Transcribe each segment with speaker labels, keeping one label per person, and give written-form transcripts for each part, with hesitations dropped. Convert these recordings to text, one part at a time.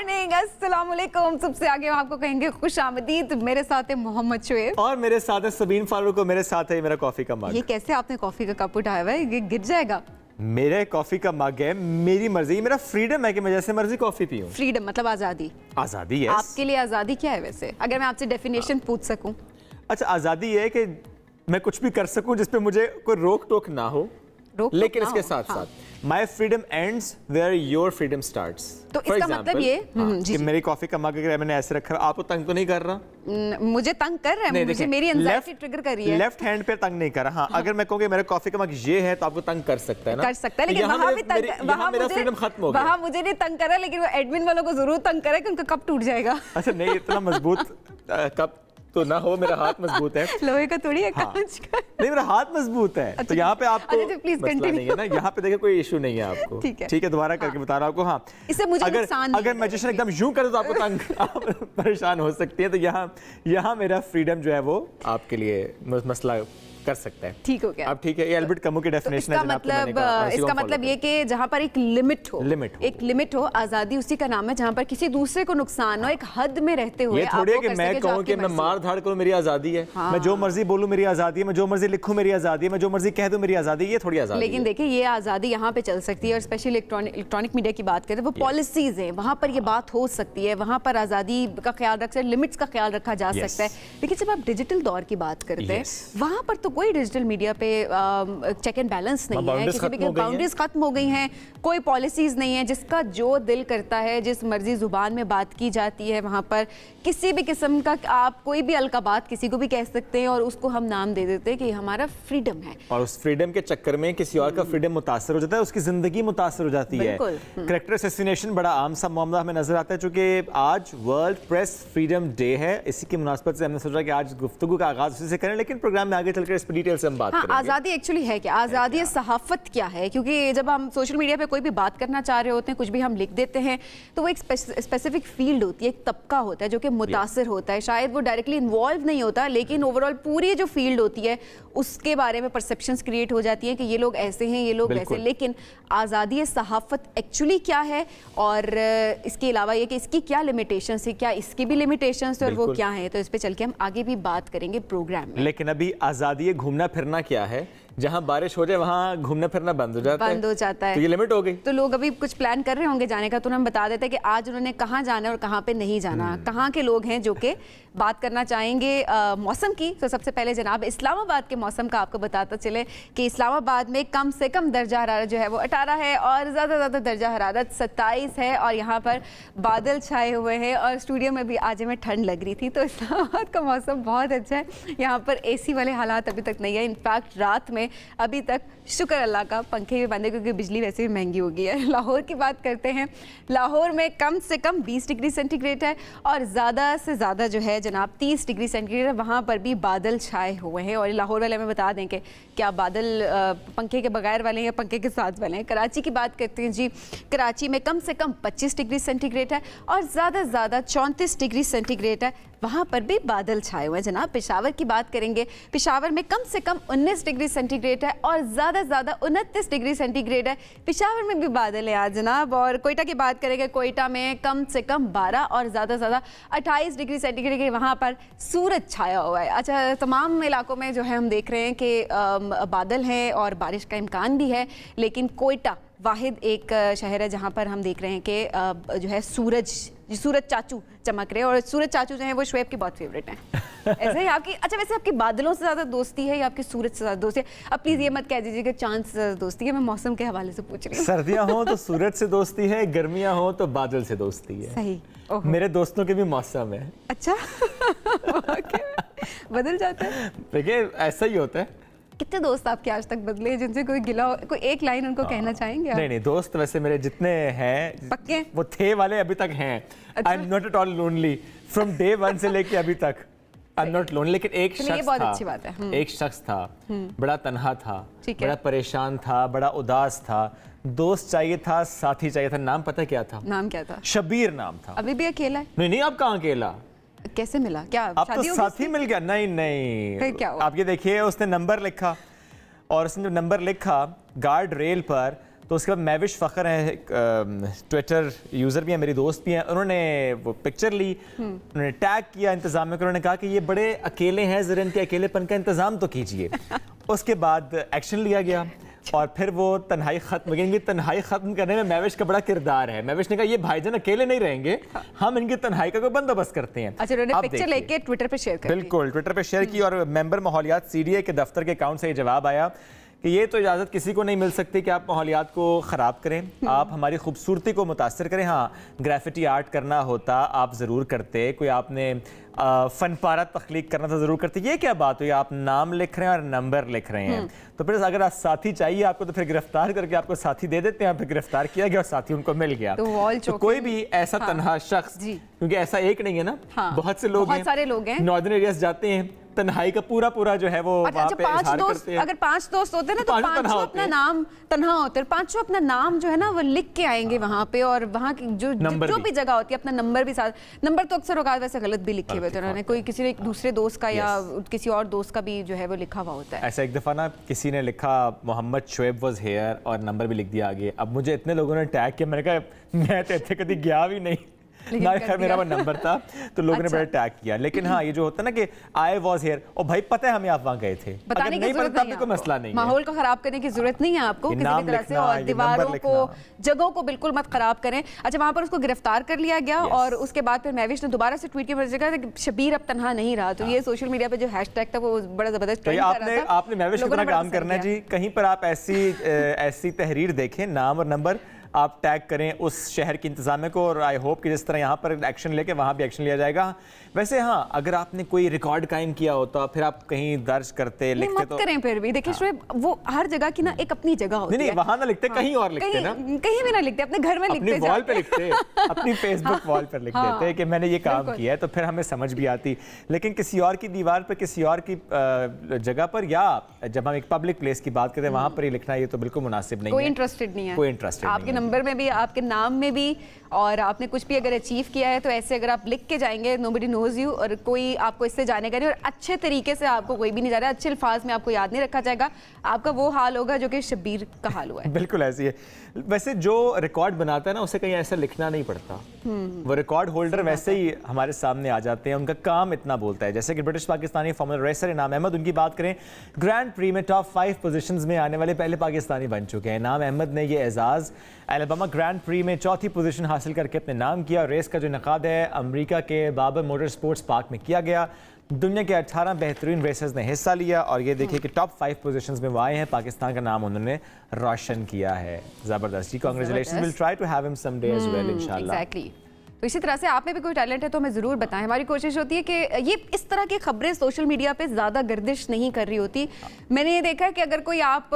Speaker 1: Morning, अस्सलाम वालेकुम। सबसे आगे हम आपको कहेंगे खुश आमदीद। मेरे साथ है मोहम्मद शुएब
Speaker 2: और मेरे साथ है सबीन फारूक और मेरे साथ है मेरा कॉफी का मग।
Speaker 1: ये कैसे आपने कॉफी का कप उठाया हुआ है? ये गिर जाएगा।
Speaker 2: मेरे कॉफी का मग है, मेरी मर्जी, मेरा फ्रीडम है कि मैं जैसे मर्जी कॉफी पीऊं।
Speaker 1: फ्रीडम मतलब आजादी।
Speaker 2: आजादी है।
Speaker 1: आपके लिए आजादी क्या है वैसे, अगर मैं आपसे डेफिनेशन पूछ सकूं?
Speaker 2: अच्छा, आजादी है कि मैं कुछ भी कर सकूं जिसपे मुझे कोई रोक टोक ना हो, लेकिन इसके साथ साथ my freedom ends where your freedom starts.
Speaker 1: तो इसका मतलब ये
Speaker 2: कि मेरी कॉफी का मग अगर मैंने ऐसे रखा, आपको तंग तो नहीं कर रहा?
Speaker 1: मुझे तंग कर रहा है, मुझे मेरी एंजाइटी ट्रिगर कर रही है।
Speaker 2: लेफ्ट हैंड पे तंग नहीं कर रहा। अगर मैं कहूँगी मेरा कॉफी का मग ये है तो आपको तंग कर सकता है ना?
Speaker 1: कर सकता है, लेकिन वहाँ भी तंग, वहाँ मुझे नहीं तंग कर रहा, लेकिन वो एडमिन वालों को जरूर तंग करे कि उनका कप टूट जाएगा।
Speaker 2: अच्छा नहीं, इतना मजबूत कप तो ना हो, मेरा हाथ मजबूत है।
Speaker 1: लोहे का थोड़ी है, कांच का।
Speaker 2: नहीं, मेरा हाथ मजबूत है। अच्छा, तो यहाँ पे आपको
Speaker 1: प्लीज
Speaker 2: मसला नहीं है ना, यहाँ पे देखिए कोई इशू नहीं है आपको। ठीक है, दोबारा करके बता रहा हूँ आपको। हाँ,
Speaker 1: इससे मुझे नुकसान
Speaker 2: अगर मैजिशियन एकदम यूं करे तो आपको तंग आप परेशान हो सकती है। तो यहाँ मेरा फ्रीडम जो है वो आपके लिए मसला कर सकता है।
Speaker 1: ठीक हो गया।
Speaker 2: अब ठीक है, ये एल्बर्ट कमू की डेफिनेशन है।
Speaker 1: इसका मतलब ये कि जहाँ पर एक लिमिट हो, एक लिमिट हो, आजादी उसी का नाम है जहाँ पर किसी दूसरे को नुकसान हो, एक हद में रहते हुए।
Speaker 2: ये थोड़ी है कि मैं कहूँ कि मैं मार धाड़ करूँ, मेरी आजादी है। मैं जो मर्जी बोलूँ, मेरी आजादी है। मैं जो मर्जी लिखूँ, मेरी आजादी है। मैं जो मर्जी कह दूँ, मेरी आजादी। ये थोड़ी आजादी।
Speaker 1: लेकिन देखिए, ये आजादी यहाँ पे चल सकती है, और स्पेशली इलेक्ट्रॉनिक मीडिया की बात करें, वो पॉलिसीज है, वहाँ पर ये बात हो सकती है, वहाँ पर आजादी का ख्याल रख सकते हैं, लिमिट्स का ख्याल रखा जा सकता है। लेकिन जब आप डिजिटल दौर की बात करते हैं, वहाँ पर तो कोई डिजिटल मीडिया पे चेक एंड बैलेंस नहीं है, किसी भी बाउंड्रीज खत्म हो गई हैं, कोई पॉलिसीज नहीं है, जिसका जो दिल करता है, जिस मर्जी जुबान में बात की जाती है, वहां पर किसी भी किस्म का आप कोई भी अलका बात किसी को भी कह सकते हैं, और उसको हम नाम दे देते हैं कि हमारा फ्रीडम है।
Speaker 2: और उस फ्रीडम के चक्कर में किसी और का फ्रीडम मुतासर हो जाता है, उसकी जिंदगी मुतासर हो जाती है। कैरेक्टर असैसिनेशन बड़ा आम सा मामला हमें नजर आता है, चूंकि आज वर्ल्ड प्रेस फ्रीडम डे है। इसी की मुनासबत से हमने सोचा कि आज गुफ्तगू का आगाज उसी से करें, लेकिन प्रोग्राम में आगे चलकर इस पर डिटेल से हम बात करेंगे।
Speaker 1: आज़ादी एक्चुअली है क्या, आज़ादी सहाफ़त क्या है? क्योंकि जब हम सोशल मीडिया पे कोई भी बात करना चाह रहे होते हैं, कुछ भी हम लिख देते हैं, तो वो एक स्पेसिफिक फील्ड होती है, एक तबका होता है जो कि मुतासिर होता है। शायद वो डायरेक्टली इन्वॉल्व नहीं होता, लेकिन ओवरऑल पूरी जो फील्ड होती है उसके बारे में परसेप्शंस क्रिएट हो जाती हैं कि ये लोग ऐसे हैं, ये लोग वैसे। लेकिन आज़ादी सहाफ़त एक्चुअली क्या है, और इसके अलावा ये कि इसकी क्या लिमिटेशंस है, क्या इसकी भी लिमिटेशंस है और वो क्या है, तो इस पर चल के हम आगे भी बात करेंगे प्रोग्राम में।
Speaker 2: लेकिन अभी आज़ादी घूमना फिरना क्या है? जहाँ बारिश हो जाए वहाँ घूमना फिरना बंद हो जाता है। तो ये लिमिट हो गई।
Speaker 1: तो लोग अभी कुछ प्लान कर रहे होंगे जाने का, तो हम बता देते हैं कि आज उन्होंने कहाँ जाना है और कहाँ पे नहीं जाना। कहाँ के लोग हैं जो कि बात करना चाहेंगे मौसम की। तो सबसे पहले जनाब इस्लामाबाद के मौसम का आपको बताता चले कि इस्लामाबाद में कम से कम दर्जा हरारत जो है वो 18 है, और ज़्यादा दर्जा हरारत 27 है, और यहाँ पर बादल छाए हुए हैं, और स्टूडियो में भी आज हमें ठंड लग रही थी। तो इस्लामाबाद का मौसम बहुत अच्छा है, यहाँ पर AC वाले हालात अभी तक नहीं है। इनफैक्ट रात में अभी तक शुक्र अल्लाह का पंखे भी बंद है, क्योंकि बिजली वैसे भी महंगी हो गई है। लाहौर की बात करते हैं, लाहौर में कम से कम 20 डिग्री सेंटीग्रेड है, और ज़्यादा से ज़्यादा जो है जनाब 30 डिग्री सेंटीग्रेड है। वहाँ पर भी बादल छाए हुए हैं, और लाहौर वाले हमें बता दें कि क्या बादल पंखे के बगैर वाले हैं या पंखे के साथ वाले हैं। कराची की बात करते हैं जी, कराची में कम से कम 25 डिग्री सेंटीग्रेड है, और ज़्यादा से ज़्यादा 34 डिग्री सेंटीग्रेड है, वहाँ पर भी बादल छाए हुए हैं। जनाब पेशावर की बात करेंगे, पेशावर में कम से कम 19 डिग्री सेंटीग्रेड है, और ज़्यादा से ज़्यादा 29 डिग्री सेंटीग्रेड है। पेशावर में भी बादल है आज जनाब। और कोयटा की बात करेंगे, कोयटा में कम से कम 12 और ज़्यादा से ज़्यादा 28 डिग्री सेंटीग्रेड, वहाँ पर सूरज छाया हुआ है। अच्छा, तमाम इलाकों में जो है हम देख रहे हैं कि बादल हैं और बारिश का इम्कान भी है, लेकिन कोयटा वाहिद एक शहर है जहाँ पर हम देख रहे हैं कि जो है सूरज चाचू चमक रहे हैं, और सूरज चाचू जो है वो शुएब की बहुत फेवरेट हैं। ऐसे ही आपकी, अच्छा वैसे आपकी बादलों से ज़्यादा दोस्ती है या आपकी सूरज से ज़्यादा दोस्ती है? अब प्लीज़ ये मत कह दीजिए कि चांद से ज़्यादा दोस्ती है, मैं मौसम के हवाले से पूछ रही हूँ।
Speaker 2: सर्दियाँ हो तो सूरज से दोस्ती है, गर्मियाँ हो तो बादल से दोस्ती है।
Speaker 1: सही।
Speaker 2: मेरे दोस्तों के भी मौसम है।
Speaker 1: अच्छा बदल जाता है?
Speaker 2: देखिए ऐसा ही होता है।
Speaker 1: कितने दोस्त आपके आज तक बदले जिनसे कोई गिला हो, कोई एक लाइन उनको कहना चाहेंगे आप?
Speaker 2: नहीं, दोस्त वैसे मेरे जितने हैं
Speaker 1: पक्के, वो
Speaker 2: थे वाले अभी तक हैं। I am not at all lonely from day 1 से लेके अभी तक। I am not lonely. लेकिन एक शख्स
Speaker 1: बहुत
Speaker 2: था,
Speaker 1: अच्छी बात है।
Speaker 2: एक शख्स था, बड़ा तन्हा था, बड़ा परेशान था, बड़ा उदास था, दोस्त चाहिए था, साथी चाहिए था। नाम पता क्या था?
Speaker 1: नाम क्या था?
Speaker 2: शबीर नाम था।
Speaker 1: अभी भी अकेला है?
Speaker 2: नहीं, आप कहाँ अकेला?
Speaker 1: कैसे मिला? क्या
Speaker 2: अब तो साथी मिल गया? नहीं,
Speaker 1: फिर क्या हुआ?
Speaker 2: आप ये देखिए, उसने नंबर लिखा, और उसने जो नंबर लिखा गार्ड रेल पर, तो उसके बाद महविश फ़खर हैं, ट्विटर यूज़र भी हैं, मेरी दोस्त भी हैं, उन्होंने वो पिक्चर ली, उन्होंने टैग किया इंतज़ाम में, उन्होंने कहा कि ये बड़े अकेले हैं, ज़रा इनके अकेलेपन का इंतज़ाम तो कीजिए। उसके बाद एक्शन लिया गया और फिर वो तन्हाई खत्म, इनकी तन्हाई खत्म करने में महविश का बड़ा किरदार है। महविश ने कहा ये भाईजान अकेले नहीं रहेंगे, हम इनकी तन्हाई का कोई बंदोबस्त करते हैं।
Speaker 1: अच्छा, उन्होंने पिक्चर लेके ट्विटर पे शेयर कर,
Speaker 2: बिल्कुल ट्विटर पे शेयर की और मेंबर माहौलियात सीडीए के दफ्तर के अकाउंट से ये जवाब आया कि ये तो इजाज़त किसी को नहीं मिल सकती कि आप माहौलियात को ख़राब करें, आप हमारी खूबसूरती को मुतासर करें। हाँ, ग्राफिटी आर्ट करना होता आप ज़रूर करते, कोई आपने फ़न पारा तख्लीक करना तो ज़रूर करते। ये क्या बात हुई, आप नाम लिख रहे हैं और नंबर लिख रहे हैं, तो फिर अगर आप साथी चाहिए आपको तो फिर गिरफ्तार करके आपको साथी दे देते हैं। फिर गिरफ्तार किया गया और साथी उनको मिल गया।
Speaker 1: तो
Speaker 2: कोई भी ऐसा तन्हा शख्स, क्योंकि ऐसा एक नहीं है ना, बहुत से लोग हैं,
Speaker 1: सारे लोग हैं,
Speaker 2: नॉर्दर्न एरियाज जाते हैं, तन्हाई का पूरा जो है वो वहाँ पे इज़हार करते हैं।
Speaker 1: अगर 5 दोस्त होते हैं ना तो पांचों अपना नाम तन्हा होते हैं, पांचों अपना नाम जो है ना वो लिख के आएंगे वहाँ पे, और वहाँ की जो भी जगह होती है अपना नंबर भी साथ, नंबर तो अक्सर औकात वैसे गलत भी लिखे हुए थे उन्होंने, कोई किसी ने दूसरे दोस्त का या किसी और दोस्त का भी जो है वो लिखा हुआ होता है।
Speaker 2: ऐसा एक दफ़ा ना किसी ने लिखा मोहम्मद शोएब वाज हियर और नंबर भी लिख दिया आगे। अब मुझे इतने लोगों ने टैग किया, मैंने कहा मैं तो इतने कभी गया भी नहीं ना, खैर मेरा वो नंबर था तो लोगों ने बड़ा टैग किया। लेकिन हाँ, ये जो होता है ना कि आई वाज हियर, और भाई पता है हमें आप वहाँ गए थे,
Speaker 1: बताने की जरूरत नहीं, कोई
Speaker 2: मसला नहीं,
Speaker 1: माहौल को खराब करने की जरूरत नहीं है आपको किसी भी तरह से, और दीवारों को, जगहों को बिल्कुल मत खराब करें। अच्छा, वहाँ पर उसको गिरफ्तार कर लिया गया और उसके बाद फिर महविश ने दोबारा से ट्वीट किया कि शबीर अब तन्हा नहीं रहा, तो ये सोशल मीडिया पे जो हैशटैग था वो बड़ा जबरदस्त ट्रेंड कर रहा था।
Speaker 2: आपने महविश की तरह काम करना है जी, कहीं पर आप ऐसी तहरीर देखें, नाम और नंबर आप टैग करें उस शहर की इंतजामिया को, और आई होप कि जिस तरह यहाँ पर एक्शन लेके वहाँ भी एक्शन लिया जाएगा। वैसे हाँ, अगर आपने कोई रिकॉर्ड कायम किया होता फिर आप कहीं दर्ज करते, लिखते तो
Speaker 1: करें। फिर भी देखिए शोएब, वो हर जगह की ना एक अपनी जगह होती है।
Speaker 2: नहीं, वहाँ ना लिखते, कहीं और लिखते ना,
Speaker 1: कहीं भी ना लिखते, अपने घर में लिखते,
Speaker 2: अपनी वॉल पे लिखते, अपनी फेसबुक वॉल पर लिख देते कि मैंने ये काम किया है, तो फिर हमें समझ भी आती। लेकिन किसी और की दीवार पर, किसी और की जगह पर, या जब हम एक पब्लिक प्लेस की बात करते हैं वहाँ पर ही लिखना, ये तो बिल्कुल मुनासिब नहीं है।
Speaker 1: कोई इंटरेस्टेड नहीं है,
Speaker 2: कोई इंटरेस्टेड नहीं है
Speaker 1: आपके नंबर में भी, आपके नाम में भी, और आपने कुछ भी अगर अचीव किया है तो ऐसे अगर आप लिख के जाएंगे, नोबडी नोज यू, और कोई आपको इससे जानेगा नहीं, और अच्छे तरीके से आपको कोई भी नहीं जा रहा है, अच्छे अल्फाज में आपको याद नहीं रखा जाएगा, आपका वो हाल होगा जो कि शबीर का हाल हुआ है।
Speaker 2: बिल्कुल ऐसी है। वैसे जो रिकॉर्ड बनाता है ना, उसे कहीं ऐसा लिखना नहीं पड़ता, वो रिकॉर्ड होल्डर वैसे ही हमारे सामने आ जाते हैं, उनका काम इतना बोलता है। जैसे कि ब्रिटिश पाकिस्तानी फॉर्मूला रेसर इनाम अहमद, उनकी बात करें, ग्रैंड प्री में टॉप 5 पोजीशंस में आने वाले पहले पाकिस्तानी बन चुके हैं। इनाम अहमद ने यह एजाज़ अलबामा ग्रैंड प्री में 4थी पोजीशन हासिल करके अपने नाम किया। रेस का जो इनेकाद है अमेरिका के बाबर मोटर स्पोर्ट्स पार्क में किया गया। दुनिया के 18 बेहतरीन रेसर्स ने हिस्सा लिया, और ये देखिए कि टॉप 5 पोजीशंस में वो आए हैं, पाकिस्तान का नाम उन्होंने रोशन किया है। ज़बरदस्त जी, congratulations, will try to have him some day as well इंशाल्लाह।
Speaker 1: एग्जैक्टली। तो इसी तरह से आप में भी कोई टैलेंट है तो हमें ज़रूर बताएं। हमारी कोशिश होती है कि ये इस तरह की खबरें सोशल मीडिया पे ज़्यादा गर्दिश नहीं कर रही होती। मैंने ये देखा है कि अगर कोई आप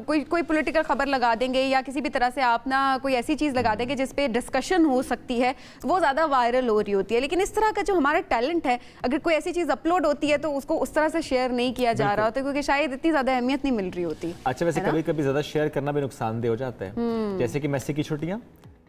Speaker 1: कोई पॉलिटिकल खबर लगा देंगे या किसी भी तरह से आप ना कोई ऐसी चीज़ लगा देंगे जिस पे डिस्कशन हो सकती है, वो ज़्यादा वायरल हो रही होती है। लेकिन इस तरह का जो हमारा टैलेंट है, अगर कोई ऐसी चीज़ अपलोड होती है तो उसको उस तरह से शेयर नहीं किया जा रहा होता, क्योंकि शायद इतनी ज़्यादा अहमियत नहीं मिल रही होती।
Speaker 2: अच्छा, वैसे कभी कभी ज़्यादा शेयर करना भी नुकसानदेह हो जाता है, जैसे कि मेसी की छुट्टियाँ।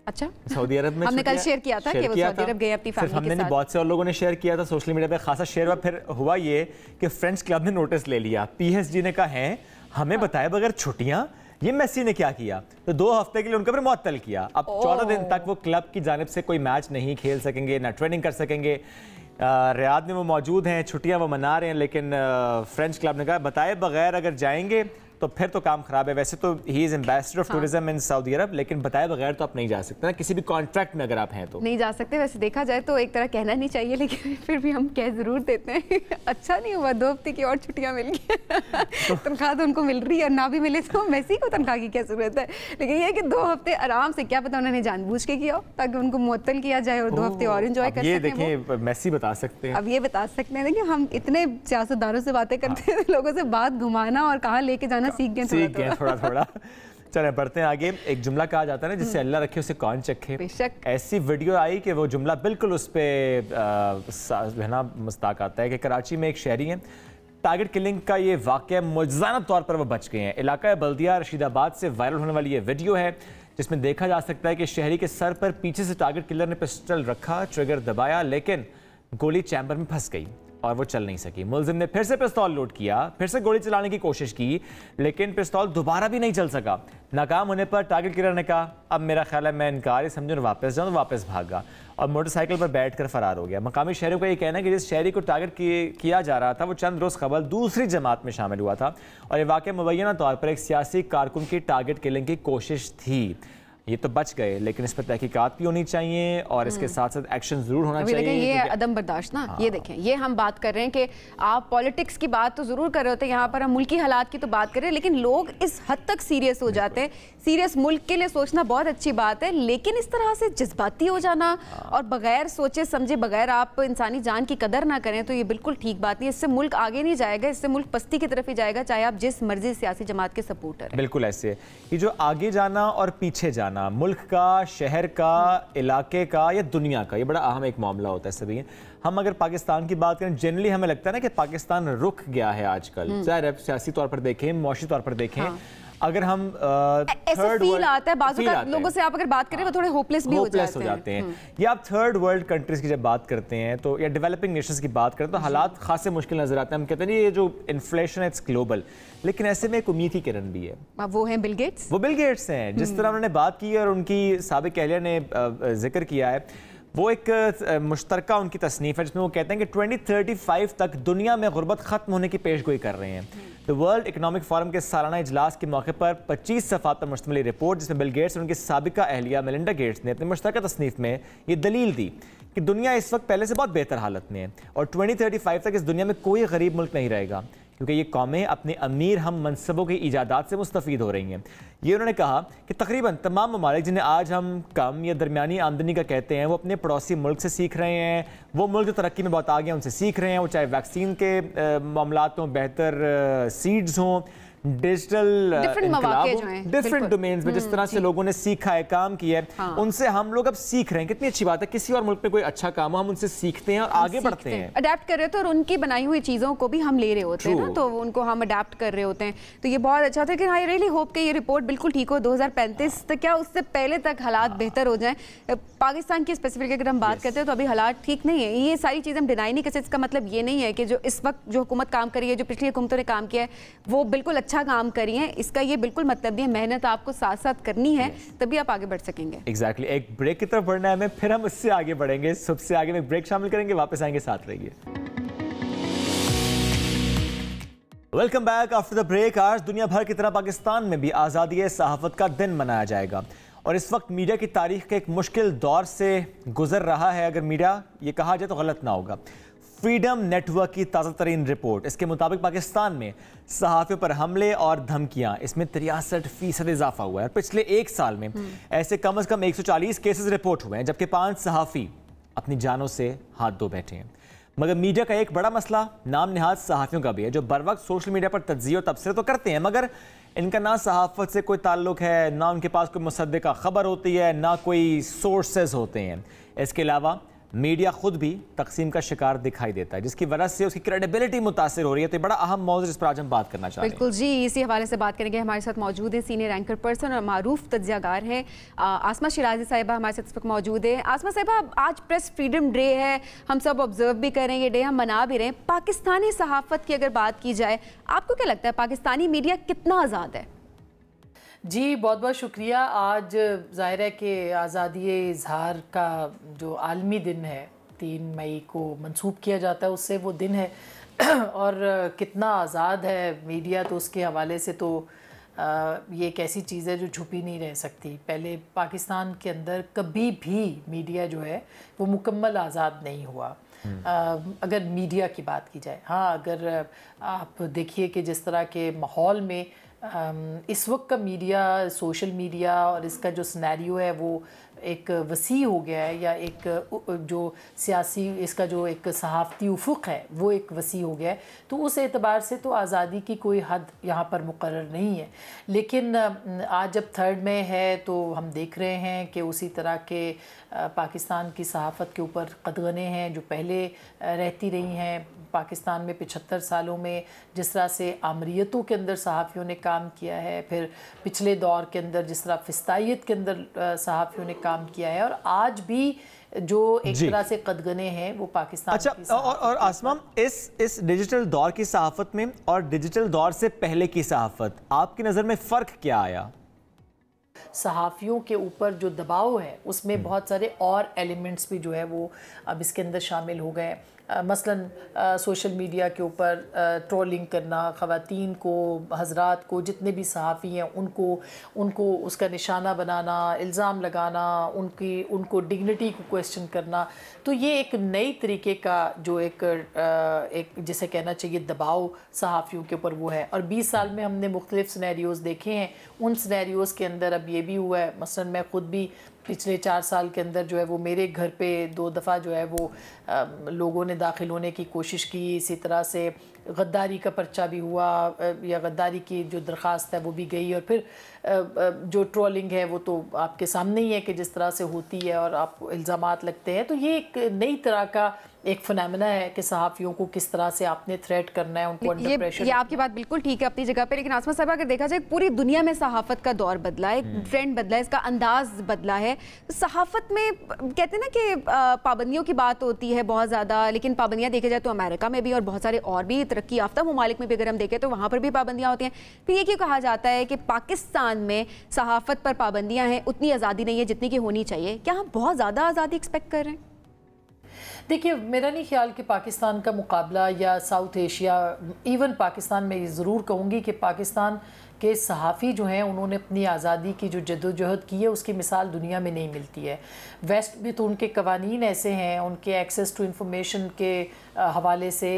Speaker 1: अच्छा,
Speaker 2: सौदी अरब में
Speaker 1: हमने कल शेयर किया था कि वो सऊदी अरब गए अपनी फैमिली के
Speaker 2: हमने नहीं, बहुत से और लोगों ने शेयर किया था सोशल मीडिया पे, खासा शेयर हुआ। फिर हुआ ये कि फ्रेंड्स क्लब ने नोटिस ले लिया, पीएसजी ने कहा है हमें बताए बगैर छुट्टियां, ये मेसी ने क्या किया, तो 2 हफ्ते के लिए उनका फिर मुअत्तल किया। अब 14 दिन तक वो क्लब की जानिब से कोई मैच नहीं खेल सकेंगे, ना ट्रेनिंग कर सकेंगे। रियाद में वो मौजूद हैं, छुट्टियां वो मना रहे हैं, लेकिन फ्रेंच क्लब ने कहा बताए बगैर अगर जाएंगे तो फिर तो काम खराब है। वैसे तो he is ambassador of tourism in Saudi Arab, लेकिन बताए बगैर तो आप नहीं जा सकते ना, किसी भी कॉन्ट्रैक्ट में अगर आप हैं तो
Speaker 1: नहीं जा सकते। वैसे देखा जाए तो एक तरह कहना नहीं चाहिए, लेकिन फिर भी हम कह जरूर देते हैं। अच्छा नहीं हुआ 2 हफ्ते की और छुट्टियां मिल गई, तनख्वाह तो उनको मिल रही है, और ना भी मिले तो मेसी को तनख्वाह की क्या जरूरत है। लेकिन ये है कि 2 हफ्ते आराम से, क्या पता उन्होंने जानबूझ के किया हो ताकि उनको मुअत्तल किया जाए और 2 हफ्ते और एंजॉय कर सकें।
Speaker 2: ये देखिए मेसी बता सकते हैं,
Speaker 1: अब ये बता सकते हैं। देखिए हम इतने सियासतदानों से बातें करते हैं, लोगों से बात घुमाना और कहाँ लेके जाना सीख गए
Speaker 2: थोड़ा। चले बढ़ते हैं आगे। एक जुमला कहा जाता है ना, जिससे अल्लाह रखे उसे कौन चखे।
Speaker 1: बेशक
Speaker 2: ऐसी वीडियो आई कि वो जुमला बिल्कुल उस पे ना मुस्ताक आता है कि कराची में एक शहरी है, टारगेट किलिंग का ये वाक़या मुजज़ाना तौर पर वो बच गए हैं। इलाका बल्दिया रशीदाबाद से वायरल होने वाली ये वीडियो है जिसमें देखा जा सकता है कि शहरी के सर पर पीछे से टारगेट किलर ने पिस्टल रखा, ट्रिगर दबाया, लेकिन गोली चैम्बर में फंस गई और वो चल नहीं सकी। मुलजिम ने फिर से पिस्तौल लोड किया, फिर से गोली चलाने की कोशिश की, लेकिन पिस्तौल दोबारा भी नहीं चल सका। नाकाम होने पर टारगेट किलर ने कहा अब मेरा ख्याल है मैं इनकार ही समझूं और वापस जाऊं, तो वापस भागा और मोटरसाइकिल पर बैठकर फरार हो गया। मकामी शहरों का ये कहना है कि जिस शहरी को टारगेट किया जा रहा था वो चंद रोज़ कबल दूसरी जमात में शामिल हुआ था और ये वाक़या मुबैना तौर पर एक सियासी कारकुन की टारगेट किलिंग की कोशिश थी। ये तो बच गए, लेकिन इस पर तहकीकात भी होनी चाहिए और इसके साथ साथ एक्शन जरूर होना चाहिए।
Speaker 1: देखें ये अदम बर्दाश्त ना, ये देखें, ये हम बात कर रहे हैं कि आप पॉलिटिक्स की बात तो जरूर कर रहे होते हैं, यहाँ पर हम मुल्की हालात की तो बात कर रहे हैं, लेकिन लोग इस हद तक सीरियस हो जाते हैं। सीरियस मुल्क के लिए सोचना बहुत अच्छी बात है, लेकिन इस तरह से जज्बाती हो जाना और बगैर सोचे समझे, बगैर आप इंसानी जान की कदर ना करें, तो ये बिल्कुल ठीक बात नहीं। इससे मुल्क आगे नहीं जाएगा, इससे मुल्क पस्ती की तरफ ही जाएगा, चाहे आप जिस मर्जी सियासी जमात के सपोर्टर हैं।
Speaker 2: बिल्कुल ऐसे ये जो आगे जाना और पीछे जाना मुल्क का, शहर का, इलाके का या दुनिया का, ये बड़ा अहम एक मामला होता है सभी। हम अगर पाकिस्तान की बात करें, जनरली हमें लगता है ना कि पाकिस्तान रुक गया है आजकल, चाहे सियासी तौर पर देखें, मुआशी तौर पर देखें। अगर हम
Speaker 1: ऐसा फील आता है बाजू का लोगों से आप अगर बात करें वो थोड़े होपलेस भी हो जाते हैं।
Speaker 2: या आप थर्ड वर्ल्ड कंट्रीज की जब बात करते हैं तो या डेवलपिंग नेशंस की बात करते हैं तो हालात खासे मुश्किल नजर आते हैं। हम कहते हैं ये जो इन्फ्लेशन है इट्स ग्लोबल, लेकिन ऐसे में एक उम्मीद की किरण भी है।
Speaker 1: वो हैं बिल गेट्स।
Speaker 2: वो बिल गेट्स हैं, जिस तरह उन्होंने बात की और उनकी साबिक अहलिया ने जिक्र किया है, वो एक मुश्तरका उनकी तसनीफ़ है जिसमें वो कहते हैं कि 2035 तक दुनिया में गुर्बत ख़त्म होने की पेशगोई कर रहे हैं। द वर्ल्ड इकनॉमिक फोरम के सालाना इजलास के मौके पर 25 सफ़ात पर मुश्तमिल रिपोर्ट, जिसमें बिल गेट्स और उनकी साबिका अहलिया मेलिंडा गेट्स ने अपनी मुश्तरका तसनीफ़ में ये दलील दी कि दुनिया इस वक्त पहले से बहुत बेहतर हालत में है और 2035 तक इस दुनिया में कोई गरीब मुल्क नहीं रहेगा, क्योंकि ये कौमें अपने अमीर हम मनसबों की ईजादात से मुस्तफ़ीद हो रही हैं। ये उन्होंने कहा कि तकरीबन तमाम ममालिक जिन्हें आज हम कम या दरमियानी आमदनी का कहते हैं, वो अपने पड़ोसी मुल्क से सीख रहे हैं। वो मुल्क जो तरक्की में बहुत आगे हैं उनसे सीख रहे हैं, वो चाहे वैक्सीन के मामलात हों, बेहतर सीड्स हों, डिजिटल डिफरेंट डोमेन्स में जिस तरह से लोगों ने सीखा है, काम किया है, उनसे हम लोग अब सीख रहे हैं। कितनी अच्छी बात है, किसी और मुल्क में कोई अच्छा काम हो हम उनसे सीखते हैं और आगे बढ़ते हैं,
Speaker 1: अडेप्ट कर रहे होते हैं और उनकी बनाई हुई चीज़ों को भी हम ले रहे होते हैं ना, तो उनको हम अडेप्ट कर रहे होते हैं। तो ये बहुत अच्छा था कि आई रियली होप कि ये रिपोर्ट बिल्कुल ठीक हो 2035 तक, क्या उससे पहले तक हालात बेहतर हो जाएं। पाकिस्तान की स्पेसिफिक अगर हम बात करते हैं तो अभी हालात ठीक नहीं है। ये सारी चीज़ें हम डिनाई नहीं कर सकते। इसका मतलब ये नहीं है कि जो इस वक्त जो हुकूमत काम करी है, जो पिछली हुकूमतों ने काम किया है, वो बिल्कुल अच्छा काम करी है। इसका ये बिल्कुल मतलब नहीं है, मेहनत आपको साथ साथ करनी है, तभी आप आगे बढ़ सकेंगे।
Speaker 2: एग्जैक्टली एक ब्रेक की तरफ बढ़ना है हमें, फिर हम उससे आगे बढ़ेंगे। सबसे आगे में ब्रेक शामिल करेंगे, वापस आएंगे, साथ रहिए। Welcome back after the break. आज दुनिया भर की तरह पाकिस्तान में भी आज़ादी सहाफ़त का दिन मनाया जाएगा और इस वक्त मीडिया की तारीख के एक मुश्किल दौर से गुजर रहा है। अगर मीडिया ये कहा जाए तो गलत ना होगा। फ्रीडम नेटवर्क की ताज़ा तरीन रिपोर्ट, इसके मुताबिक पाकिस्तान में सहाफ़ियों पर हमले और धमकियां, इसमें 63% इजाफा हुआ है। पिछले एक साल में ऐसे कम से कम 140 केसेस रिपोर्ट हुए हैं, जबकि 5 सहाफ़ी अपनी जानों से हाथ धो बैठे हैं। मगर मीडिया का एक बड़ा मसला नाम निहाद सहाफ़ियों का भी है, जो बर वक्त सोशल मीडिया पर तज्ज़िया और तबसरे तो करते हैं, मगर इनका ना सहाफ़त से कोई ताल्लुक़ है, ना उनके पास कोई मुसद्दिक़ा ख़बर होती है, ना कोई सोर्सेज होते हैं। इसके अलावा मीडिया खुद भी तकसीम का शिकार दिखाई देता है, जिसकी वजह से उसकी क्रेडिबिलिटी मुतासिर हो रही है। तो बड़ा अहम मौजूद जिस पर आज हम बात करना चाहते हैं।
Speaker 1: बिल्कुल जी, इसी हवाले से बात करेंगे। हमारे साथ मौजूद है सीनियर एंकर पर्सन और मारूफ तज्जियागार हैं आसमा शिराजी साहिबा हमारे साथ इस वक्त मौजूद है। आसमा साहिबा, आज प्रेस फ्रीडम डे है, हम सब ऑब्जर्व भी कर रहे हैं, ये डे हम मना भी रहे हैं। पाकिस्तानी सहाफ़त की अगर बात की जाए, आपको क्या लगता है पाकिस्तानी मीडिया कितना आज़ाद है?
Speaker 3: जी बहुत बहुत शुक्रिया। आज ज़ाहिर है कि आज़ादी इज़हार का जो आलमी दिन है 3 मई को मंसूब किया जाता है, उससे वो दिन है और कितना आज़ाद है मीडिया, तो उसके हवाले से तो ये एक ऐसी चीज़ है जो छुपी नहीं रह सकती। पहले पाकिस्तान के अंदर कभी भी मीडिया जो है वो मुकम्मल आज़ाद नहीं हुआ। अगर मीडिया की बात की जाए, हाँ, अगर आप देखिए कि जिस तरह के माहौल में इस वक्त का मीडिया, सोशल मीडिया और इसका जो सिनेरियो है वो एक वसी हो गया है, या एक जो सियासी इसका जो एक सहाफ़ती उफ़ुक़ है वो एक वसी हो गया है, तो उस एतबार से तो आज़ादी की कोई हद यहाँ पर मुकर्रर नहीं है। लेकिन आज जब 3rd मई है तो हम देख रहे हैं कि उसी तरह के पाकिस्तान की सहाफ़त के ऊपर कदगने हैं जो पहले रहती रही हैं। पाकिस्तान में 75 सालों में जिस तरह से आमरीतों के अंदर सहाफ़ियों ने काम किया है, फिर पिछले दौर के अंदर जिस तरह फ़िस्तायत के अंदर सहाफ़ियों ने काम किया है, और आज भी जो एक तरह से कदगने हैं वो पाकिस्तान।
Speaker 2: अच्छा, और आसमा, इस डिजिटल दौर की सहाफ़त में और डिजिटल दौर से पहले की सहाफ़त, आपकी नज़र में फ़र्क क्या आया?
Speaker 3: सहाफ़ियों के ऊपर जो दबाव है उसमें बहुत सारे और एलिमेंट्स भी जो है वो अब इसके अंदर शामिल हो गए। मसलन सोशल मीडिया के ऊपर ट्रोलिंग करना, ख़वातीन को, हज़रात को, जितने भी सहाफ़ी हैं उनको उसका निशाना बनाना, इल्ज़ाम लगाना, उनको डिग्निटी को क्वेश्चन करना। तो ये एक नई तरीके का जो एक जिसे कहना चाहिए दबाव सहाफ़ियों के ऊपर वो है। और 20 साल में हमने मुख्तलिफ़ सिनेरियोज़ देखे हैं। उन सिनेरियोज़ के अंदर अब ये भी हुआ है, मसलन मैं ख़ुद भी पिछले 4 साल के अंदर जो है वो मेरे घर पे 2 दफ़ा जो है वो लोगों ने दाखिल होने की कोशिश की। इसी तरह से गद्दारी का पर्चा भी हुआ या गद्दारी की जो दरख्वास्त है वो भी गई। और फिर जो ट्रोलिंग है वो तो आपके सामने ही है कि जिस तरह से होती है और आपको इल्ज़ामात लगते हैं। तो ये एक नई तरह का एक फिनोमेना है कि सहाफ़ियों को किस तरह से आपने थ्रेट करना है, उनको अंडर प्रेशर।
Speaker 1: ये आपकी बात बिल्कुल ठीक है अपनी जगह पे, लेकिन आसमा साहब अगर देखा जाए पूरी दुनिया में सहाफ़त का दौर बदला है, एक ट्रेंड बदला है, इसका अंदाज बदला है। सहाफ़त में कहते हैं ना कि पाबंदियों की बात होती है बहुत ज़्यादा, लेकिन पाबंदियाँ देखे जाए तो अमेरिका में भी और बहुत सारे और भी तरक्की याफ्ता ममालिक में भी अगर हम देखें तो वहाँ पर भी पाबंदियाँ होती हैं। फिर ये क्यों कहा जाता है कि पाकिस्तान में सहाफ़त पर पाबंदियाँ हैं, उतनी आज़ादी नहीं है जितनी की होनी चाहिए? क्या हम बहुत ज़्यादा आज़ादी एक्सपेक्ट कर रहे हैं?
Speaker 3: देखिए, मेरा नहीं ख्याल कि पाकिस्तान का मुकाबला या साउथ एशिया, इवन पाकिस्तान में ये ज़रूर कहूँगी कि पाकिस्तान के सहाफ़ी जो हैं उन्होंने अपनी आज़ादी की जो जद्दोजहद की है उसकी मिसाल दुनिया में नहीं मिलती है। वेस्ट में तो उनके कवानीन ऐसे हैं, उनके एक्सेस टू इंफॉर्मेशन के हवाले से,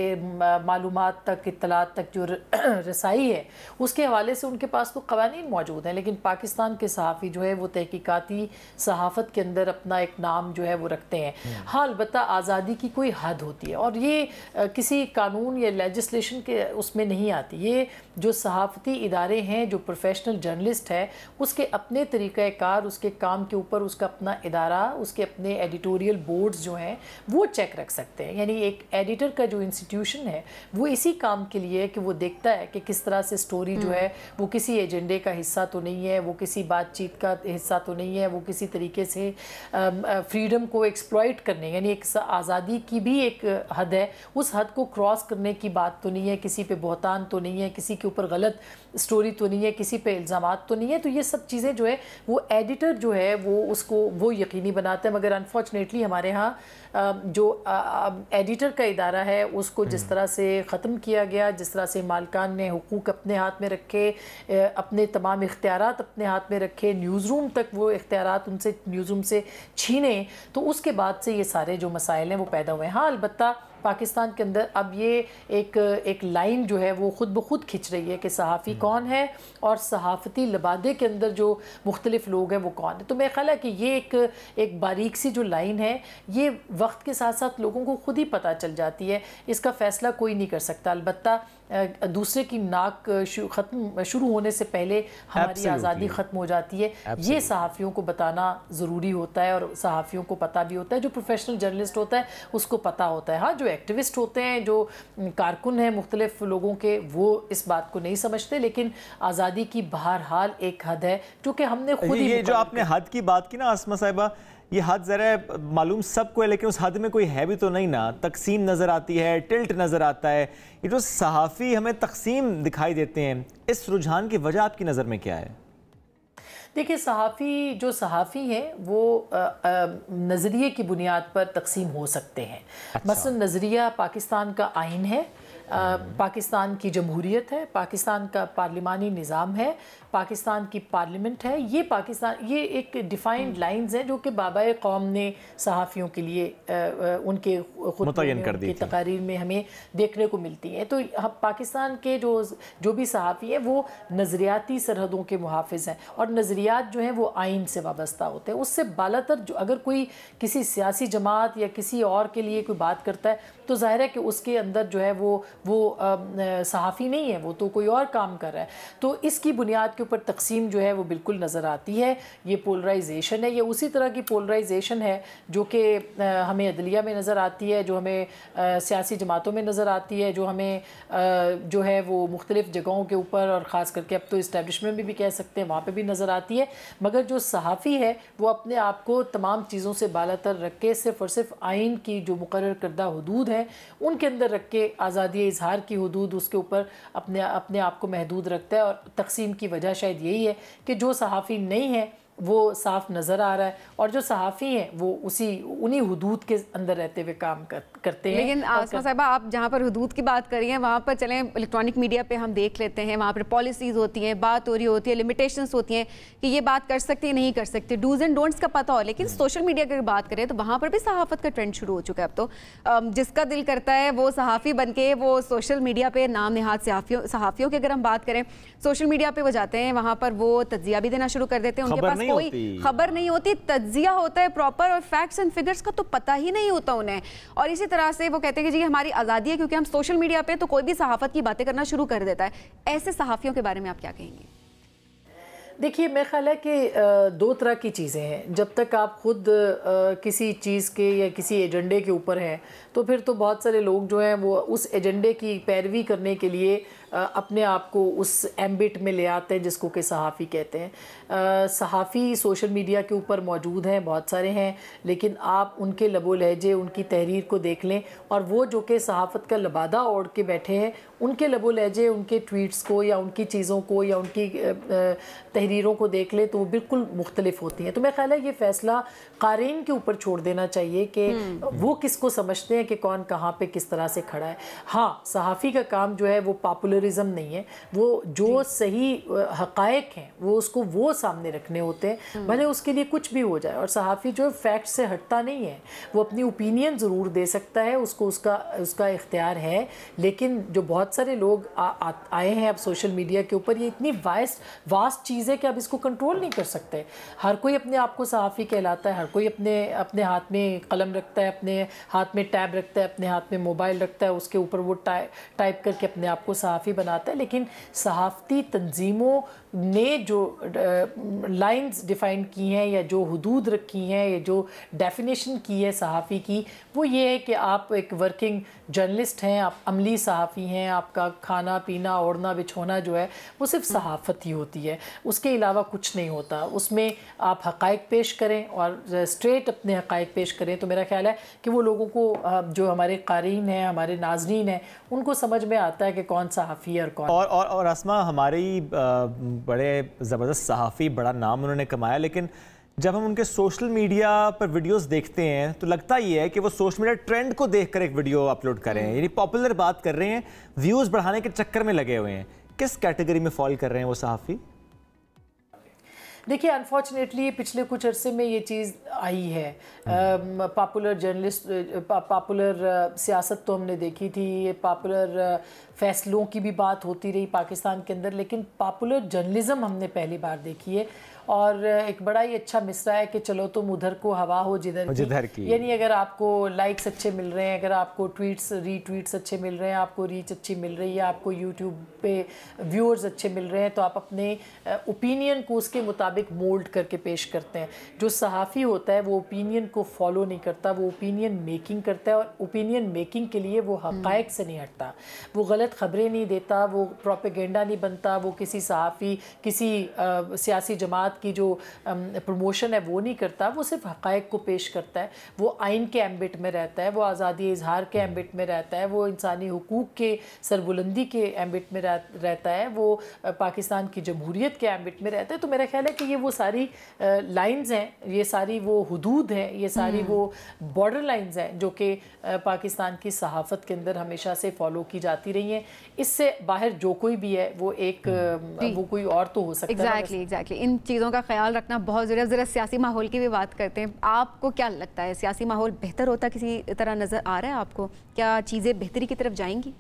Speaker 3: मालूमात तक, इत्तलात तक जो रसाई है उसके हवाले से उनके पास तो कवानीन मौजूद हैं। लेकिन पाकिस्तान के सहाफ़ी जो है वो तहकीकाती सहाफ़त के अंदर अपना एक नाम जो है वो रखते हैं। हाँ, अलबत्ता आज़ादी की कोई हद होती है और ये किसी कानून या लेजिस्लेशन के उसमें नहीं आती। ये जो सहाफ़ती इदारे हैं, जो प्रोफेशनल जर्नलिस्ट है, उसके अपने तरीक़ाकार, उसके काम के ऊपर उसका अपना इदारा, उसके अपने एडिटोरियल बोर्ड्स जो हैं वो चेक रख सकते हैं। यानी एक एडिटर का जो इंस्टीट्यूशन है वो इसी काम के लिए कि वो देखता है कि किस तरह से स्टोरी जो है वो किसी एजेंडे का हिस्सा तो नहीं है, वो किसी बातचीत का हिस्सा तो नहीं है, वो किसी तरीके से फ्रीडम को एक्सप्लॉइट करने, यानी एक आज़ादी की भी एक हद है, उस हद को क्रॉस करने की बात तो नहीं है, किसी पे बहतान तो नहीं है, किसी के ऊपर गलत स्टोरी तो नहीं है, किसी पे इल्ज़ामात तो नहीं है। तो ये सब चीज़ें जो है वो एडिटर जो है वो उसको वो यकीनी बनाते हैं। मगर अनफॉर्चुनेटली हमारे यहाँ जो एडिटर का इदारा है उसको जिस तरह से ख़त्म किया गया, जिस तरह से मालिकान ने हुकूक अपने हाथ में रखे, अपने तमाम इख्तियारात अपने हाथ में रखे, न्यूज़ रूम तक वो इख्तियारात उनसे न्यूज़ रूम से छीने, तो उसके बाद से ये सारे जो मसाइल हैं वो पैदा हुए हैं। हाँ, अलबत्ता पाकिस्तान के अंदर अब ये एक लाइन जो है वो ख़ुद ब खुद खिंच रही है कि सहाफ़ी कौन है और सहाफ़ती लबादे के अंदर जो मुख्तलिफ़ लोग हैं वो कौन है। तो मेरा ख्याल है कि ये एक बारीक सी जो लाइन है ये वक्त के साथ साथ लोगों को खुद ही पता चल जाती है, इसका फ़ैसला कोई नहीं कर सकता। अलबत्ता दूसरे की नाक शुरू होने से पहले हमारी आज़ादी ख़त्म हो जाती है। ये सहाफ़ियों को बताना ज़रूरी होता है और सहाफ़ियों को पता भी होता है, जो प्रोफेशनल जर्नलिस्ट होता है उसको पता होता है। हाँ, जो एक्टिविस्ट होते हैं, जो कारकुन हैं मुख्तलिफ लोगों के, वो इस बात को नहीं समझते। लेकिन आज़ादी की बहरहाल एक हद है जो कि हमने खुद ही,
Speaker 2: ये जो आपने हद की बात की ना आसमा साहिबा, ये हद ज़रा मालूम सबको है लेकिन उस हद में कोई है भी तो नहीं ना। तकसीम नज़र आती है, टिल्ट नज़र आता है। ये जो सहाफ़ी हमें तकसीम दिखाई देते हैं, इस रुझान की वजह आपकी नज़र में क्या है?
Speaker 3: देखिए, सहाफ़ी हैं वो नज़रिए की बुनियाद पर तकसीम हो सकते हैं। अच्छा। मसलन नज़रिया पाकिस्तान का आइन है, पाकिस्तान की जमहूरियत है, पाकिस्तान का पार्लिमानी निज़ाम है, पाकिस्तान की पार्लियामेंट है। ये एक डिफाइंड लाइंस हैं जो कि बाबाए कौम ने सहाफ़ियों के लिए उनके
Speaker 2: मुतय्यन कर दी,
Speaker 3: तकारीर में हमें देखने को मिलती हैं। तो पाकिस्तान के जो भी सहाफ़ी हैं वो नज़रियाती सरहदों के मुहाफ़िज़ हैं और नज़रियात जो हैं वो आइन से वाबस्ता होते हैं। उससे बालातर जो अगर कोई किसी सियासी जमात या किसी और के लिए कोई बात करता है तो ज़ाहिर है कि उसके अंदर जो है वो वो सहाफ़ी नहीं है, वो तो कोई और काम कर रहा है। तो इसकी बुनियाद के ऊपर तकसीम जो है वो बिल्कुल नज़र आती है। ये पोलराइजेशन है, ये उसी तरह की पोलराइजेशन है जो कि हमें अदलिया में नज़र आती है, जो हमें सियासी जमातों में नज़र आती है, जो हमें जो है वो मुख्तलिफ़ जगहों के ऊपर और ख़ास करके अब तो इस्टेब्लिशमेंट में भी कह सकते हैं, वहाँ पे भी नज़र आती है। मगर जो सहाफ़ी है वो अपने आप को तमाम चीज़ों से बालातर रख के सिर्फ़ और सिर्फ आइन की जो मुकर्रर करदा हुदूद है उनके अंदर रख के आज़ादी इज़हार की हुदूद उसके ऊपर अपने आप को महदूद रखता है। और तकसीम की वजह शायद यही है कि जो सहाफ़ी नहीं है वो साफ नज़र आ रहा है और जो सहाफ़ी हैं वो उन्हीं हुदूद के अंदर रहते हुए काम करते हैं।
Speaker 1: लेकिन आसमा साहिबा, आप जहाँ पर हुदूद की बात कर रही हैं वहाँ पर चलें, इलेक्ट्रॉनिक मीडिया पे हम देख लेते हैं, वहाँ पर पॉलिसीज़ होती हैं, बात हो रही होती है, लिमिटेशंस होती हैं कि ये बात कर सकती है नहीं कर सकती, डूज एंड डोंट्स का पता हो। लेकिन सोशल मीडिया की बात करें तो वहाँ पर भी सहाफ़त का ट्रेंड शुरू हो चुका है। अब तो जिसका दिल करता है वो सहाफ़ी बन के वो सोशल मीडिया पर नाम निहाद सहाफ़ियों की अगर हम बात करें, सोशल मीडिया पर वो जाते हैं, वहाँ पर वो तज्जिया भी देना शुरू कर देते हैं। उनके पास कोई खबर नहीं होती, तज्जिया होता है प्रॉपर, और फैक्ट्स एंड फिगर्स का तो पता ही नहीं होता उन्हें। और इसी तरह से वो कहते हैं कि जी हमारी आज़ादी है क्योंकि हम सोशल मीडिया पे तो कोई भी सहाफ़त की बातें करना शुरू कर देता है। ऐसे सहाफ़ियों के बारे में आप क्या कहेंगे?
Speaker 3: देखिए, मेरा ख्याल है कि दो तरह की चीज़ें हैं। जब तक आप ख़ुद किसी चीज़ के या किसी एजेंडे के ऊपर हैं तो फिर तो बहुत सारे लोग जो हैं वो उस एजेंडे की पैरवी करने के लिए अपने आप को उस एम्बिट में ले आते हैं जिसको कि सहाफ़ी कहते हैं। सहाफ़ी सोशल मीडिया के ऊपर मौजूद हैं, बहुत सारे हैं, लेकिन आप उनके लबो लहजे, उनकी तहरीर को देख लें और वो जो कि सहाफ़त का लबादा ओढ़ के बैठे हैं, उनके लबो लहजे, उनके ट्वीट्स को या उनकी चीज़ों को या उनकी तहरीरों को देख लें तो वो बिल्कुल मुख्तलिफ होती हैं। तो मेरा ख्याल है ये फ़ैसला क़ारीन के ऊपर छोड़ देना चाहिए कि वो किसको समझते हैं कि कौन कहाँ पे किस तरह से खड़ा है। हाँ, सहाफ़ी का काम जो है वो पॉपुलरिज्म नहीं है, वो जो सही हक़ाइक़ हैं वो उसको वो सामने रखने होते हैं, भले उसके लिए कुछ भी हो जाए। और सहाफ़ी जो फैक्ट से हटता नहीं है, वो अपनी ओपिनियन ज़रूर दे सकता है, उसको उसका इख्तियार है। लेकिन जो बहुत सारे लोग आए हैं अब सोशल मीडिया के ऊपर, ये इतनी वास्ट चीज़ है कि आप इसको कंट्रोल नहीं कर सकते। हर कोई अपने आप को सहाफ़ी कहलाता है, हर कोई अपने हाथ में कलम रखता है, अपने हाथ में टैब रखता है, अपने हाथ में मोबाइल रखता है, उसके ऊपर वो टाइप करके अपने आप को सहाफ़ी बनाता है। लेकिन सहाफ़ती तंजीमों ने जो लाइंस डिफ़ाइन की हैं या जो हुदूद रखी हैं या जो डेफिनेशन की है सहाफ़ी की, वो ये है कि आप एक वर्किंग जर्नलिस्ट हैं, आप अमली सहाफ़ी हैं, आपका खाना पीना ओढ़ना बिछोना जो है वो सिर्फ सहाफ़त ही होती है, उसके अलावा कुछ नहीं होता। उसमें आप हक़ाइक़ पेश करें और स्ट्रेट अपने हक़ाइक़ पेश करें तो मेरा ख्याल है कि वो लोगों को, जो हमारे क़ारीन हैं, हमारे नाज़रीन हैं, उनको समझ में आता है कि कौन सहाफ़ी है और कौन।
Speaker 2: और आसमा, हमारी बड़े ज़बरदस्त सहाफ़ी, बड़ा नाम उन्होंने कमाया, लेकिन जब हम उनके सोशल मीडिया पर वीडियोस देखते हैं तो लगता ये है कि वो सोशल मीडिया ट्रेंड को देखकर एक वीडियो अपलोड कर रहे हैं, यानी पॉपुलर बात कर रहे हैं, व्यूज़ बढ़ाने के चक्कर में लगे हुए हैं। किस कैटेगरी में फॉल कर रहे हैं वो सहाफ़ी?
Speaker 3: देखिए, अनफॉर्चुनेटली पिछले कुछ अरसे में ये चीज़ आई है। पॉपुलर जर्नलिस्ट, पॉपुलर सियासत तो हमने देखी थी, ये पॉपुलर फ़ैसलों की भी बात होती रही पाकिस्तान के अंदर, लेकिन पॉपुलर जर्नलिज़म हमने पहली बार देखी है। और एक बड़ा ही अच्छा मिसरा है कि चलो तुम उधर को हवा हो जिधर की। यानी अगर आपको लाइक्स अच्छे मिल रहे हैं, अगर आपको ट्वीट्स रीट्वीट्स अच्छे मिल रहे हैं, आपको रीच अच्छी मिल रही है, आपको यूट्यूब पे व्यूअर्स अच्छे मिल रहे हैं, तो आप अपने ओपिनियन को उसके मुताबिक मोल्ड करके पेश करते हैं। जो सहाफ़ी होता है वो ओपिनियन को फॉलो नहीं करता, वो ओपिनियन मेकिंग करता है, और ओपिनियन मेकिंग के लिए वो हक़ाइक़ से नहीं हटता, वो गलत ख़बरें नहीं देता, वो प्रोपेगेंडा नहीं बनता, वो किसी सहाफ़ी, किसी सियासी जमात की जो प्रमोशन है वो नहीं करता, वो सिर्फ हक़ाइक़ को पेश करता है। वो आइन के एम्बिट में रहता है, वो आज़ादी इज़हार के एम्बिट में रहता है, वो इंसानी हुकूक के सरबुलंदी के एम्बिट में रहता है, वो पाकिस्तान की जमहूरियत के एम्बिट में रहता है। तो मेरा ख्याल है कि ये वो सारी लाइंस हैं, ये सारी वो हुदूद हैं, ये सारी वो बॉर्डर लाइंस हैं जो कि पाकिस्तान की सहाफ़त के अंदर हमेशा से फॉलो की जाती रही हैं। इससे बाहर जो कोई भी है वो एक वो कोई और तो हो सकता है।
Speaker 1: एग्जैक्टली इन चीज़ों का ख्याल रखना बहुत ज़रूरी है। ज़रा सियासी माहौल की भी बात करते हैं, आपको क्या लगता है सियासी माहौल बेहतर होता किसी तरह नज़र आ रहा है आपको? क्या चीज़ें बेहतरी की तरफ जाएंगी?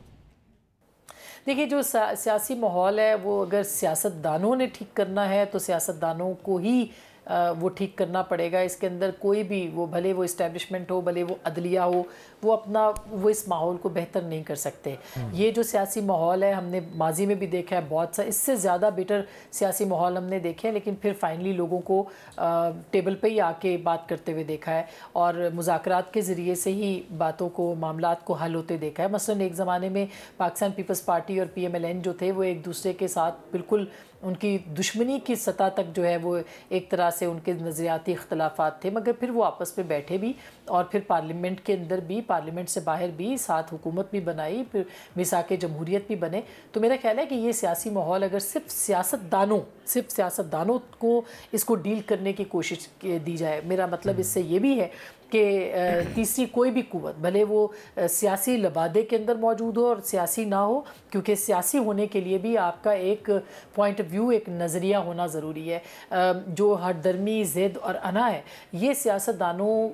Speaker 3: देखिए, जो सियासी माहौल है वो अगर सियासतदानों ने ठीक करना है तो सियासतदानों को ही वो ठीक करना पड़ेगा। इसके अंदर कोई भी, वो भले वो इस्टेब्लिशमेंट हो, भले वो अदलिया हो, वो इस माहौल को बेहतर नहीं कर सकते। ये जो सियासी माहौल है, हमने माजी में भी देखा है बहुत सा, इससे ज़्यादा बेटर सियासी माहौल हमने देखे हैं, लेकिन फिर फाइनली लोगों को टेबल पे ही आके बात करते हुए देखा है और मुज़ाकरात के ज़रिए से ही बातों को, मामलात को हल होते देखा है। मसलन एक ज़माने में पाकिस्तान पीपल्स पार्टी और PMLN जो थे वो एक दूसरे के साथ बिल्कुल उनकी दुश्मनी की सतह तक जो है वो एक तरह से उनके नज़रियाती इख्तलाफात थे, मगर फिर वो आपस में बैठे भी और फिर पार्लियामेंट के अंदर भी, पार्लियामेंट से बाहर भी साथ हुकूमत भी बनाई, फिर मिसाक जमहूरियत भी बने। तो मेरा ख्याल है कि ये सियासी माहौल अगर सिर्फ सियासतदानों को इसको डील करने की कोशिश दी जाए, मेरा मतलब इससे ये भी है कि तीसरी कोई भी कुव्वत, भले वो सियासी लबादे के अंदर मौजूद हो और सियासी ना हो, क्योंकि सियासी होने के लिए भी आपका एक पॉइंट ऑफ व्यू, एक नज़रिया होना ज़रूरी है। जो हरदर्मी, ज़िद और अना है, ये सियासतदानों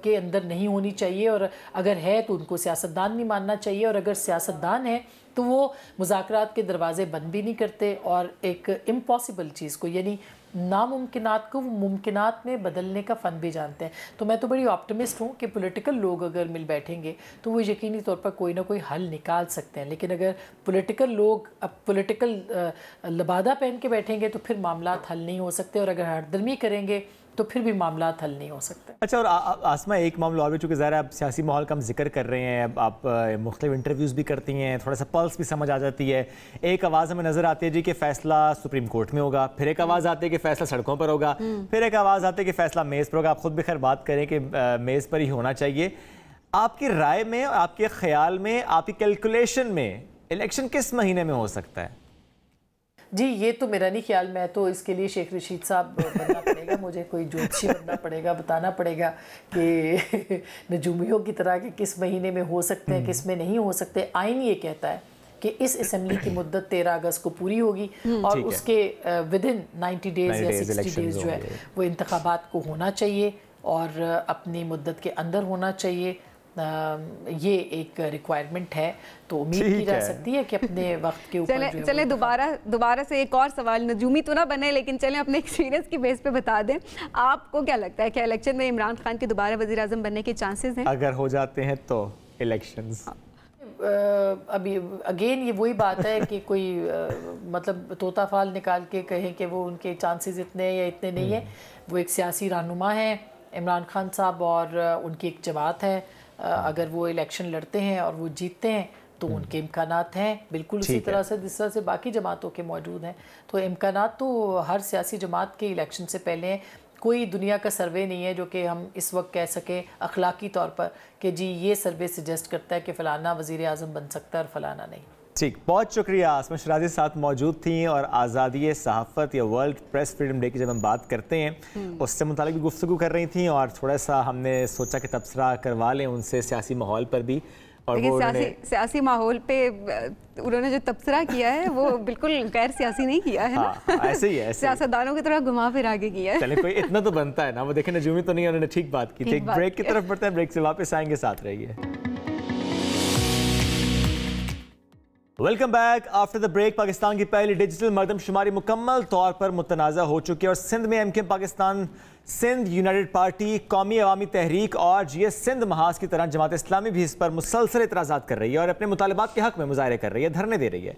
Speaker 3: के अंदर नहीं होनी चाहिए, और अगर है तो उनको सियासतदान नहीं मानना चाहिए, और अगर सियासतदान है तो वो मुज़ाकरात के दरवाज़े बंद भी नहीं करते और एक इम्पॉसिबल चीज़ को, यानी नामुमकिनात को मुमकिनात में बदलने का फ़न भी जानते हैं। तो मैं तो बड़ी ऑप्टिमिस्ट हूँ कि पॉलिटिकल लोग अगर मिल बैठेंगे तो वो यकीनी तौर पर कोई ना कोई हल निकाल सकते हैं, लेकिन अगर पॉलिटिकल लोग अब पॉलिटिकल लबादा पहन के बैठेंगे तो फिर मामलात हल नहीं हो सकते, और अगर हरदर्मी करेंगे तो फिर भी मामलात हल नहीं हो सकते।
Speaker 2: अच्छा, और आसमा एक मामला और भी, चूँकि ज़ाहिर है आप सियासी माहौल का हम जिक्र कर रहे हैं, अब आप मुख्तलिफ इंटरव्यूज़ भी करती हैं, थोड़ा सा पल्स भी समझ आ जाती है। एक आवाज़ हमें नज़र आती है जी कि फ़ैसला सुप्रीम कोर्ट में होगा, फिर एक आवाज़ आती है कि फ़ैसला सड़कों पर होगा, फिर एक आवाज़ आती है कि फ़ैसला मेज़ पर होगा। आप खुद भी खैर बात करें कि मेज़ पर ही होना चाहिए। आपकी राय में, आपके ख्याल में, आपकी कैलकुलेशन में इलेक्शन किस महीने में हो सकता है?
Speaker 3: जी, ये तो मेरा नहीं ख्याल, मैं तो इसके लिए शेख रशीद साहब बनना पड़ेगा, मुझे कोई ज्योतिषी बनना पड़ेगा, बताना पड़ेगा कि नजूमियों की तरह के किस महीने में हो सकते हैं, किस में नहीं हो सकते। आइन ये कहता है कि इस असेंबली की मुद्दत 13 अगस्त को पूरी होगी और उसके विद इन 90 डेज़ या 60 डेज़ जो है वो इंतखाबात को होना चाहिए और अपनी मुद्दत के अंदर होना चाहिए। ये एक रिक्वायरमेंट है, तो उम्मीद की जा सकती है कि अपने वक्त के ऊपर
Speaker 1: चले दोबारा से एक और सवाल, नजूमी तो ना बने लेकिन चलें अपने एक्सपीरियंस की बेस पे बता दें, आपको क्या लगता है क्या इलेक्शन में इमरान खान के दोबारा वज़ीर आज़म बनने के चांसेस हैं?
Speaker 2: अगर हो जाते हैं तो इलेक्शंस
Speaker 3: अभी अगेन ये वही बात है कि कोई मतलब तोता फाल निकाल के कहें कि वो उनके चांसेस इतने हैं या इतने नहीं है। वो एक सियासी रहनुमा है इमरान खान साहब और उनकी एक जमात है। अगर वो इलेक्शन लड़ते हैं और वो जीतते हैं तो उनके इम्कानात हैं बिल्कुल उसी तरह से जिस तरह से बाकी जमातों के मौजूद हैं। तो इम्कानात तो हर सियासी जमात के इलेक्शन से पहले हैं। कोई दुनिया का सर्वे नहीं है जो कि हम इस वक्त कह सकें अखलाकी तौर पर कि जी ये सर्वे सजेस्ट करता है कि फ़लाना वज़ीर आज़म बन सकता है और फ़लाना नहीं।
Speaker 2: ठीक, बहुत शुक्रिया। आसमा शराजी साथ मौजूद थी और आज़ादी सहाफ़त या वर्ल्ड प्रेस फ्रीडम डे की जब हम बात करते हैं उससे मुतालिक भी गुफ्तगू कर रही थी और थोड़ा सा हमने सोचा कि तबसरा करवा लें उनसे सियासी माहौल पर भी। और वो
Speaker 1: सियासी माहौल पे उन्होंने जो तबसरा किया है वो बिल्कुल गैर सियासी नहीं किया है ना।
Speaker 2: ऐसे ही है,
Speaker 1: सियासतदानों की तरह घुमा फिर आगे किया है।
Speaker 2: चलें, कोई इतना तो बनता है ना। वो देखें नजूमी तो नहीं, उन्होंने ठीक बात की थी। एक ब्रेक की तरफ बढ़ते हैं, ब्रेक से वापस आएंगे, साथ रहिए। Welcome back after the break. Pakistan की पहली डिजिटल मरदमशुमारी मुकम्मल तौर पर मुतनाज़ा हो चुकी है और सिंध में MKM Pakistan, Sindh United Party, Qaumi Awami तहरीक और GS सिंध महाज की तरह जमात इस्लामी भी इस पर मुसलसल एतराज़ात कर रही है और अपने मुतालबात के हक़ में मुजाहरे कर रही है, धरने दे रही है।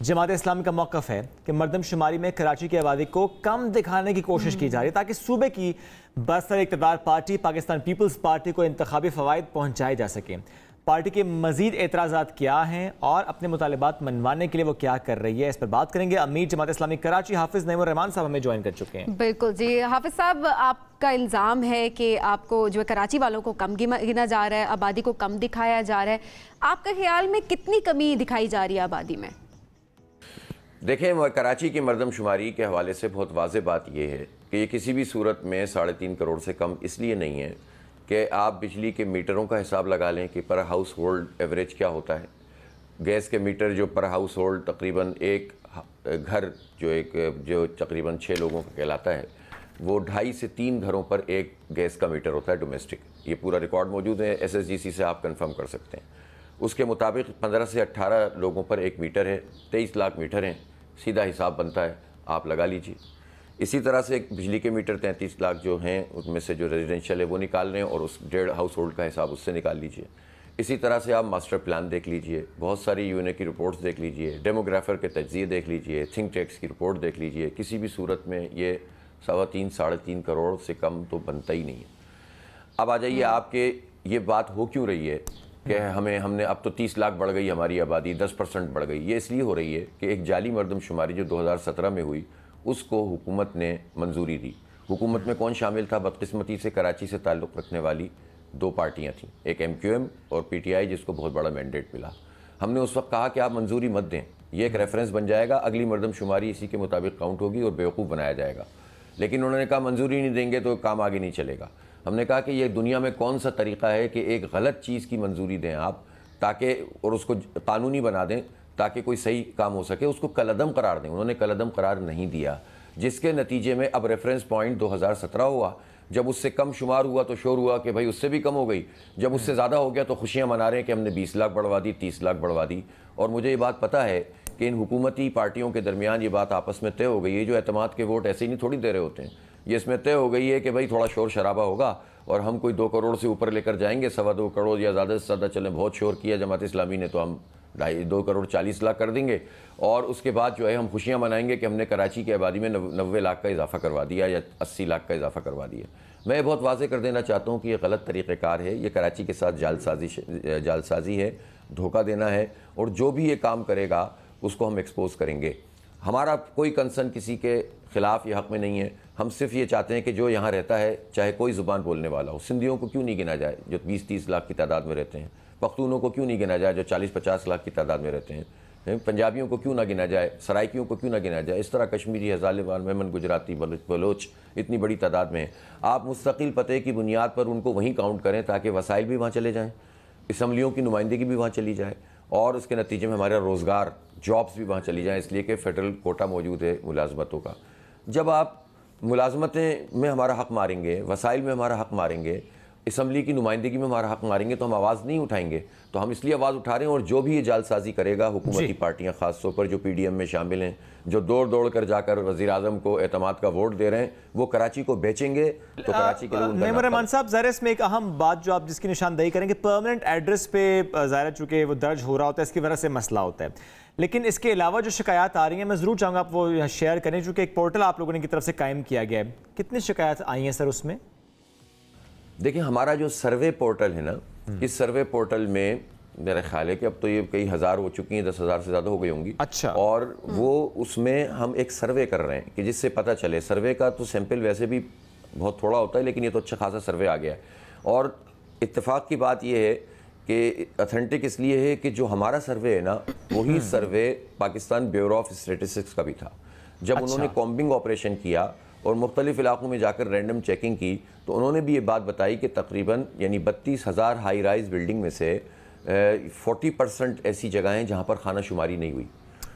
Speaker 2: जमात इस्लामी का मौक़िफ़ है कि मरदमशुमारी में कराची की आबादी को कम दिखाने की कोशिश की जा रही है ताकि सूबे की बरसर इक़्तिदार पार्टी पाकिस्तान पीपल्स पार्टी को इंतखाबी फ़वाइद पहुँचाए जा सकें। पार्टी के मजीद एतराज़ात क्या हैं और अपने मुतालबात मनवाने के लिए वो क्या कर रही है, इस पर बात करेंगे। अमीर जमात इस्लामी कराची हाफिज़ नईमुर रहमान साहब हमें ज्वाइन कर चुके हैं।
Speaker 1: बिल्कुल जी हाफिज़ साहब, आपका इल्ज़ाम है कि आपको जो है कराची वालों को कम गिना जा रहा है, आबादी को कम दिखाया जा रहा है। आपका ख्याल में कितनी कमी दिखाई जा रही है आबादी में?
Speaker 4: देखें, कराची की मरदमशुमारी के हवाले से बहुत वाज़ेह बात यह है कि ये किसी भी सूरत में 3.5 करोड़ से कम इसलिए नहीं है कि आप बिजली के मीटरों का हिसाब लगा लें कि पर हाउस होल्ड एवरेज क्या होता है। गैस के मीटर जो पर हाउस होल्ड तकरीबन एक घर जो तकरीबन 6 लोगों का कहलाता है, वो 2.5 से 3 घरों पर एक गैस का मीटर होता है डोमेस्टिक। ये पूरा रिकॉर्ड मौजूद है, SSGC से आप कंफर्म कर सकते हैं। उसके मुताबिक 15 से 18 लोगों पर एक मीटर है, 23 लाख मीटर हैं। सीधा हिसाब बनता है, आप लगा लीजिए। इसी तरह से बिजली के मीटर 33 लाख जो हैं उनमें से जो रेजिडेंशियल है वो निकाल रहे हैं और उस 1.5 हाउस होल्ड का हिसाब उससे निकाल लीजिए। इसी तरह से आप मास्टर प्लान देख लीजिए, बहुत सारी यूएनए की रिपोर्ट्स देख लीजिए, डेमोग्राफर के तज्जिए देख लीजिए, थिंक टैंक्स की रिपोर्ट देख लीजिए, किसी भी सूरत में ये 3.25 साढ़े 3 करोड़ से कम तो बनता ही नहीं है। अब आ जाइए आपके ये बात हो क्यों रही है कि हमने अब तो 30 लाख बढ़ गई हमारी आबादी, 10% बढ़ गई। ये इसलिए हो रही है कि एक जाली मरदमशुमारी जो 2017 में हुई उसको हुकूमत ने मंजूरी दी। हुकूमत में कौन शामिल था? बदकिस्मती से कराची से ताल्लुक़ रखने वाली 2 पार्टियां थीं, एक MQM और PTI, जिसको बहुत बड़ा मैंडेट मिला। हमने उस वक्त कहा कि आप मंजूरी मत दें, ये एक रेफरेंस बन जाएगा, अगली मरदमशुमारी इसी के मुताबिक काउंट होगी और बेवकूफ़ बनाया जाएगा। लेकिन उन्होंने कहा मंजूरी नहीं देंगे तो काम आगे नहीं चलेगा। हमने कहा कि ये दुनिया में कौन सा तरीक़ा है कि एक गलत चीज़ की मंजूरी दें आप ताकि और उसको कानूनी बना दें ताकि कोई सही काम हो सके, उसको कलअदम करार दें। उन्होंने कलअदम करार नहीं दिया, जिसके नतीजे में अब रेफरेंस पॉइंट 2017 हुआ। जब उससे कम शुमार हुआ तो शोर हुआ कि भाई उससे भी कम हो गई, जब उससे ज़्यादा हो गया तो खुशियाँ मना रहे हैं कि हमने 20 लाख बढ़वा दी, 30 लाख बढ़वा दी। और मुझे ये बात पता है कि इन हुकूमती पार्टियों के दरमियान ये बात आपस में तय हो गई है। जो एतमाद के वोट ऐसे ही नहीं थोड़ी दे रहे होते हैं, ये इसमें तय हो गई है कि भाई थोड़ा शोर शराबा होगा और हम कोई 2 करोड़ से ऊपर लेकर जाएंगे, 2.25 करोड़ या ज़्यादा से ज़्यादा चलें। बहुत शोर किया जमात इस्लामी ने तो हम 2 करोड़ 40 लाख कर देंगे और उसके बाद जो है हम खुशियाँ मनाएंगे कि हमने कराची की आबादी में 90 लाख का इजाफा करवा दिया या 80 लाख का इजाफा करवा दिया। मैं बहुत वाज़ेह कर देना चाहता हूँ कि ये गलत तरीक़ेकार है, ये कराची के साथ जालसाजी है, धोखा देना है, और जो भी ये काम करेगा उसको हम एक्सपोज करेंगे। हमारा कोई कंसर्न किसी के ख़िलाफ़ या हक़ में नहीं है। हम सिर्फ ये चाहते हैं कि जो यहाँ रहता है, चाहे कोई ज़ुबान बोलने वाला हो, सिंधियों को क्यों नहीं गिना जाए जो 20-30 लाख की तादाद में रहते हैं, पख्तूनों को क्यों नहीं गिना जाए जो 40-50 लाख की तादाद में रहते हैं, पंजाबियों को क्यों ना गिना जाए, सराइकियों को क्यों ना गिना जाए, इस तरह कश्मीरी, हज़ारवाल, मेमन, गुजराती, बलोच इतनी बड़ी तादाद में है। आप मुस्तकिल पते की बुनियाद पर उनको वहीं काउंट करें ताकि वसाइल भी वहाँ चले जाएँ, असम्बलियों की नुमाइंदगी भी वहाँ चली जाए और उसके नतीजे में हमारा रोज़गार, जॉब्स भी वहाँ चली जाएँ, इसलिए कि फ़ेडरल कोटा मौजूद है मुलाजमतों का। जब आप मुलाजमतें में हमारा हक़ मारेंगे, वसाइल में हमारा हक़ मारेंगे, असम्बली की नुमाइंदगी में हमारा हक़ मारेंगे तो हम आवाज़ नहीं उठाएंगे। तो हम इसलिए आवाज़ उठा रहे हैं। और जो भी ये जालसाजी करेगा, हुकूमती पार्टियाँ ख़ास तौर पर जो PDM में शामिल हैं, जो दौड़ कर जाकर वज़ीर-ए-आज़म को एतमाद का वोट दे रहे हैं, वो कराची को बेचेंगे तो कराची के लोग।
Speaker 2: नेमर रहमान साहब, ज़ाहिर इसमें एक अहम बात जो आप जिसकी निशानदेही करेंगे, परमानेंट एड्रेस पे ज़ाहिर चूँकि वो दर्ज हो रहा होता है, इसकी वजह से मसला होता है। लेकिन इसके अलावा जो शिकायत आ रही हैं, मैं ज़रूर चाहूँगा आप वो शेयर करें, चूँकि एक पोर्टल आप लोगों ने की तरफ से कायम किया गया है। कितनी शिकायत आई हैं सर उसमें?
Speaker 4: देखिए, हमारा जो सर्वे पोर्टल है ना, इस सर्वे पोर्टल में मेरा ख्याल है कि अब तो ये कई हज़ार हो चुकी हैं, 10,000 से ज़्यादा हो गई होंगी।
Speaker 2: अच्छा।
Speaker 4: और वो उसमें हम एक सर्वे कर रहे हैं कि जिससे पता चले। सर्वे का तो सैंपल वैसे भी बहुत थोड़ा होता है, लेकिन ये तो अच्छा खासा सर्वे आ गया है। और इत्तेफाक की बात ये है कि ऑथेंटिक इसलिए है कि जो हमारा सर्वे है ना, वही सर्वे पाकिस्तान ब्यूरो ऑफ स्टैटिस्टिक्स का भी था। जब उन्होंने कॉम्बिंग ऑपरेशन किया और मुख्तलिफ इलाकों में जाकर रैंडम चेकिंग की, तो उन्होंने भी ये बात बताई कि तकरीबन यानी 32,000 हाई राइज बिल्डिंग में से 40% ऐसी जगह हैं जहाँ पर खाना शुमारी नहीं हुई।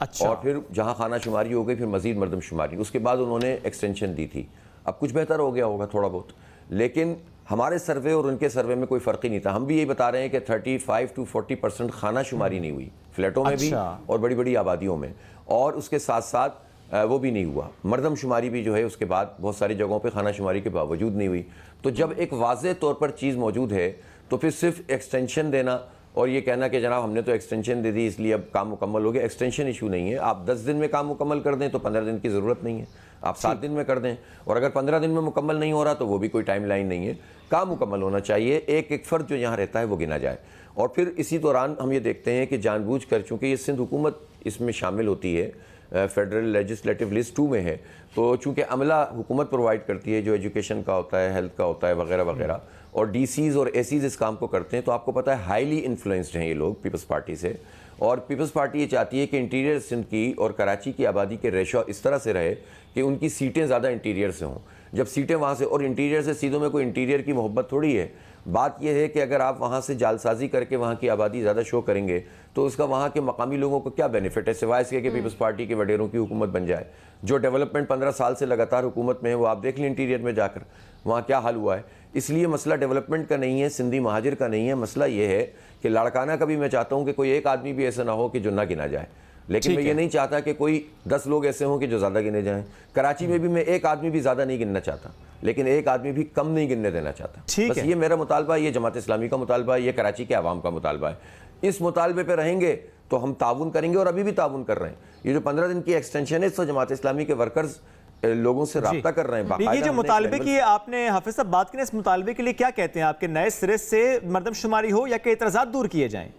Speaker 2: अच्छा।
Speaker 4: और फिर जहाँ खाना शुमारी हो गई, फिर मज़ीद मरदमशुमारी, उसके बाद उन्होंने एक्सटेंशन दी थी। अब कुछ बेहतर हो गया होगा थोड़ा बहुत, लेकिन हमारे सर्वे और उनके सर्वे में कोई फ़र्क ही नहीं था। हम भी यही बता रहे हैं कि 35 to 40% खाना शुमारी नहीं हुई, फ्लैटों में भी और बड़ी बड़ी आबादियों में। और उसके साथ साथ वो भी नहीं हुआ, मरदमशुमारी भी जो है उसके बाद बहुत सारी जगहों पे खाना शुमारी के बावजूद नहीं हुई। तो जब एक वाज़ेह तौर पर चीज़ मौजूद है तो फिर सिर्फ एक्सटेंशन देना और ये कहना कि जनाब हमने तो एक्सटेंशन दे दी इसलिए अब काम मुकम्मल हो गया, एक्सटेंशन इशू नहीं है। आप 10 दिन में काम मुकम्मल कर दें तो 15 दिन की ज़रूरत नहीं है, आप 7 दिन में कर दें। और अगर 15 दिन में मुकम्मल नहीं हो रहा तो वो भी कोई टाइम लाइन नहीं है, काम मुकम्मल होना चाहिए। एक एक फ़र्द जो यहाँ रहता है वो गिना जाए। और फिर इसी दौरान हम ये देखते हैं कि जानबूझ कर, चूँकि ये सिंध हुकूमत इसमें शामिल होती है, फेडरल लेजिस्लेटिव लिस्ट 2 में है, तो चूँकि अमला हुकूमत प्रोवाइड करती है जो एजुकेशन का होता है, हेल्थ का होता है वगैरह वगैरह, और DCs और ACs इस काम को करते हैं। तो आपको पता है हाईली इन्फ्लुएंस्ड हैं ये लोग पीपल्स पार्टी से। और पीपल्स पार्टी ये चाहती है कि इंटीरियर सिंध की और कराची की आबादी के रेशो इस तरह से रहे कि उनकी सीटें ज़्यादा इंटीरियर से हों। जब सीटें वहाँ से, और इंटीरियर से सीधों में कोई इंटीरियर की मोहब्बत थोड़ी है। बात यह है कि अगर आप वहाँ से जालसाजी करके वहाँ की आबादी ज़्यादा शो करेंगे तो उसका वहाँ के मकामी लोगों को क्या बेनिफिट है, सिवाय इसके कि पीपल्स पार्टी के वडेरों की हुकूमत बन जाए। जो डेवलपमेंट 15 साल से लगातार हुकूमत में है वो आप देख लें इंटीरियर में जाकर वहाँ क्या हाल हुआ है। इसलिए मसला डेवलपमेंट का नहीं है, सिंधी महाजिर का नहीं है, मसला ये है कि लाड़काना का भी मैं चाहता हूँ कि कोई एक आदमी भी ऐसा ना हो कि जो ना गिना जाए। लेकिन मैं ये नहीं चाहता कि कोई 10 लोग ऐसे हों कि जो ज़्यादा गिने जाएं। कराची में भी मैं एक आदमी भी ज़्यादा नहीं गिनना चाहता, लेकिन एक आदमी भी कम नहीं गिनने देना चाहता। बस ये मेरा मुतालबा है, ये जमात इस्लामी का मुतालबा है, ये कराची के आवाम का मुतालबा है। इस मुतालबे पे रहेंगे तो हम ताउन करेंगे और अभी भी ताउन कर रहे हैं। ये जो 15 दिन की एक्सटेंशन है, इससे जमात इस्लामी के वर्कर्स लोगों से राब्ता कर रहे हैं।
Speaker 2: ये जो मुतालबे की आपने हाफिज साहब बात की, इस मुतालबे के लिए क्या कहते हैं आपके, नए सिरे से मरदमशुमारी हो या कि एतराज़ात दूर किए जाएं?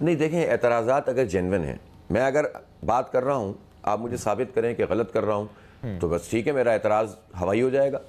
Speaker 4: नहीं देखें, एतराज़ात अगर जेन्युइन है, मैं अगर बात कर रहा हूँ, आप मुझे साबित करें कि गलत कर रहा हूँ तो बस ठीक है, मेरा एतराज़ हवाई हो जाएगा।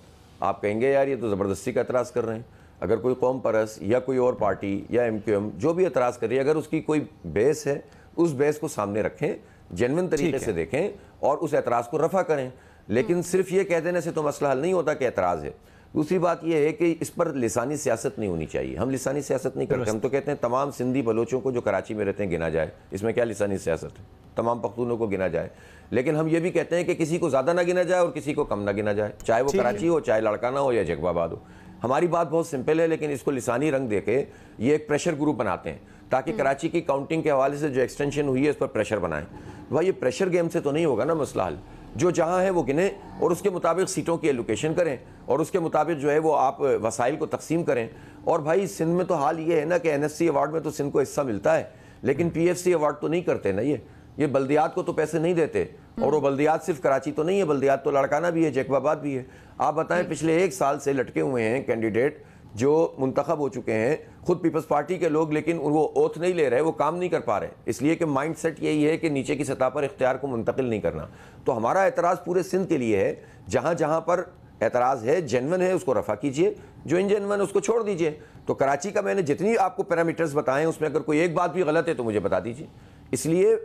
Speaker 4: आप कहेंगे यार ये तो ज़बरदस्ती का एतराज़ कर रहे हैं। अगर कोई कौम परस या कोई और पार्टी या MQM जो भी एतराज़ कर रही है, अगर उसकी कोई बेस है, उस बेस को सामने रखें, जेन्युइन तरीके से देखें और उस एतराज़ को रफ़ा करें। लेकिन सिर्फ ये कह देने से तो मसला हल नहीं होता कि एतराज़ है। दूसरी बात यह है कि इस पर लिसानी सियासत नहीं होनी चाहिए। हम लिसानी सियासत नहीं करते, हम तो कहते हैं तमाम सिंधी बलोचों को जो कराची में रहते हैं गिना जाए। इसमें क्या लिसानी सियासत है? तमाम पख्तूनों को गिना जाए। लेकिन हम ये भी कहते हैं कि किसी को ज़्यादा ना गिना जाए और किसी को कम ना गिना जाए, चाहे वो कराची हो, चाहे लड़काना हो या जगबाबाद हो। हमारी बात बहुत सिंपल है, लेकिन इसको लिसानी रंग देके ये एक प्रेशर ग्रुप बनाते हैं ताकि कराची की काउंटिंग के हवाले से जो एक्सटेंशन हुई है इस पर प्रेशर बनाएं। भाई ये प्रेशर गेम से तो नहीं होगा ना मसला हल। जो जहाँ है वो गिने और उसके मुताबिक सीटों की एलोकेशन करें और उसके मुताबिक जो है वो आप वसाइल को तकसीम करें। और भाई सिंध में तो हाल ये है ना कि NSC अवार्ड में तो सिंध को हिस्सा मिलता है, लेकिन PFC अवार्ड तो नहीं करते ना। ये बल्दियात को तो पैसे नहीं देते। और वो बल्दियात सिर्फ कराची तो नहीं है, बल्दियात तो लड़काना भी है, जैकबाबाद भी है। आप बताएं, पिछले 1 साल से लटके हुए हैं कैंडिडेट जो मुंतखब हो चुके हैं, खुद पीपल्स पार्टी के लोग, लेकिन वो ओथ नहीं ले रहे, वो काम नहीं कर पा रहे, इसलिए कि माइंड सेट यही है कि नीचे की सतह पर इख्तियार को मुंतकिल नहीं करना। तो हमारा एतराज़ पूरे सिंध के लिए है। जहाँ जहाँ पर एतराज़ है, जेन्युइन है, उसको रफ़ा कीजिए, जो इनजेन्युइन है उसको छोड़ दीजिए। तो कराची का मैंने जितनी आपको पैरामीटर्स बताएं, उसमें अगर कोई एक बात भी गलत है तो मुझे बता दीजिए। इसलिए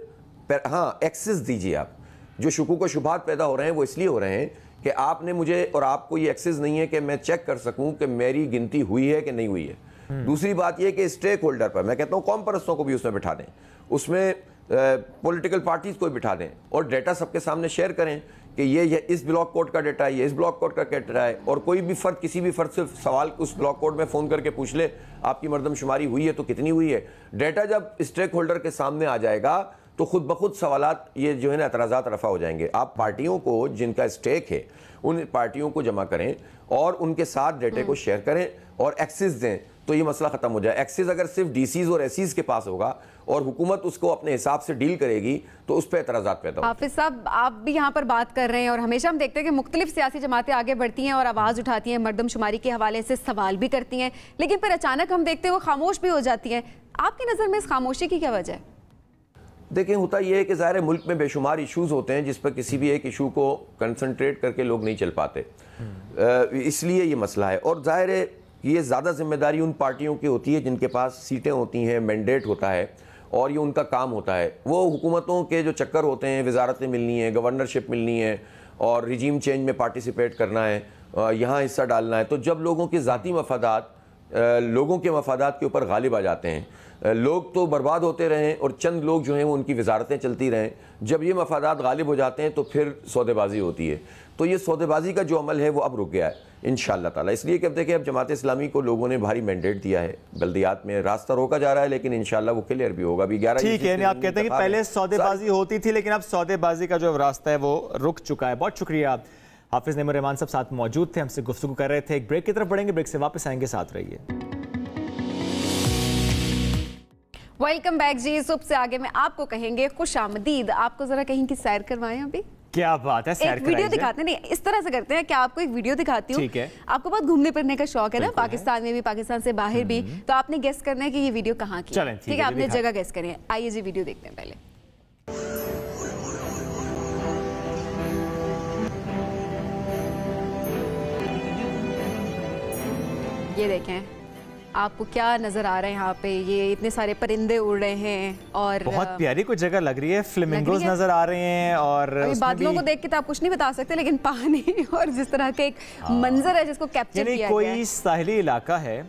Speaker 4: हाँ, एक्सेस दीजिए आप। जो शुकूक व शुबात पैदा हो रहे हैं वो इसलिए हो रहे हैं कि आपने मुझे और आपको ये एक्सेस नहीं है कि मैं चेक कर सकूं कि मेरी गिनती हुई है कि नहीं हुई है। दूसरी बात यह कि स्टेक होल्डर पर मैं कहता हूं कौम परस्तों को भी उसमें बिठा दें, उसमें पॉलिटिकल पार्टीज को भी बिठा दें और डेटा सबके सामने शेयर करें कि ये इस ब्लॉक कोड का डेटा है, ये इस ब्लॉक कोड का डेटा है। और कोई भी फ़र्द, किसी भी फ़र्द से सवाल उस ब्लॉक कोड में फ़ोन करके पूछ ले आपकी मरदमशुमारी हुई है तो कितनी हुई है। डेटा जब स्टेक होल्डर के सामने आ जाएगा तो खुद ब खुद सवालात ये जो है ना एतराज़ात रफ़ा हो जाएंगे। आप पार्टियों को जिनका स्टेक है उन पार्टियों को जमा करें और उनके साथ डेटे को शेयर करें और एक्सेस दें, तो ये मसला ख़त्म हो जाए। एक्सेस अगर सिर्फ DCs और SCs के पास होगा और हुकूमत उसको अपने हिसाब से डील करेगी तो उस पर एतराज़ात पैदा होगा।
Speaker 1: हाफिज साहब, आप भी यहाँ पर बात कर रहे हैं और हमेशा हम देखते हैं कि मुख्तलिफ सियासी जमातें आगे बढ़ती हैं और आवाज़ उठाती हैं, मरदमशुमारी के हवाले से सवाल भी करती हैं, लेकिन फिर अचानक हम देखते हैं वो खामोश भी हो जाती हैं। आपकी नज़र में इस खामोशी की क्या वजह है?
Speaker 4: देखें, होता यह है कि ज़ाहिर मुल्क में बेशुमार इशूज़ होते हैं जिस पर किसी भी एक इशू को कंसंट्रेट करके लोग नहीं चल पाते, इसलिए ये मसला है। और ज़ाहिर है ये ज़्यादा जिम्मेदारी उन पार्टियों की होती है जिनके पास सीटें होती हैं, मैंडेट होता है और ये उनका काम होता है। वो हुकूमतों के जो चक्कर होते हैं, वजारतें मिलनी है, गवर्नरशिप मिलनी है और रिजीम चेंज में पार्टिसिपेट करना है, यहाँ हिस्सा डालना है। तो जब लोगों के ज़ाती मफादात लोगों के मफादात के ऊपर गालिब आ जाते हैं, लोग तो बर्बाद होते रहें और चंद लोग जो हैं वो उनकी वजारतें चलती रहें, जब ये मफादात गालिब हो जाते हैं तो फिर सौदेबाजी होती है। तो ये सौदेबाजी का जो अमल है वो अब रुक गया है इंशाअल्लाह ताला। इसलिए कि अब देखिए, अब जमात इस्लामी को लोगों ने भारी मैंडेट दिया है, बल्दियात में रास्ता रोका जा रहा है, लेकिन इंशाअल्लाह वो क्लियर भी होगा। अभी 11
Speaker 2: ठीक है, आप कहते हैं कि पहले सौदेबाजी होती थी लेकिन अब सौदेबाजी का जो रास्ता है वो रुक चुका है। बहुत शुक्रिया। हाफिज नईमुर रहमान साहब साथ मौजूद थे, हमसे गुफ्तगू कर रहे थे। एक ब्रेक की तरफ बढ़ेंगे, ब्रेक से वापस आएंगे, साथ रहिए।
Speaker 1: वेलकम बैक जी। सुबह से आगे में आपको कहेंगे खुश आमदीद। आपको जरा कहीं की सैर करवाएं। अभी
Speaker 2: क्या बात है, सैर
Speaker 1: एक वीडियो दिखाते हैं, नहीं इस तरह से करते हैं कि आपको एक वीडियो दिखाती हूँ।
Speaker 2: ठीक है।
Speaker 1: आपको बहुत घूमने फिरने का शौक है ना, पाकिस्तान में भी, पाकिस्तान से बाहर भी, तो आपने गेस करना है कि ये वीडियो कहाँ की है। ठीक है, आपने जगह गेस करनी है। आइए जी वीडियो देखते हैं। पहले ये देखें, आपको क्या नजर आ रहा है यहाँ पे? ये इतने सारे परिंदे उड़ रहे हैं और
Speaker 2: बहुत प्यारी कोई जगह लग रही है। फ्लेमिंगोज नजर आ रहे हैं और
Speaker 1: बादलों को देख के तो आप कुछ नहीं बता सकते, लेकिन पानी और जिस तरह के एक मंजर है जिसको कैप्चर किया गया है।
Speaker 2: कोई साहिली इलाका है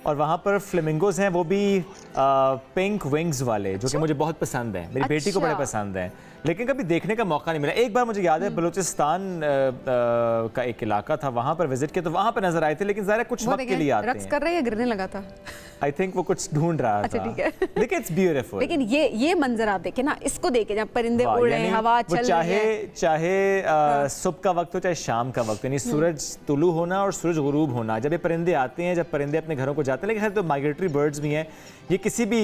Speaker 2: और वहाँ पर फ्लेमिंगोज हैं, वो भी पिंक विंग्स वाले, जो कि मुझे बहुत पसंद है, मेरी बेटी को बड़े पसंद है, लेकिन कभी देखने का मौका नहीं मिला। एक बार मुझे याद है बलूचिस्तान का एक इलाका था, वहाँ पर विजिट किया तो वहाँ पर नजर आए थे, लेकिन ज़रा कुछ वक्त के लिए आते हैं।
Speaker 1: रक्स कर रहे हैं, गिरने लगा था।
Speaker 2: आई थिंक वो कुछ ढूंढ रहा था।
Speaker 1: ठीक है।
Speaker 2: लेकिन इट्स ब्यूटीफुल।
Speaker 1: लेकिन ये मंजर आप देखें ना, इसको देखें जब परिंदे उड़ रहे हैं, हवा चल रही है,
Speaker 2: चाहे सुबह का वक्त हो चाहे शाम का वक्त, यानी सूरज तुलू होना और सूरज गुरूब होना, जब ये परिंदे आते हैं, जब परिंदे अपने घरों को जाते हैं, लेकिन खैर तो माइग्रेटरी बर्ड्स भी हैं, ये किसी भी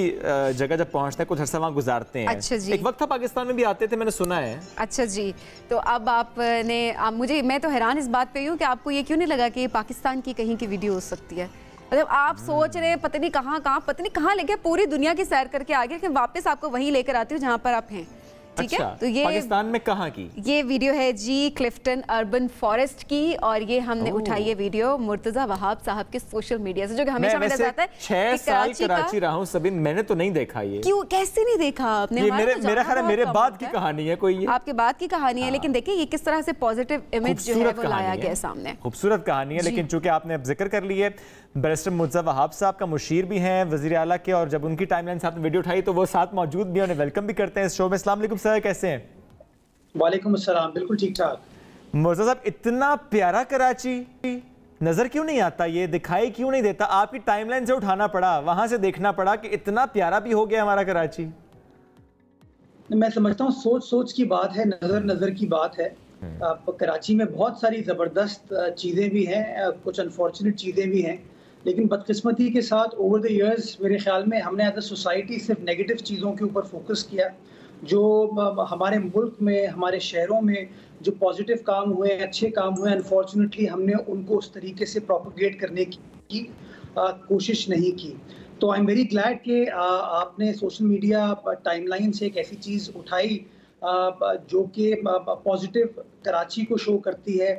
Speaker 2: जगह जब पहुंचते हैं कुछ अरसा वहाँ गुजारते हैं।
Speaker 1: अच्छा जी।
Speaker 2: एक वक्त था पाकिस्तान में भी आते थे, मैंने सुना है।
Speaker 1: अच्छा जी, तो अब मैं तो हैरान इस बात पे हूँ कि आपको ये क्यों नहीं लगा कि ये पाकिस्तान की कहीं की वीडियो हो सकती है? मतलब आप सोच रहे हैं पता नहीं कहाँ लेके पूरी दुनिया की सैर करके आ गए कि वापस आपको वहीं लेकर आती हूँ जहाँ पर आप हैं। ठीक है, तो ये
Speaker 2: पाकिस्तान में कहाँ की
Speaker 1: ये वीडियो है जी, क्लिफ्टन अर्बन फॉरेस्ट की, और ये हमने उठाई है वीडियो मुर्तजा वहाब साहब के सोशल मीडिया से, जो कि हमेशा मैंने जाता है
Speaker 2: 6 साल कराची रहा हूँ सबिन, मैंने तो नहीं देखा ये।
Speaker 1: क्यों, कैसे नहीं देखा आपने?
Speaker 2: मेरा ख्याल है मेरे बाद की कहानी है कोई,
Speaker 1: आपके बाद की कहानी है, लेकिन देखिए ये किस तरह से पॉजिटिव इमेज जो है वो लाया गया सामने।
Speaker 2: खूबसूरत कहानी है, लेकिन चूंकि आपने अब जिक्र कर ली है, बैरिस्टर मुर्तजा वहाब साहब का मुशीर भी हैं वज़ीर आला के, और जब उनकी टाइमलाइन से आपने वीडियो उठाई तो वो साथ मौजूद भी हैं, उन्हें वेलकम भी करते हैं इस शो में। अस्सलाम वालेकुम सर, कैसे हैं?
Speaker 5: वालेकुम अस्सलाम, बिल्कुल ठीक ठाक।
Speaker 2: मुर्तजा साहब, इतना प्यारा कराची नजर क्यों नहीं आता, ये दिखाई क्यों नहीं देता? आपकी टाइमलाइन से उठाना पड़ा, वहां से देखना पड़ा कि इतना प्यारा भी हो गया हमारा कराची।
Speaker 5: मैं समझता हूँ सोच की बात है, नजर की बात है। कराची में बहुत सारी ज़बरदस्त चीज़ें भी हैं, कुछ अनफॉर्चुनेट चीज़ें भी हैं, लेकिन बदकिस्मती के साथ ओवर द इयर्स मेरे ख्याल में हमने एज अ सोसाइटी सिर्फ नेगेटिव चीज़ों के ऊपर फोकस किया। जो हमारे मुल्क में, हमारे शहरों में जो पॉजिटिव काम हुए, अच्छे काम हुए, अनफॉर्चुनेटली हमने उनको उस तरीके से प्रोपोगेट करने की कोशिश नहीं की। तो आई एम वेरी ग्लैड कि आपने सोशल मीडिया टाइमलाइन से एक ऐसी चीज़ उठाई जो कि पॉजिटिव कराची को शो करती है,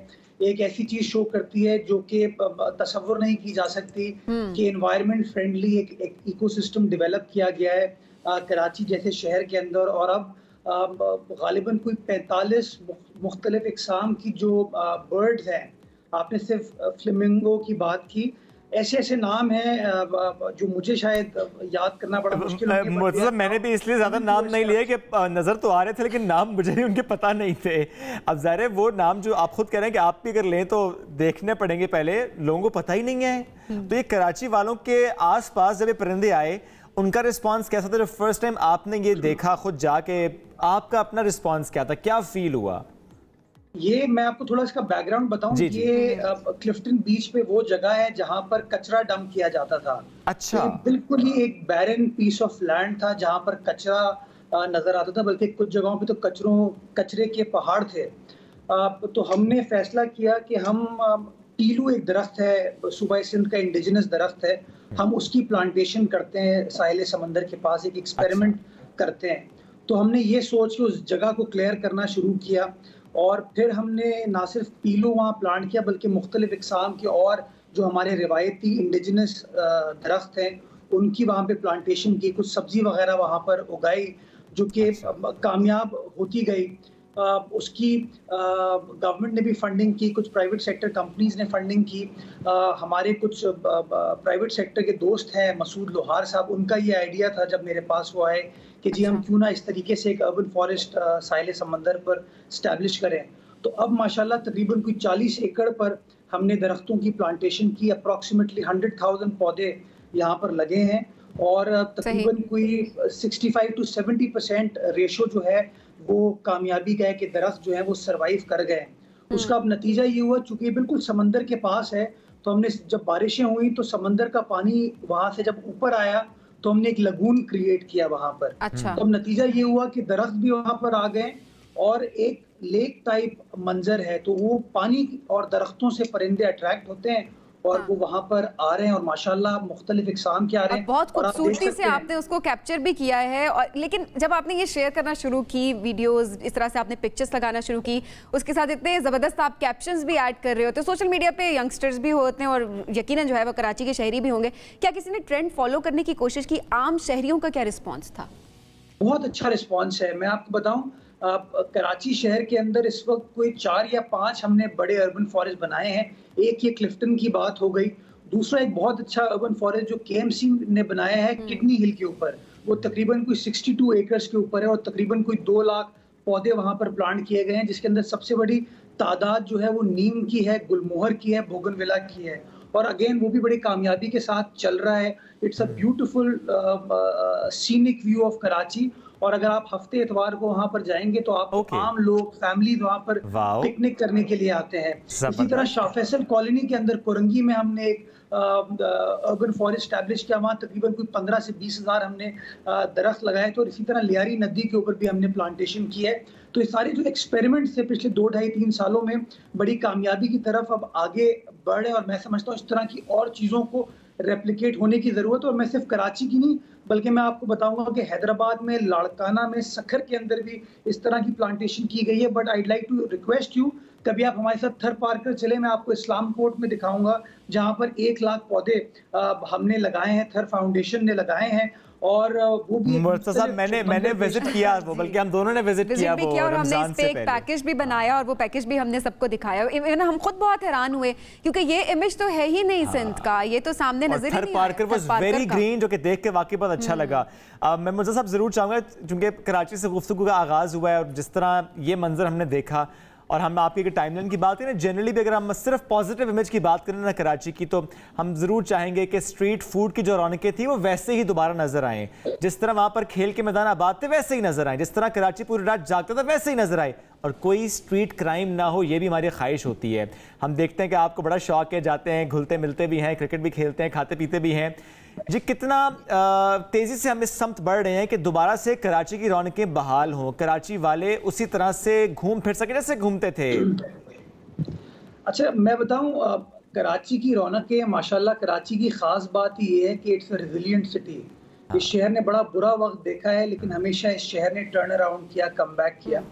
Speaker 5: एक ऐसी चीज़ शो करती है जो कि तसव्वुर नहीं की जा सकती कि एनवायरनमेंट फ्रेंडली एक इकोसिस्टम डेवलप किया गया है कराची जैसे शहर के अंदर। और अब गालिबन कोई 45 मुख्तलिफ इकसाम की जो बर्ड्स हैं, आपने सिर्फ फ्लेमिंगो की बात की, ऐसे नाम हैं जो मुझे शायद याद करना बड़ा मुश्किल है।
Speaker 2: मैंने भी इसलिए ज्यादा नाम नहीं लिए कि नजर तो आ रहे थे, लेकिन नाम मुझे भी उनके पता नहीं थे। अब ज़ाहिर है वो नाम जो आप खुद कह रहे हैं कि आप भी अगर लें तो देखने पड़ेंगे, पहले लोगों को पता ही नहीं है। तो ये कराची वालों के आसपास जब ये परिंदे आए, उनका रिस्पांस कैसा था? जब फर्स्ट टाइम आपने ये देखा खुद जाके, आपका अपना रिस्पांस क्या था, क्या फील हुआ?
Speaker 5: ये मैं आपको थोड़ा इसका बैकग्राउंड बताऊं। ये क्लिफ्टन बीच पे वो जगह है जहां पर कचरा डंप किया जाता था।
Speaker 2: अच्छा।
Speaker 5: तो बिल्कुल ही एक बैरन पीस ऑफ लैंड था जहां पर कचरा नजर आता था, बल्कि कुछ जगहों पे तो कचरे के पहाड़ थे। तो हमने फैसला किया कि हम टीलू एक दरख्त है, सूबा सिंध का इंडिजिनस दरख्त है, हम उसकी प्लांटेशन करते हैं साहिल समंदर के पास, एक एक्सपेरिमेंट करते हैं। तो हमने ये सोच के उस जगह को क्लियर करना शुरू किया, और फिर हमने ना सिर्फ पीलू वहाँ प्लांट किया बल्कि मुख्तलिफ इकसाम के और जो हमारे रिवायती इंडिजिनस दरख्त हैं उनकी वहाँ पे प्लांटेशन की, कुछ सब्जी वगैरह वहाँ पर उगाई जो कि कामयाब होती गई। उसकी गवर्नमेंट ने भी फंडिंग की, कुछ प्राइवेट सेक्टर कंपनीज ने फंडिंग की। हमारे कुछ प्राइवेट सेक्टर के दोस्त हैं, मसूद लोहार साहब, उनका ये आइडिया था जब मेरे पास वो आए कि जी हम क्यों ना इस तरीके से एक अर्बन फॉरेस्ट साहिल समंदर पर स्टैब्लिश करें। तो अब माशाल्लाह तकरीबन कोई 40 एकड़ पर हमने दरख्तों की प्लांटेशन की, अप्रॉक्सीमेटली 100,000 पौधे यहाँ पर लगे हैं, और तकरीबन कोई 65 to 70% रेशो जो है वो कामयाबी का है कि दरख्त जो है वो सरवाइव कर गए। उसका अब नतीजा ये हुआ, चूंकि बिल्कुल समंदर के पास है, तो हमने जब बारिशें हुई तो समंदर का पानी वहां से जब ऊपर आया तो हमने एक लगून क्रिएट किया वहां पर।
Speaker 1: अच्छा।
Speaker 5: तो अब नतीजा ये हुआ कि दरख्त भी वहां पर आ गए और एक लेक टाइप मंजर है, तो वो पानी और दरख्तों से परिंदे अट्रैक्ट होते हैं और वो वहाँ पर आ रहे हैं, और माशाल्लाह मुख्तलिफ इकसाम के आ रहे हैं।
Speaker 1: बहुत खूबसूरती से आपने उसको कैप्चर भी किया है। और लेकिन जब आपने ये शेयर करना शुरू की वीडियोस, इस तरह से आपने पिक्चर्स लगाना शुरू की, उसके साथ इतने ज़बरदस्त आप कैप्शंस भी ऐड कर रहे होते, सोशल मीडिया पे यंगस्टर्स भी होते हैं और यकीनन जो है वो कराची के शहरी भी होंगे, क्या किसी ने ट्रेंड फॉलो करने की कोशिश की? आम शहरियों का क्या रिस्पॉन्स था?
Speaker 5: बहुत अच्छा रिस्पॉन्स है। मैं आपको बताऊँ, कराची शहर के अंदर इस वक्त कोई 4 या 5 हमने बड़े अर्बन फॉरेस्ट बनाए हैं। एक ये क्लिफ्टन की बात हो गई, दूसरा एक बहुत अच्छा अर्बन फॉरेस्ट जो KMC ने बनाया है किडनी हिल के ऊपर, वो तकरीबन कोई 62 एकर्स के ऊपर है और तकरीबन कोई 2 लाख पौधे वहां पर प्लांट किए गए हैं, जिसके अंदर सबसे बड़ी तादाद जो है वो नीम की है, गुलमोहर की है, बोगनविला की है। और अगेन वो भी बड़ी कामयाबी के साथ चल रहा है। It's a beautiful scenic view of Karachi. और अगर आप हफ्ते इतवार को वहां पर जाएंगे तो आप आम लोग फैमिलीज वहां पर पिकनिक करने के लिए आते हैं। इसी तरह शाह फैसल कॉलोनी के अंदर कोरंगी में हमने एक अर्बन फॉरेस्ट स्टैब्लिश किया, वहाँ तकरीबन कोई 15 से 20 हज़ार हमने दरख्त लगाए थे। और इसी तरह लियारी नदी के ऊपर भी हमने प्लांटेशन की है। तो ये सारे जो एक्सपेरिमेंट्स थे पिछले 2, 2.5, 3 सालों में बड़ी कामयाबी की तरफ अब आगे बढ़े। और मैं समझता हूँ इस तरह की और चीज़ों को रेप्लिकेट होने की ज़रूरत है। और मैं सिर्फ कराची की नहीं बल्कि मैं आपको बताऊंगा कि हैदराबाद में, लाड़काना में, सखर के अंदर भी इस तरह की प्लांटेशन की गई है। But I'd like to request you, कभी आप हमारे साथ थर पार्क कर चले, मैं आपको इस्लाम कोर्ट में दिखाऊंगा जहां पर 1 लाख पौधे हमने लगाए हैं, थर फाउंडेशन ने लगाए हैं। और वो भी
Speaker 2: साहब मैंने विजिट किया वो, बल्कि हम दोनों ने विजिट किया वो,
Speaker 1: और हमने इस पे एक पैकेज भी बनाया और वो पैकेज भी हमने सबको दिखाया। इवन हम खुद बहुत हैरान हुए क्योंकि ये इमेज तो है ही नहीं सिंध का, ये तो सामने नजर ही नहीं आ रहा।
Speaker 2: वाज वेरी ग्रीन, जो कि देख के वाकई बहुत अच्छा लगा। मैं मुझे साहब जरूर चाहूंगा, क्योंकि कराची से गुफ्तगू का आगाज हुआ है और जिस तरह ये मंजर हमने देखा, और हम आपकी टाइमलाइन की बात करें, जनरली भी अगर हम सिर्फ पॉजिटिव इमेज की बात करें ना कराची की, तो हम ज़रूर चाहेंगे कि स्ट्रीट फूड की जो रौनकें थी वो वैसे ही दोबारा नजर आए। जिस तरह वहाँ पर खेल के मैदान आबाद थे वैसे ही नजर आए, जिस तरह कराची पूरी रात जागता था वैसे ही नजर आए, और कोई स्ट्रीट क्राइम ना हो, ये भी हमारी ख्वाहिश होती है। हम देखते हैं कि आपको बड़ा शौक है, जाते हैं, घुलते मिलते भी हैं, क्रिकेट भी खेलते हैं, खाते पीते भी हैं जी। कितना तेज़ी से हम इस समत बढ़ रहे हैं कि दोबारा से कराची की रौनकें बहाल हों, कराची वाले उसी तरह से घूम फिर सके जैसे घूमते थे।
Speaker 5: अच्छा, मैं बताऊं, कराची की रौनकें माशाल्लाह, कराची की ख़ास बात ये है कि इट्स अ रेजिलिएंट सिटी। इस शहर ने बड़ा बुरा वक्त देखा है, लेकिन हमेशा इस शहर ने टर्न अराउंड किया, कम बैक किया।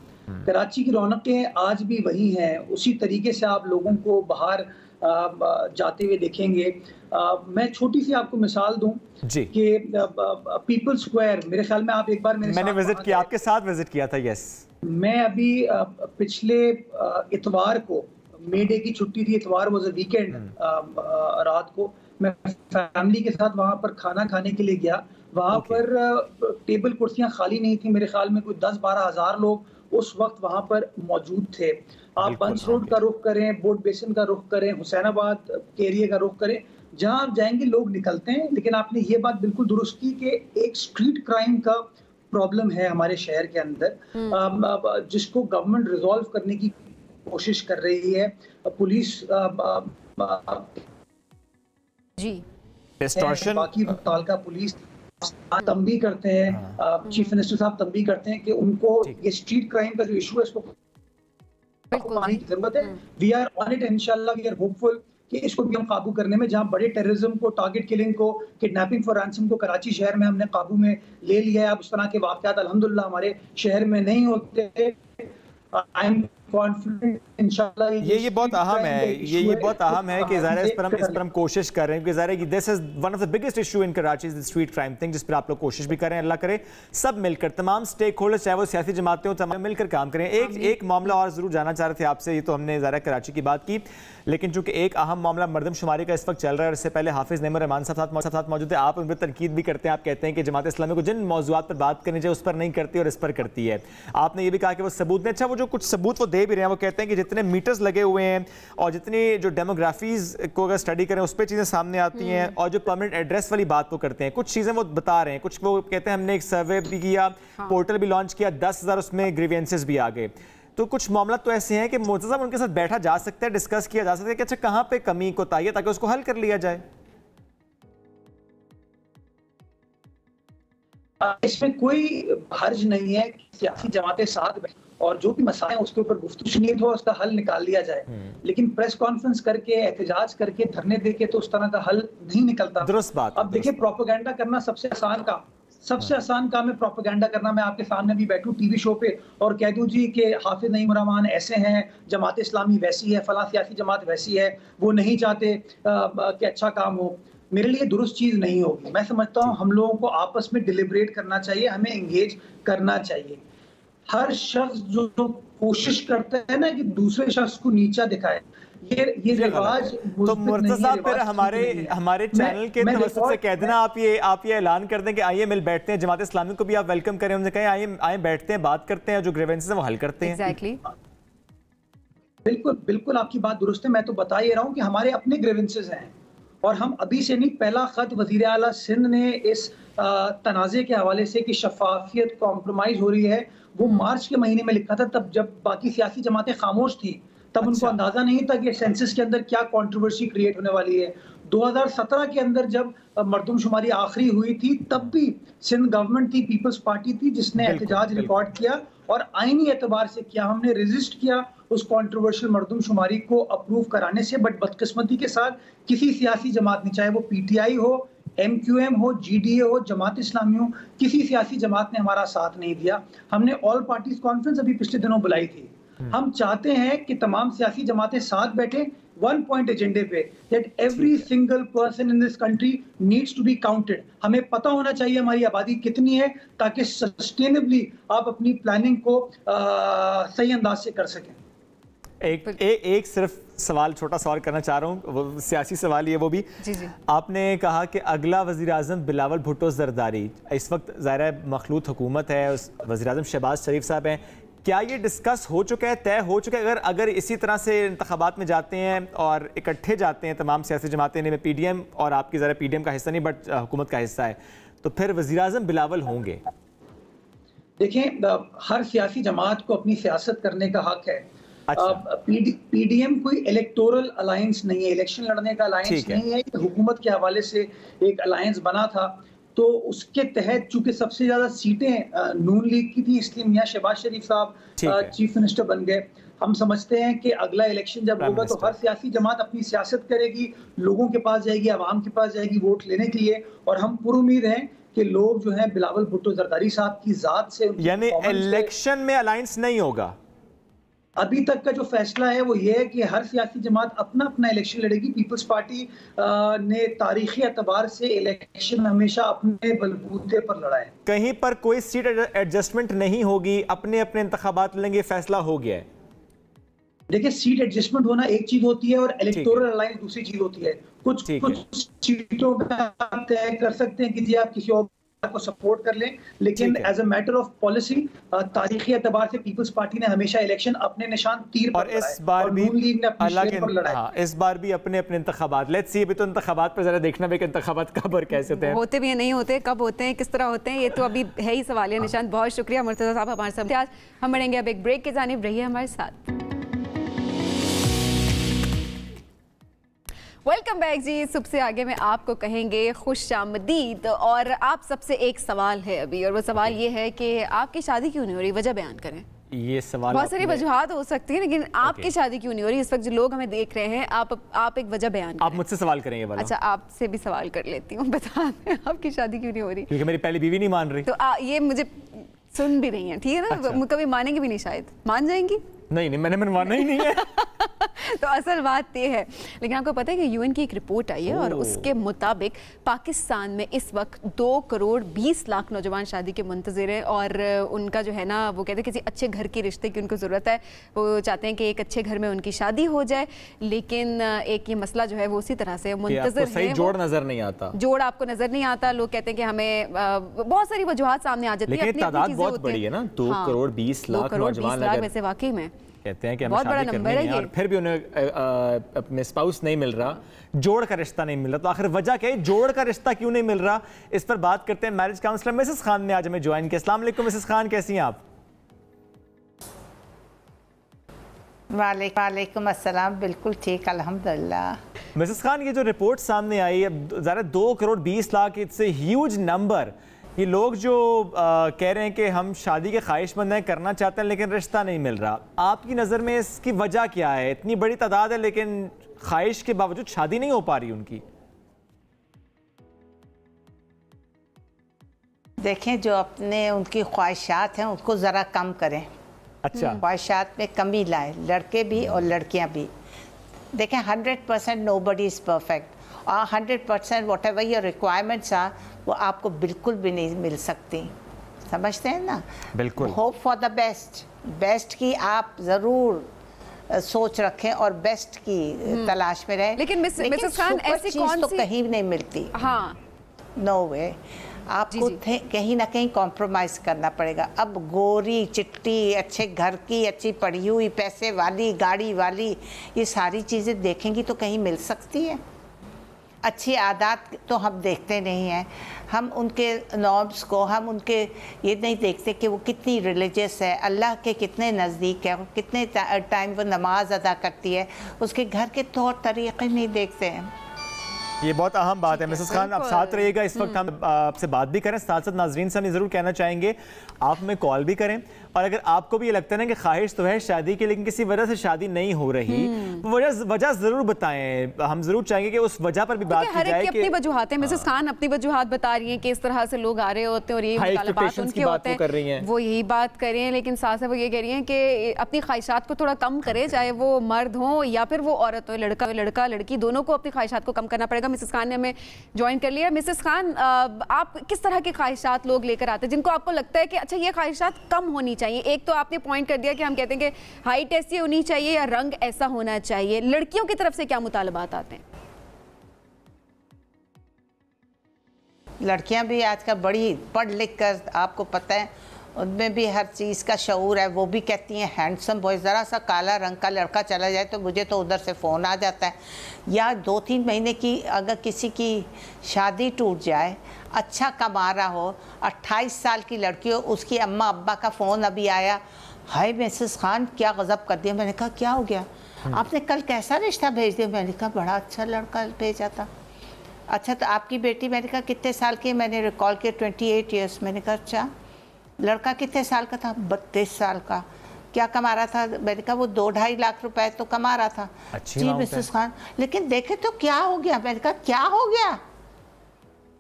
Speaker 5: कराची की रौनकें आज भी वही हैं, उसी तरीके से आप लोगों को बाहर जाते हुए देखेंगे। मैं छोटी सी आपको मिसाल दूं कि पीपल स्क्वायर, मेरे ख्याल में आप एक बार
Speaker 2: मैंने विजिट किया, आपके साथ विजिट किया था। यस,
Speaker 5: मैं अभी पिछले इतवार को, मे डे की छुट्टी थी, इतवार वाज अ वीकेंड, रात को मैं फैमिली के साथ वहां पर खाना खाने के लिए गया। वहां पर टेबल कुर्सियां खाली नहीं थी, मेरे ख्याल में कोई 10-12 हज़ार लोग उस वक्त वहां पर मौजूद थे। आप बंस रोड का रुख करें, बोट बेसिन का रुख करें, हुसैनाबाद के एरिया का रुख करें, जहां आप जाएंगे लोग निकलते हैं। लेकिन आपने ये बात बिल्कुल दुरुस्त की कि एक स्ट्रीट क्राइम का प्रॉब्लम है हमारे शहर के अंदर, जिसको गवर्नमेंट रिजॉल्व करने की कोशिश कर रही है। पुलिस
Speaker 1: जी,
Speaker 5: बाकी मुताल्लिका पुलिस तंबी करते हैं, चीफ मिनिस्टर साहब तंबी करते हैं कि उनको ये स्ट्रीट क्राइम का जो इशू है इसको पाने की जरूरत है। वी आर ऑन इट, इंशाल्लाह वी आर होपफुल कि इसको भी हम काबू करने में, जहां बड़े टेररिज्म को, टारगेट किलिंग को, किडनैपिंग फॉर रैंसम को कराची शहर में हमने काबू में ले लिया है। अब उस तरह के वाकयात अल्हम्दुलिल्लाह हमारे शहर में नहीं होते। आई एम कॉन्फिडेंट इंशाल्लाह।
Speaker 2: ये बहुत अहम है, ये बहुत अहम है कि ज़ाहिर है इस पर हम कोशिश कर रहे हैं, क्योंकि ज़ाहिर है this is one of the biggest issue in Karachi, is the street crime thing, जिस पर आप लोग कोशिश भी करें। अल्लाह करे सब मिलकर, तमाम स्टेक होल्डर्स, चाहे वो सियासी जमातें हो, तमाम मिलकर काम करें। एक मामला और ज़रूर जानना चाह रहे थे आपसे, ये तो हमने ज़ाहिर कराची की बात की, लेकिन चूंकि एक अहम मामला मरदमशुमारी का इस वक्त चल रहा है, इससे पहले हाफिज़ नईम रहमान साहब मौजूद है। आप उन पर तनकीद भी करते हैं, आप कहते हैं कि जमात इस्लामी को जिन मौज़ूआत पर बात करनी चाहिए उस पर नहीं करती और इस पर करती है। आपने ये भी कहा कि वो सबूत ने, अच्छा वो जो कुछ सबूत वो दे भी रहे हैं, वो कहते हैं कि जितने मीटर्स लगे हुए हैं और जितनी जो डेमोग्राफीज को अगर स्टडी करें उस पर चीज़ें सामने आती हैं, और जो परमानेंट एड्रेस वाली बात वो करते हैं, कुछ चीज़ें वो बता रहे हैं, कुछ वो कहते हैं हमने एक सर्वे भी किया, पोर्टल भी लॉन्च किया, 10,000 उसमें ग्रीवेंसेस भी आ गए। तो कुछ मामला तो ऐसे हैं कि मोहतज़म साहब उनके साथ बैठा जा सकता है, डिस्कस किया जा सकता है कि अच्छा कहाँ पे कमी कोताही है, ताकि उसको हल कर लिया जाए।
Speaker 5: इसमें कोई हर्ज नहीं है, सियासी जमातें साथ बैठे और जो भी मसाले हैं उसके ऊपर गुफ्तगू सुनीत हो, उसका हल निकाल लिया जाए। लेकिन प्रेस कॉन्फ्रेंस करके, एहतजाज करके, धरने देके तो उस तरह का हल नहीं निकलता।
Speaker 2: दुरुस्त बात।
Speaker 5: अब देखिए, प्रोपेगेंडा करना सबसे आसान काम है प्रोपेगेंडा करना। मैं आपके सामने भी बैठूं टीवी शो पे और कह दूं जी कि हाफिज नईम रहमान ऐसे हैं, जमात इस्लामी वैसी है, फलां सियासी जमात वैसी है, वो नहीं चाहते कि अच्छा काम हो। मेरे लिए दुरुस्त चीज नहीं होगी। मैं समझता हूँ हम लोगों को आपस में डिलिब्रेट करना चाहिए, हमें एंगेज करना चाहिए। हर शख्स जो कोशिश करता है ना कि दूसरे शख्स को नीचा दिखाए ये रिवाज
Speaker 2: तो मुर्तज़ा साहब फिर हमारे चैनल के तवज्जुह से कह देना, आप ये ऐलान कर दें कि आइए मिल बैठते हैं, जमात इस्लामी को भी आप वेलकम करें, उन्होंने कहा आइए बैठते हैं, बात करते हैं, जो ग्रीवेंसेस हैं वो हल करते हैं।
Speaker 1: एग्जैक्टली
Speaker 5: बिल्कुल बिल्कुल आपकी बात दुरुस्त है। मैं तो बता ही रहा हूँ कि हमारे अपने ग्रीवेंसेस हैं और हम अभी से नहीं, पहला खत वज़ीर आला सिंध ने इस तनाज़े के हवाले से कि शफाफियत कॉम्प्रोमाइज़ हो रही है, वो मार्च के महीने में लिखा था, तब जब बाकी सियासी जमातें खामोश थी, तब उनको अंदाजा नहीं था कि सेंसस के अंदर क्या कंट्रोवर्सी क्रिएट होने वाली है। 2017 के अंदर जब मरदमशुमारी आखिरी हुई थी, तब भी सिंध गवर्नमेंट थी, पीपल्स पार्टी थी, जिसने एहतजाज रिकॉर्ड किया और आईनी एतबार से किया। हमने रेजिस्ट किया उस कंट्रोवर्शियल मरदमशुमारी को अप्रूव कराने से, बट बदकिस्मती के साथ किसी सियासी जमात ने, चाहे वो PTI हो, MQM हो, GDA हो, जमात इस्लामी हो, किसी सियासी जमात ने हमारा साथ नहीं दिया। हमने ऑल पार्टीज कॉन्फ्रेंस अभी पिछले दिनों बुलाई थी। हम चाहते हैं कि तमाम सियासी जमातें साथ बैठे वन पॉइंट एजेंडे पे, that every single person in this country needs to be counted. हमें पता होना चाहिए हमारी आबादी कितनी है, ताकि सस्टेनेबली आप अपनी प्लानिंग को सही अंदाज से कर सकें।
Speaker 2: एक सिर्फ सवाल, छोटा सवाल करना चाह रहा हूँ, वो सियासी सवाल ये वो भी
Speaker 1: जी।
Speaker 2: आपने कहा कि अगला वज़ीर आज़म बिलावल भुट्टो ज़रदारी, इस वक्त ज़ाहिर मखलूत हुकूमत है, वज़ीर आज़म शहबाज शरीफ साहब हैं, क्या ये डिस्कस हो चुका है, तय हो चुका है? अगर इसी तरह से इंतखाबात में जाते हैं और इकट्ठे जाते हैं तमाम सियासी जमातें, में PDM और आपकी ज़रा PDM का हिस्सा नहीं बट हुकूमत का हिस्सा है, तो फिर वज़ीर आज़म बिलावल होंगे?
Speaker 5: देखें, हर सियासी जमात को अपनी सियासत करने का हक है।
Speaker 2: अच्छा।
Speaker 5: PDM कोई इलेक्टोरल अलायंस नहीं है, इलेक्शन लड़ने का अलायंस नहीं है। हुकूमत के हवाले से एक अलायंस बना था, तो उसके तहत चूंकि सबसे ज्यादा सीटें नून लीग की थी, इसलिए मियां शहबाज शरीफ साहब चीफ मिनिस्टर बन गए। हम समझते हैं कि अगला इलेक्शन जब होगा तो हर सियासी जमात अपनी सियासत करेगी, लोगों के पास जाएगी, आवाम के पास जाएगी वोट लेने के लिए, और हम पुरुमीद हैं कि लोग जो हैं बिलावल भुट्टो ज़रदारी साहब की जात से,
Speaker 2: यानी इलेक्शन में अलायंस नहीं होगा।
Speaker 5: अभी तक का जो फैसला है वो ये है कि हर सियासी जमात अपना अपना इलेक्शन लड़ेगी। पीपल्स पार्टी ने तारीखी एतबार से इलेक्शन हमेशा अपने बलबूते पर लड़ा है।
Speaker 2: कहीं पर कोई सीट एडजस्टमेंट नहीं होगी, अपने अपने इंतखाबात लेंगे, फैसला हो गया है।
Speaker 5: देखिए, सीट एडजस्टमेंट होना एक चीज होती है और इलेक्टोरल अलायंस दूसरी चीज होती है। कुछ सीटों का तय कर सकते हैं कि जी आप किसी और को सपोर्ट कर लें, लेकिन as a matter of policy तारीखी एतबार से पीपल्स पार्टी ने हमेशा इलेक्शन अपने निशान तीर पर लड़ा है,
Speaker 2: इस बार भी
Speaker 5: अल्लाह के
Speaker 2: इस बार भी अपने अपने इंतखाबात। लेट्स सी, अभी तो इंतखाबात पर जरा देखना भी कि इंतखाबात कब और कैसे होते हैं,
Speaker 1: होते भी नहीं होते, कब होते हैं, किस तरह होते हैं, ये तो अभी है ही सवालिया निशान। बहुत शुक्रिया मुर्तज़ा साहब हमारे साथ। आज हम बढ़ेंगे अब एक ब्रेक की जानिब, रहिए हमारे साथ। वेलकम बैक जी। सुबह से आगे में आपको कहेंगे खुशामदीद, और आप सबसे एक सवाल है अभी, और वो सवाल ये है कि आपकी शादी क्यों नहीं हो रही, वजह बयान करें।
Speaker 2: ये सवाल
Speaker 1: बहुत सारी वजूहात हो सकती है, लेकिन आपकी शादी क्यों नहीं हो रही, इस वक्त जो लोग हमें देख रहे हैं, आप एक वजह बयान करें।
Speaker 2: आप मुझसे सवाल करेंगे वाला?
Speaker 1: अच्छा, आपसे भी सवाल कर लेती हूँ, बता दें आपकी शादी क्यों नहीं हो रही।
Speaker 2: क्योंकि मेरी पहली बीवी नहीं मान रही।
Speaker 1: तो ये मुझे सुन भी रही है, ठीक है ना? अच्छा। कभी मानेंगे भी नहीं, शायद मान जाएंगी।
Speaker 2: नहीं, मैंने मनवाना ही नहीं है।
Speaker 1: तो असल बात ये है, लेकिन आपको पता है कि UN की एक रिपोर्ट आई है और उसके मुताबिक पाकिस्तान में इस वक्त 2 करोड़ 20 लाख नौजवान शादी के मुंतज़िर हैं, और उनका जो है ना, वो कहते हैं किसी अच्छे घर की रिश्ते की उनको ज़रूरत है। वो चाहते हैं कि एक अच्छे घर में उनकी शादी हो जाए, लेकिन एक ये मसला जो है वो उसी तरह से मुंतज़िर है,
Speaker 2: जोड़ नजर नहीं आता,
Speaker 1: जोड़ आपको नजर नहीं आता। लोग कहते हैं कि हमें बहुत सारी वजूहात सामने आ जाती है,
Speaker 2: लेकिन तादाद बहुत बड़ी है ना, 2 करोड़ 20 लाख नौजवान
Speaker 1: वैसे वाकई में
Speaker 2: कहते हैं कि हमें शादी करनी है और फिर भी उन्हें अपने स्पाउस नहीं मिल रहा, जोड़ का रिश्ता नहीं मिल रहा। तो आखिर वजह क्या है, जोड़ का रिश्ता क्यों नहीं मिल रहा, इस पर बात करते हैं। मैरिज काउंसलर मिसेस खान ने आज हमें ज्वाइन किया। अस्सलाम वालेकुम मिसेस खान, कैसी हैं आप?
Speaker 6: वालेकुम अस्सलाम, बिल्कुल ठीक, अल्हम्दुलिल्लाह।
Speaker 2: मिसेस खान, ये जो रिपोर्ट सामने आई है, ज़रा 2 crore 20 lakh, it's a huge number. ये लोग जो कह रहे हैं कि हम शादी के ख्वाहिशमंद हैं, करना चाहते हैं, लेकिन रिश्ता नहीं मिल रहा, आपकी नज़र में इसकी वजह क्या है? इतनी बड़ी तादाद है लेकिन ख्वाहिश के बावजूद शादी नहीं हो पा रही उनकी।
Speaker 6: देखें, जो अपने उनकी ख्वाहिशात हैं उसको ज़रा कम करें।
Speaker 2: अच्छा,
Speaker 6: ख्वाहिशात में कमी लाएं, लड़के भी और लड़कियां भी। देखें, 100% नोबडी इज़ परफेक्ट, और 100% whatever your requirements are, वो आपको बिल्कुल भी नहीं मिल सकती। समझते हैं ना?
Speaker 2: बिल्कुल।
Speaker 6: Hope for the best, best की आप ज़रूर सोच रखें और बेस्ट की तलाश में रहें।
Speaker 1: लेकिन मिसेस खान ऐसी कौन
Speaker 6: तो
Speaker 1: सी
Speaker 6: कहीं नहीं मिलती।
Speaker 1: हाँ,
Speaker 6: नो वे, आपको कहीं ना कहीं कॉम्प्रोमाइज़ करना पड़ेगा। अब गोरी चिट्टी, अच्छे घर की, अच्छी पढ़ी हुई, पैसे वाली, गाड़ी वाली, ये सारी चीज़ें देखेंगी तो कहीं मिल सकती है। अच्छी आदत तो हम देखते नहीं हैं, हम उनके नॉर्म्स को, हम उनके ये नहीं देखते कि वो कितनी रिलीजियस है, अल्लाह के कितने नज़दीक है, कितने टाइम वो नमाज अदा करती है, उसके घर के तौर तरीक़े नहीं देखते हैं।
Speaker 2: ये बहुत अहम बात है। मिसेस खान, आप साथ रहिएगा, इस वक्त हम आपसे बात भी करें, साथ साथ नाजरीन से हम ज़रूर कहना चाहेंगे आप हमें कॉल भी करें, और अगर आपको भी ये लगता है ना कि ख्वाहिश तो है शादी की लेकिन किसी वजह से शादी नहीं हो रही, वजह ज़रूर बताएं। हम ज़रूर चाहेंगे कि उस वजह पर भी बात की जाए।
Speaker 1: अपनी वजूहात है, मिसेस खान अपनी वजूहात बता रही हैं कि इस तरह से लोग आ रहे होते हैं और ये मुतालबात उनके होते हैं, वो यही बात कर रही हैं, लेकिन साथ साथ वो ये कह रही हैं कि अपनी ख्वाहिशात को थोड़ा कम करें, चाहे वो मर्द हो या फिर वो औरत हो, लड़का लड़की, दोनों को अपनी ख्वाहिशात को कम करना पड़ेगा। मिसेस खान ने हमें ज्वाइन कर लिया। मिसेस खान, आप किस तरह की ख्वाहिशात लोग लेकर आते हैं जिनको आपको लगता है कि अच्छा ये ख्वाहिशात कम होनी चाहिए? एक तो आपने पॉइंट कर दिया कि हम कहते हैं कि हाइट ऐसी होनी चाहिए या रंग ऐसा होना चाहिए, लड़कियों की तरफ से क्या मुतालबात आते हैं?
Speaker 6: लड़कियां भी आजकल बड़ी पढ़ लिख कर, आपको पता है उनमें भी हर चीज़ का शऊर है, वो भी कहती हैं हैंडसम बॉय, ज़रा सा काला रंग का लड़का चला जाए तो मुझे तो उधर से फ़ोन आ जाता है। या 2-3 महीने की अगर किसी की शादी टूट जाए, अच्छा कमा रहा हो, 28 साल की लड़की हो, उसकी अम्मा अब्बा का फ़ोन अभी आया, हाय मिसेस खान क्या गज़ब कर दिया। मैंने कहा क्या हो गया, आपने कल कैसा रिश्ता भेज दिया? मैंने कहा बड़ा अच्छा लड़का भेजा था। अच्छा तो आपकी बेटी, मैंने कहा कितने साल की? मैंने रिकॉल किया 28 ईयर्स। मैंने कहा अच्छा, लड़का कितने साल का था? 32 साल का। क्या कमा रहा था? मैंने कहा वो 2-2.5 लाख रुपए तो कमा रहा था। जी मिसेस खान, लेकिन देखे तो क्या हो गया? मैंने कहा क्या हो गया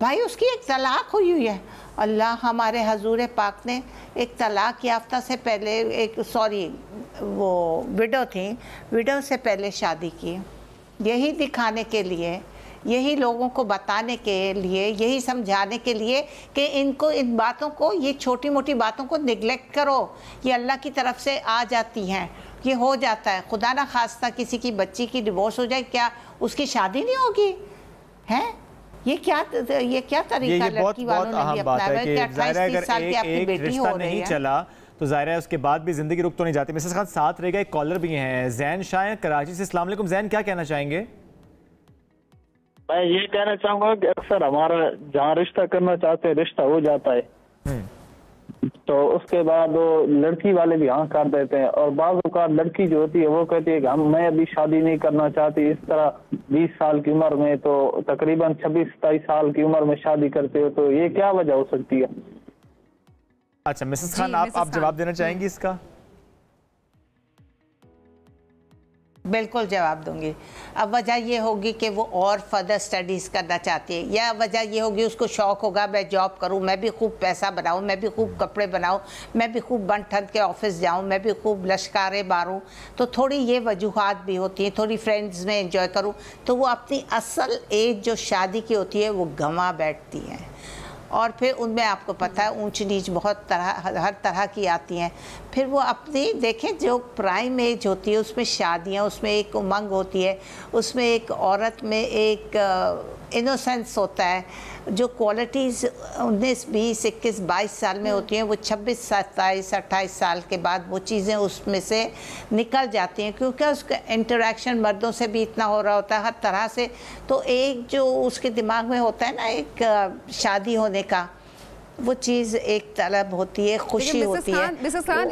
Speaker 6: भाई? उसकी एक तलाक हुई है। अल्लाह, हमारे हजूर पाक ने एक तलाक याफ्ता से पहले वो विडो थी, विडो से पहले शादी की, यही दिखाने के लिए, यही लोगों को बताने के लिए, यही समझाने के लिए कि इनको इन बातों को, ये छोटी मोटी बातों को निगलेक्ट करो, ये अल्लाह की तरफ से आ जाती हैं, ये हो जाता है। खुदा ना खास्ता किसी की बच्ची की डिवोर्स हो जाए, क्या उसकी शादी नहीं होगी? हैं ये क्या तरीका लड़की वालों ने भी अपनाया है कि 28-30 साल की आपकी बेटी हो रही है।
Speaker 2: चला तो ज़ाहिर है उसके बाद भी ज़िंदगी रुक तो नहीं जाती। मिसेस खान, साथ रहेगा एक कॉलर भी हैं, जैन शाह कराची से। अस्सलाम वालेकुम जैन, क्या कहना चाहेंगे?
Speaker 7: मैं ये कहना चाहूँगा कि अक्सर हमारा जहाँ रिश्ता करना चाहते हैं रिश्ता हो जाता है, तो उसके बाद वो लड़की वाले भी हाँ कर देते हैं, और बाज़ औक़ात लड़की जो होती है वो कहती है कि मैं अभी शादी नहीं करना चाहती। इस तरह 20 साल की उम्र में, तो तकरीबन 26-27 साल की उम्र में शादी करते हो, तो ये क्या वजह हो सकती है?
Speaker 2: अच्छा मिसेस खान, आप जवाब देना चाहेंगी इसका?
Speaker 6: बिल्कुल जवाब दूंगी। अब वजह ये होगी कि वो और फर्दर स्टडीज़ करना चाहती है, या वजह ये होगी उसको शौक़ होगा मैं जॉब करूं, मैं भी खूब पैसा बनाऊं, मैं भी खूब कपड़े बनाऊं, मैं भी खूब बन ठन के ऑफिस जाऊं, मैं भी खूब लश्कारे मारूं। तो थोड़ी ये वजूहात भी होती हैं, थोड़ी फ्रेंड्स में एंजॉय करूं, तो वो अपनी असल एज जो शादी की होती है वो गंवा बैठती हैं। और फिर उनमें आपको पता है ऊंच नीच बहुत हर तरह की आती हैं। फिर वो अपनी देखें जो प्राइम एज होती है उसमें शादियां, उसमें एक उमंग होती है, उसमें एक औरत में एक इनोसेंस होता है, जो क्वालिटीज़ 19, 20, 21, 22 साल में होती हैं वो 26, 27, 28 साल के बाद वो चीज़ें उसमें से निकल जाती हैं, क्योंकि उसका इंटरेक्शन मर्दों से भी इतना हो रहा होता है हर तरह से। तो एक जो उसके दिमाग में होता है ना एक शादी होने का, वो चीज़ एक तलब होती है, खुशी होती है,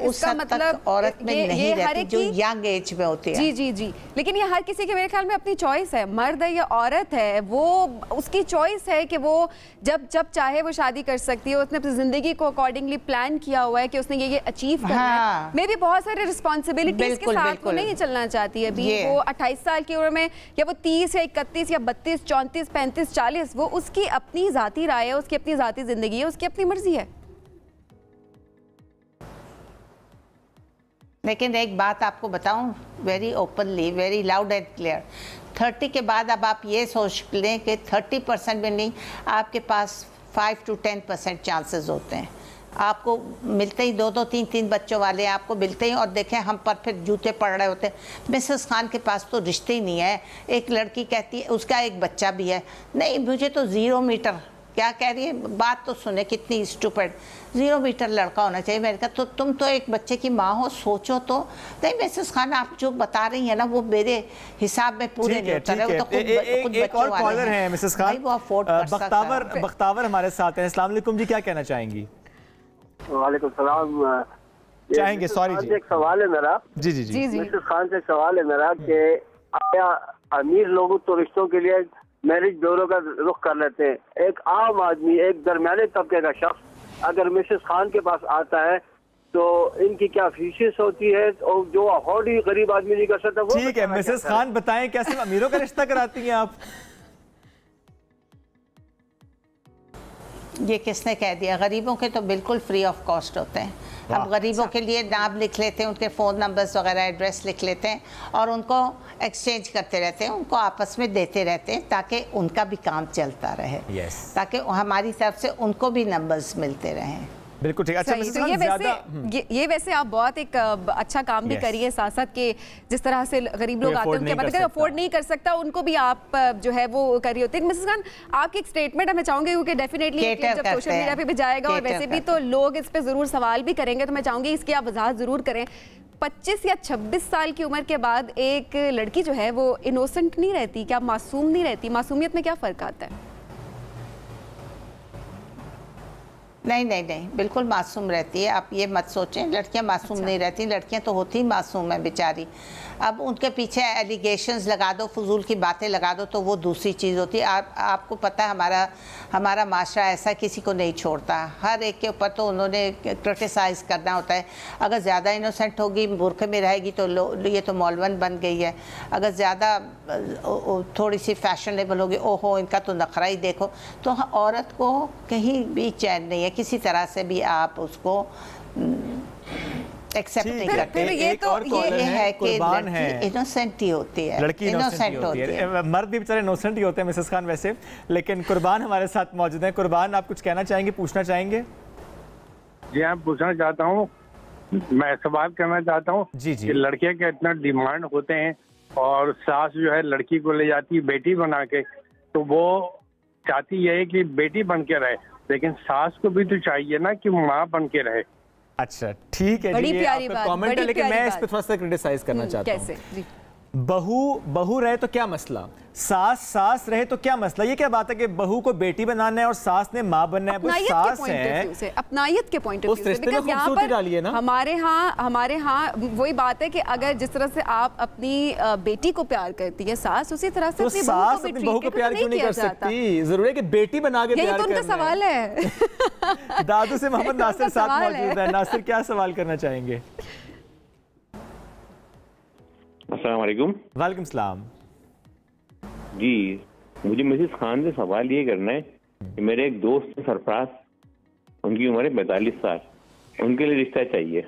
Speaker 6: उस हद तक औरत में नहीं रहती जो यंग एज में होती है।
Speaker 1: जी जी जी, लेकिन ये हर किसी के मेरे ख्याल में अपनी चॉइस है, मर्द है या औरत है, वो उसकी चॉइस है कि वो जब चाहे वो शादी कर सकती है। उसने अपनी ज़िंदगी को अकॉर्डिंगली प्लान किया हुआ है कि उसने ये अचीव करना है। मे भी बहुत सारे रिस्पॉन्सिबिलिटीज के साथ वो नहीं चलना चाहती है अभी, वो 28 साल की उम्र में, या वो 30 या 31 या 32, 34, 35, 40, वो उसकी अपनी ज़ाती राय है, उसकी अपनी ज़ाती ज़िंदगी है, उसकी अपनी मर्जी है।
Speaker 6: लेकिन एक बात आपको बताऊं very openly, very loud and clear, 30 के बाद अब आप ये सोच लें कि 30% में नहीं, आपके पास 5 to 10% चांसेस होते हैं। आपको मिलते ही 2-2, 3-3 बच्चों वाले आपको मिलते ही और देखें हम पर फिर जूते पड़ रहे होते हैं। मिसेस खान के पास तो रिश्ते ही नहीं है। एक लड़की कहती है उसका एक बच्चा भी है, नहीं मुझे तो 0 मीटर, क्या कह रही है, बात तो सुने कितनी स्टूपिड, 0 मीटर लड़का होना चाहिए। मैंने कहा तो तुम तो एक बच्चे की माँ हो, सोचो तो। नहीं मिसेस खान आप जो बता रही है ना वो मेरे हिसाब में पूरे नहीं उतर रहे। वो तो
Speaker 2: एक और कॉलर है मिसेस खान,
Speaker 6: वो अफोर्ड कर सकता है।
Speaker 2: बख्तावर हमारे साथ हैं। अस्सलाम वालेकुम जी, क्या कहना चाहेंगी?
Speaker 8: वालेकुम सलाम।
Speaker 2: चाहेंगे, सॉरी जी।
Speaker 8: एक सवाल है मेरा।
Speaker 2: जी जी जी।
Speaker 8: मिसेस खान से सवाल है मेरा कि आया अमीर लोग तो रिश्तों के लिए मैरिज ब्यूरो का रुख कर लेते हैं, एक आम आदमी, एक दरमियाने तबके का शख्स अगर मिसेस खान के पास आता है तो इनकी क्या फीसेस होती है और जो अफोर्ड ही गरीब आदमी नहीं कर सकता वो?
Speaker 2: ठीक है मिसेस खान बताएं, क्या सिर्फ अमीरों का रिश्ता कराती हैं आप?
Speaker 6: ये किसने कह दिया? गरीबों के तो बिल्कुल फ्री ऑफ कॉस्ट होते हैं। अब गरीबों के लिए नाम लिख लेते हैं, उनके फ़ोन नंबर्स वगैरह एड्रेस लिख लेते हैं और उनको एक्सचेंज करते रहते हैं, उनको आपस में देते रहते हैं ताकि उनका भी काम चलता रहे। ताकि हमारी तरफ से उनको भी नंबर्स मिलते रहें।
Speaker 2: बिल्कुल ठीक। अच्छा
Speaker 1: तो ये वैसे आप बहुत एक अच्छा काम भी करिए साथ साथ के जिस तरह से गरीब लोग आते हैं उनके बाद अफोर्ड नहीं कर सकता उनको भी आप जो है वो कर रही होती है। मिसेस खान आपकी एक स्टेटमेंट हमें चाहूंगी क्योंकि डेफिनेटली जब सोशल मीडिया पे भी जाएगा और वैसे भी तो लोग इस पे जरूर सवाल भी करेंगे, तो मैं चाहूंगी इसकी आप वजाहत जरूर करें। 25 या 26 साल की उम्र के बाद एक लड़की जो है वो इनोसेंट नहीं रहती, क्या मासूम नहीं रहती? मासूमियत में क्या फ़र्क आता है?
Speaker 6: नहीं नहीं नहीं, बिल्कुल मासूम रहती है। आप ये मत सोचें लड़कियां मासूम नहीं रहती, लड़कियां तो होती ही मासूम है बेचारी। अब उनके पीछे एलिगेशंस लगा दो, फजूल की बातें लगा दो तो वो दूसरी चीज़ होती है। आपको पता है हमारा माशरा ऐसा किसी को नहीं छोड़ता, हर एक के ऊपर तो उन्होंने क्रिटिसाइज़ करना होता है। अगर ज़्यादा इनोसेंट होगी, बुर्के में रहेगी तो ये तो मौलवन बन गई है। अगर ज़्यादा थोड़ी सी फैशनेबल होगी, ओहो इनका तो नखरा ही देखो, तो औरत को कहीं भी चैन नहीं है, किसी तरह से भी आप उसको एक्सेप्ट नहीं करते।
Speaker 1: ये तो ये
Speaker 6: है कि लड़की इनोसेंट ही होती है,
Speaker 2: लड़की इनोसेंट होती है। मर्द भी बेचारे इनोसेंट ही होते हैं मिसेस खान वैसे। लेकिन कुर्बान हमारे साथ मौजूद हैं। कुर्बान आप कुछ कहना चाहेंगे, पूछना चाहेंगे?
Speaker 9: जी हाँ, पूछना चाहता हूँ, मैं सवाल करना चाहता हूँ
Speaker 2: जी जी।
Speaker 9: कि लड़के के इतना डिमांड होते हैं और सास जो है लड़की को ले जाती है बेटी बना के, तो वो चाहती है कि बेटी बन के रहे, लेकिन सास को भी तो चाहिए ना कि माँ बन के रहे।
Speaker 2: अच्छा ठीक है,
Speaker 1: बड़ी प्यारी बात,
Speaker 2: कमेंट है, लेकिन मैं इस पे थोड़ा सा क्रिटिसाइज करना चाहता हूँ।
Speaker 1: कैसे?
Speaker 2: बहू रहे तो क्या मसला, सास रहे तो क्या मसला? ये क्या बात है कि बहू को बेटी बनाना है और सास ने माँ बनना है? वो सास है,
Speaker 1: अपनायत के पॉइंट ऑफ व्यू से यहाँ पर हमारे यहाँ वही बात है कि अगर जिस तरह से आप अपनी बेटी को प्यार करती है सास, उसी तरह से
Speaker 2: अपनी बहू को प्यार क्यों नहीं कर सकती? जरूरी है कि बेटी बना के प्यार करना है?
Speaker 1: उनका सवाल है।
Speaker 2: दादू से मोहम्मद नासिर साथ मौजूद है। नासिर क्या सवाल करना चाहेंगे?
Speaker 10: अस्सलाम वालेकुम।
Speaker 2: वालेकुम सलाम।
Speaker 10: जी, मुझे मिसेस खान से सवाल ये करना है कि मेरे एक दोस्त सरफराज, उनकी उम्र है 42 साल, उनके लिए रिश्ता चाहिए।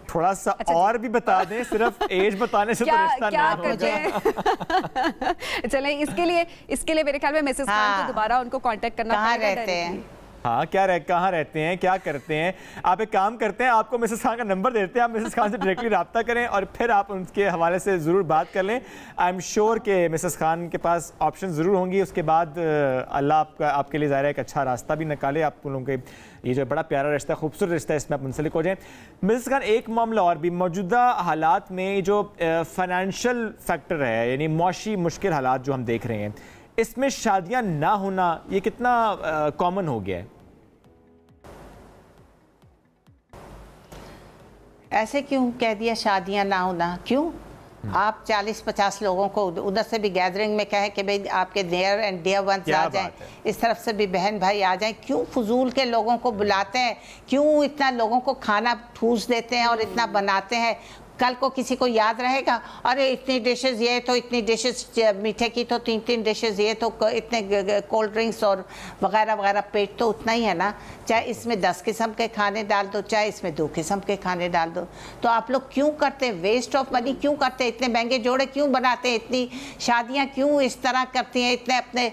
Speaker 2: थोड़ा सा और भी बता दें, सिर्फ एज बताने से तो रिश्ता नहीं
Speaker 1: होगा। चलें, इसके लिए मेरे ख्याल में मिसेस खान को दोबारा उनको कांटेक्ट करना पड़ेगा।
Speaker 2: हाँ, कहाँ रहते हैं, क्या करते हैं? आप एक काम करते हैं, आपको मिसेस खान का नंबर देते हैं, आप मिसेस खान से डायरेक्टली रब्ता करें और फिर आप उनके हवाले से ज़रूर बात कर लें। आई एम श्योर कि मिसेस खान के पास ऑप्शन ज़रूर होंगी। उसके बाद अल्लाह आपके लिए ज़ाहिर है एक अच्छा रास्ता भी निकाले। आप लोगों के ये जो बड़ा प्यारा रिश्ता, खूबसूरत रिश्ता है, इसमें आप मुंसलिक हो जाएँ। मिसेस खान, एक मामला और भी, मौजूदा हालात में जो फाइनेंशियल फैक्टर है, यानी मुआशी मुश्किल हालात जो हम देख रहे हैं, इसमें शादियां ना होना ये कितना कॉमन हो गया है?
Speaker 6: ऐसे क्यों कह दिया शादियां ना होना? क्यों? आप 40-50 लोगों को उधर से भी गैदरिंग में कहें कि भाई आपके नियर एंड डियर वंस आ जाएं, इस तरफ से भी बहन भाई आ जाएं। क्यों फजूल के लोगों को बुलाते हैं? क्यों इतना लोगों को खाना ठूस देते हैं और इतना बनाते हैं? कल को किसी को याद रहेगा, अरे इतनी डिशेस ये तो, इतनी डिशेस मीठे की तो 3-3 डिशेस, ये तो इतने कोल्ड ड्रिंक्स और वगैरह वगैरह, पेट तो उतना ही है ना। चाहे इसमें 10 किस्म के खाने डाल दो, चाहे इसमें 2 किस्म के खाने डाल दो। तो आप लोग क्यों करते हैं वेस्ट ऑफ मनी, क्यों करते हैं? इतने महंगे जोड़े क्यों बनाते हैं? इतनी शादियाँ क्यों इस तरह करती हैं? इतने अपने